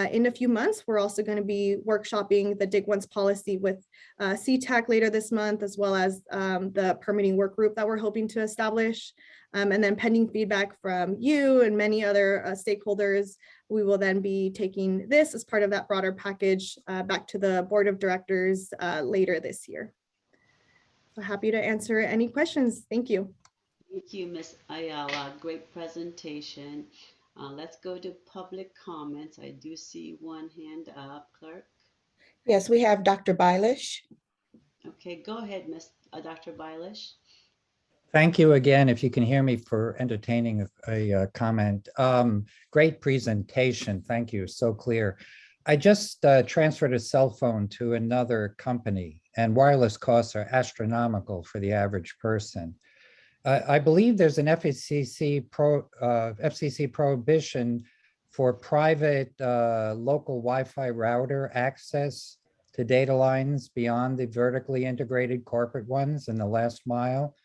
in a few months. We're also going to be workshopping the dig once policy with CTAC later this month, as well as the permitting work group that we're hoping to establish. And then pending feedback from you and many other stakeholders, we will then be taking this as part of that broader package back to the board of directors later this year. So happy to answer any questions. Thank you. Thank you, Ms. Ayala. Great presentation. Let's go to public comments. I do see one hand up, clerk. Yes, we have Dr. Bailish. Okay, go ahead, Dr. Bailish. Thank you again, if you can hear me, for entertaining a comment. Great presentation. Thank you. So clear. I just transferred a cell phone to another company, and wireless costs are astronomical for the average person. I believe there's an FCC prohibition for private local Wi-Fi router access to data lines beyond the vertically integrated corporate ones in the last mile.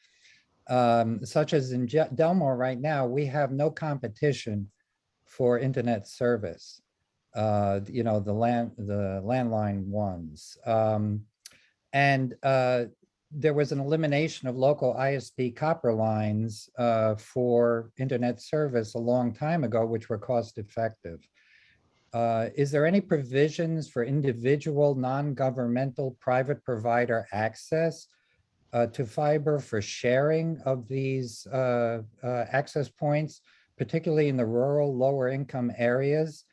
Such as in Delmore right now, we have no competition for internet service. You know, the landline ones. There was an elimination of local ISP copper lines for internet service a long time ago, which were cost effective. Is there any provisions for individual non-governmental private provider access to fiber for sharing of these access points, particularly in the rural lower income areas,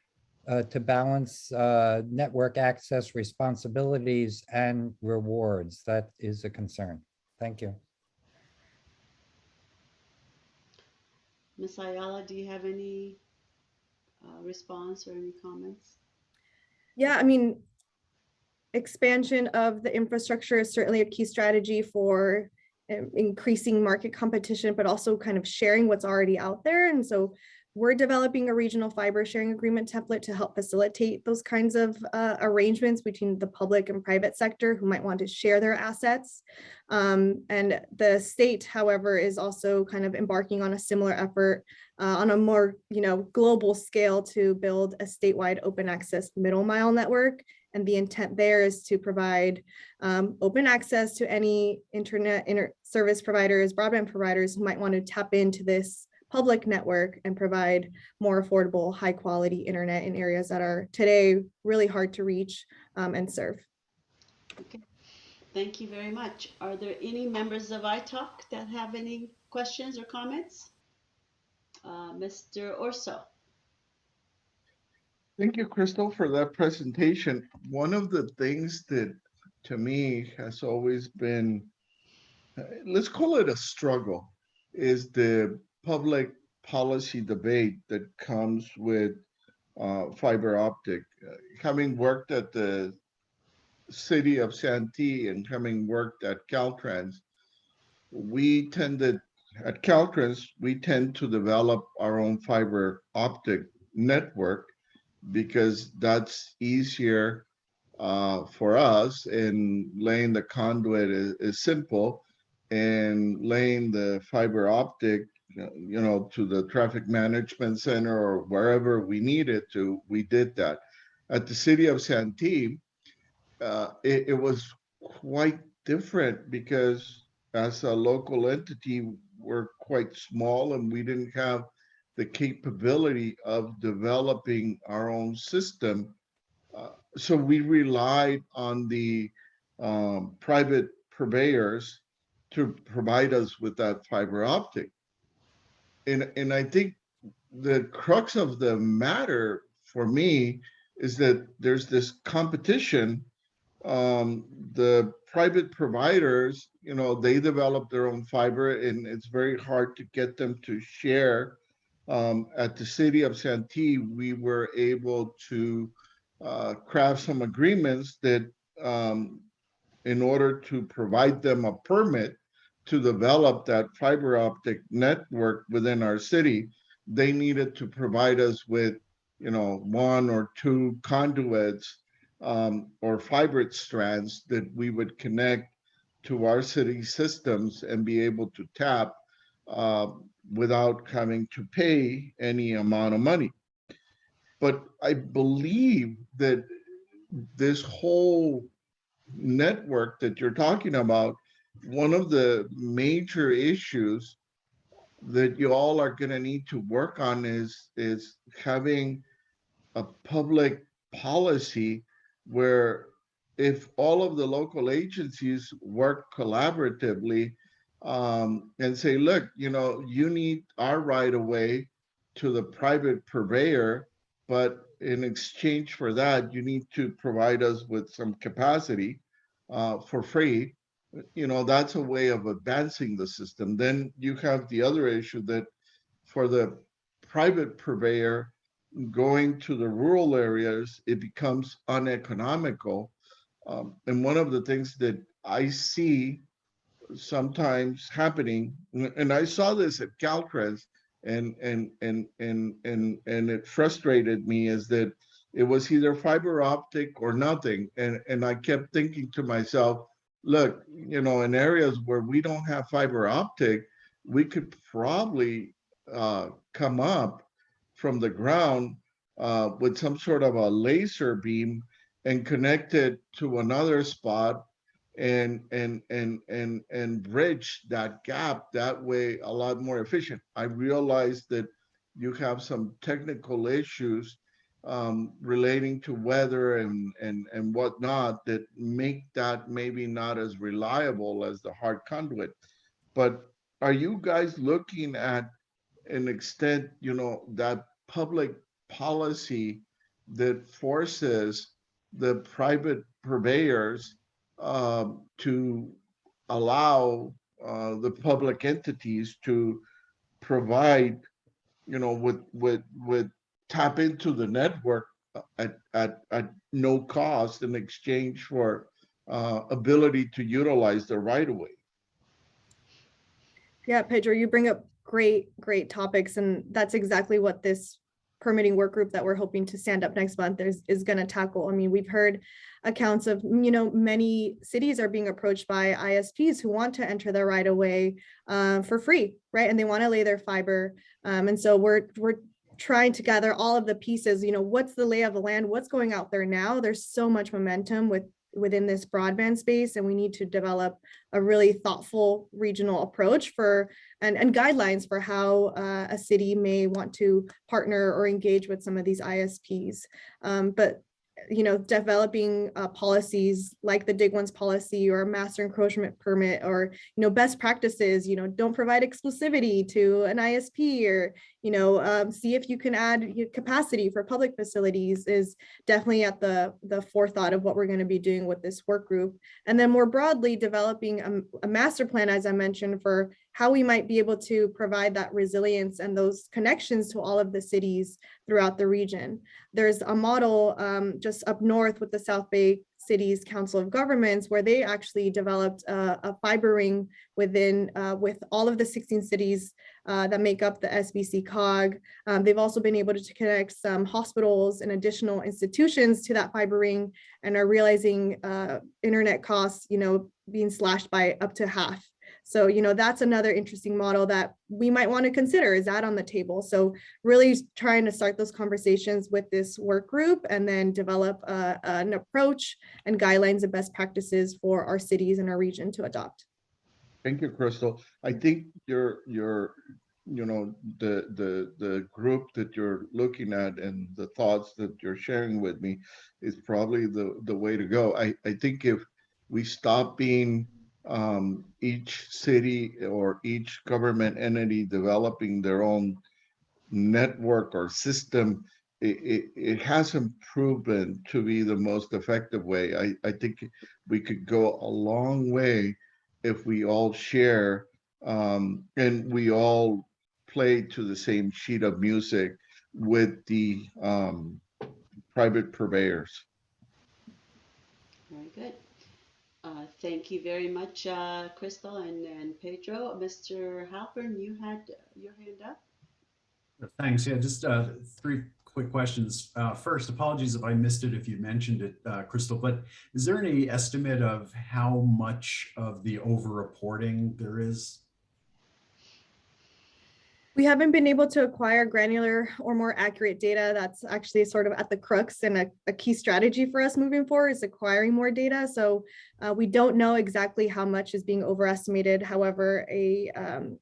to balance network access responsibilities and rewards? That is a concern. Thank you. Ms. Ayala, do you have any response or any comments? Yeah, I mean, expansion of the infrastructure is certainly a key strategy for increasing market competition, but also kind of sharing what's already out there. And so we're developing a regional fiber sharing agreement template to help facilitate those kinds of arrangements between the public and private sector who might want to share their assets. And the state, however, is also kind of embarking on a similar effort on a more, global scale to build a statewide open access middle mile network. And the intent there is to provide open access to any internet service providers, broadband providers who might want to tap into this public network and provide more affordable, high quality internet in areas that are today really hard to reach and serve. Okay, thank you very much. Are there any members of ITOC that have any questions or comments? Mr. Orso. Thank you, Crystal, for that presentation. One of the things that to me has always been, let's call it a struggle, is the public policy debate that comes with fiber optic. Having worked at the city of Santee and having worked at Caltrans, at Caltrans, we tend to develop our own fiber optic network because that's easier for us, and laying the conduit is simple, and laying the fiber optic, to the traffic management center or wherever we needed to, we did that. At the city of Santee, it was quite different because as a local entity, we're quite small and we didn't have the capability of developing our own system. So we relied on the private purveyors to provide us with that fiber optic. And I think the crux of the matter for me is that there's this competition. The private providers, they develop their own fiber, and it's very hard to get them to share. At the city of Santee, we were able to craft some agreements that in order to provide them a permit to develop that fiber optic network within our city, they needed to provide us with, one or two conduits or fiber strands that we would connect to our city systems and be able to tap without having to pay any amount of money. But I believe that this whole network that you're talking about, one of the major issues that you all are going to need to work on is having a public policy where if all of the local agencies work collaboratively, and say, look, you need our right of way to the private purveyor, but in exchange for that, you need to provide us with some capacity for free. That's a way of advancing the system. Then you have the other issue that for the private purveyor going to the rural areas, it becomes uneconomical. And one of the things that I see sometimes happening, and I saw this at Caltrans, and it frustrated me, is that it was either fiber optic or nothing. And I kept thinking to myself, look, in areas where we don't have fiber optic, we could probably come up from the ground with some sort of a laser beam and connect it to another spot and bridge that gap that way a lot more efficient. I realized that you have some technical issues relating to weather and whatnot that make that maybe not as reliable as the hard conduit. But are you guys looking at an extent, that public policy that forces the private purveyors to allow the public entities to provide, with tap into the network at no cost in exchange for ability to utilize the right of way? Yeah, Pedro, you bring up great topics, and that's exactly what this permitting work group that we're hoping to stand up next month is going to tackle. I mean, we've heard accounts of, many cities are being approached by ISPs who want to enter the right of way for free, right? And they want to lay their fiber. And so we're trying to gather all of the pieces, what's the lay of the land, what's going out there now. There's so much momentum within this broadband space, and we need to develop a really thoughtful regional approach and guidelines for how a city may want to partner or engage with some of these ISPs. But developing policies like the Dig Once policy or a master encroachment permit, or best practices, don't provide exclusivity to an ISP, or see if you can add capacity for public facilities, is definitely at the forethought of what we're going to be doing with this work group. And then more broadly, developing a master plan, as I mentioned, for how we might be able to provide that resilience and those connections to all of the cities throughout the region. There's a model just up north with the South Bay Cities Council of Governments, where they actually developed a fiber ring with all of the 16 cities that make up the SBC COG. They've also been able to connect some hospitals and additional institutions to that fiber ring, and are realizing internet costs, being slashed by up to half. So, that's another interesting model that we might want to consider. Is that on the table? So really trying to start those conversations with this work group, and then develop an approach and guidelines and best practices for our cities and our region to adopt. Thank you, Crystal. I think the group that you're looking at and the thoughts that you're sharing with me is probably the way to go. I think if we stop being each city or each government entity developing their own network or system, it hasn't proven to be the most effective way. I think we could go a long way if we all share and we all play to the same sheet of music with the private purveyors. Very good. Thank you very much, Crystal and Pedro. Mr. Halpern, you had your hand up. Thanks. Yeah, just 3 quick questions. First, apologies if I missed it, if you mentioned it, Crystal, but is there any estimate of how much of the over-reporting there is? We haven't been able to acquire granular or more accurate data. That's actually sort of at the crux, and a key strategy for us moving forward is acquiring more data. So we don't know exactly how much is being overestimated. However, a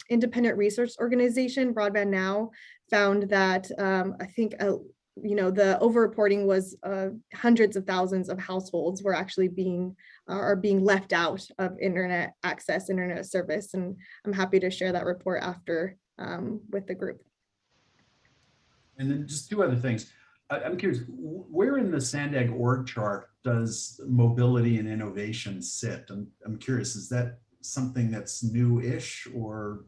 independent research organization, Broadband Now, found that I think the over-reporting was hundreds of thousands of households were actually being are being left out of internet access, internet service. And I'm happy to share that report after with the group. And then just two other things. I'm curious, where in the SANDAG org chart does mobility and innovation sit? I'm curious, is that something that's new-ish, or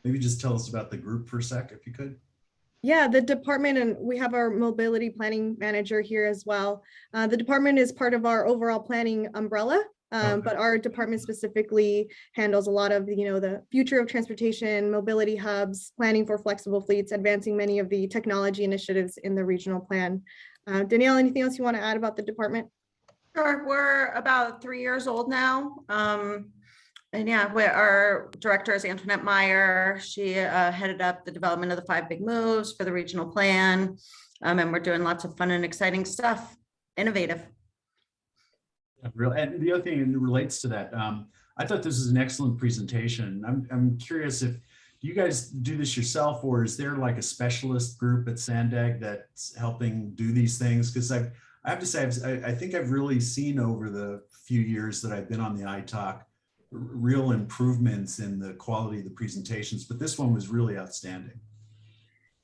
maybe just tell us about the group for a sec, if you could? Yeah, the department, and we have our mobility planning manager here as well. The department is part of our overall planning umbrella, but our department specifically handles a lot of, the future of transportation, mobility hubs, planning for flexible fleets, advancing many of the technology initiatives in the regional plan. Danielle, anything else you want to add about the department? Sure, we're about 3 years old now. And yeah, our director is Antoinette Meyer. She headed up the development of the 5 big moves for the regional plan. And we're doing lots of fun and exciting stuff, innovative. And the other thing that relates to that, I thought this was an excellent presentation. I'm curious if you guys do this yourself, or is there like a specialist group at SANDAG that's helping do these things? Because I have to say, I think I've really seen over the few years that I've been on the ITOC real improvements in the quality of the presentations, but this one was really outstanding.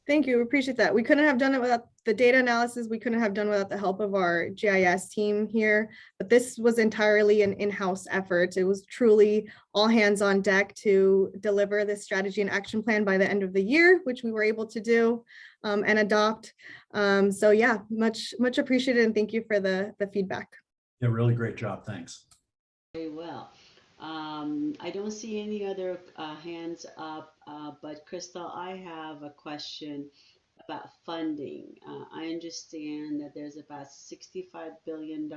Thank you, appreciate that. We couldn't have done it without the data analysis. We couldn't have done without the help of our GIS team here, but this was entirely an in-house effort. It was truly all hands on deck to deliver this strategy and action plan by the end of the year, which we were able to do and adopt. So yeah, much appreciated, and thank you for the feedback. Yeah, really great job, thanks. Very well. I don't see any other hands up, but Crystal, I have a question about funding. I understand that there's about $65 billion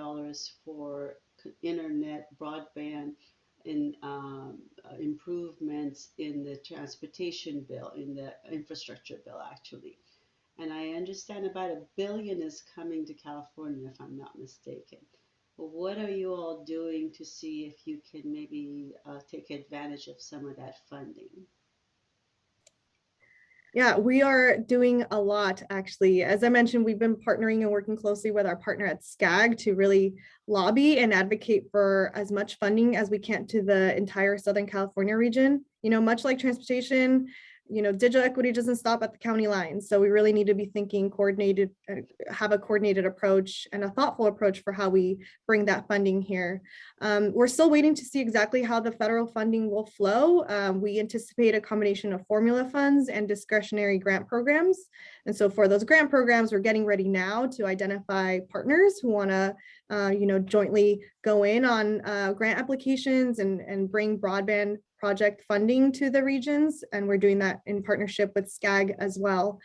for internet broadband and improvements in the transportation bill, in the infrastructure bill, actually. And I understand about $1 billion is coming to California, if I'm not mistaken. What are you all doing to see if you can maybe take advantage of some of that funding? Yeah, we are doing a lot, actually. As I mentioned, we've been partnering and working closely with our partner at SCAG to really lobby and advocate for as much funding as we can to the entire Southern California region. Much like transportation, digital equity doesn't stop at the county line. So we really need to be thinking coordinated, have a coordinated approach and a thoughtful approach for how we bring that funding here. We're still waiting to see exactly how the federal funding will flow. We anticipate a combination of formula funds and discretionary grant programs. And so for those grant programs, we're getting ready now to identify partners who want to jointly go in on grant applications and bring broadband project funding to the regions, and we're doing that in partnership with SCAG as well.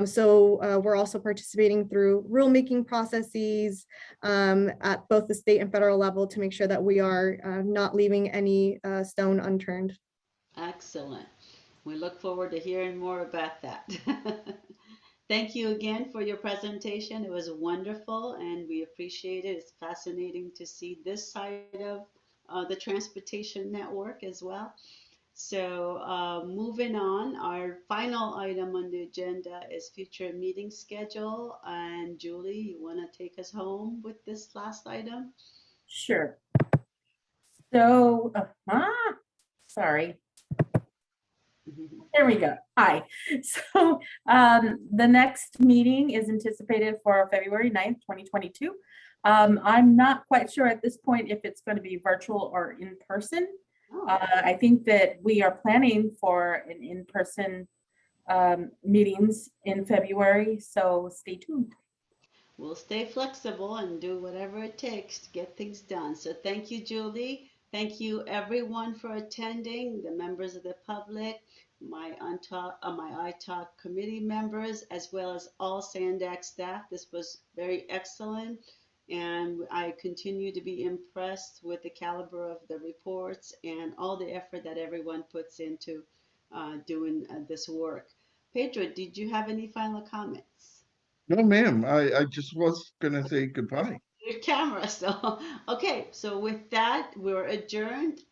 So we're also participating through rulemaking processes at both the state and federal level to make sure that we are not leaving any stone unturned. Excellent. We look forward to hearing more about that. Thank you again for your presentation. It was wonderful and we appreciate it. It's fascinating to see this side of the transportation network as well. So moving on, our final item on the agenda is future meeting schedule. And Julie, you want to take us home with this last item? Sure. So, sorry. There we go. Hi. So the next meeting is anticipated for February 9th, 2022. I'm not quite sure at this point if it's going to be virtual or in person. I think that we are planning for an in-person meetings in February, so stay tuned. We'll stay flexible and do whatever it takes to get things done. So thank you, Julie. Thank you everyone for attending, the members of the public, my ITOC committee members, as well as all SANDAG staff. This was very excellent. And I continue to be impressed with the caliber of the reports and all the effort that everyone puts into doing this work. Pedro, did you have any final comments? No, ma'am. I just was going to say goodbye. Your camera. So, okay. So with that, we're adjourned.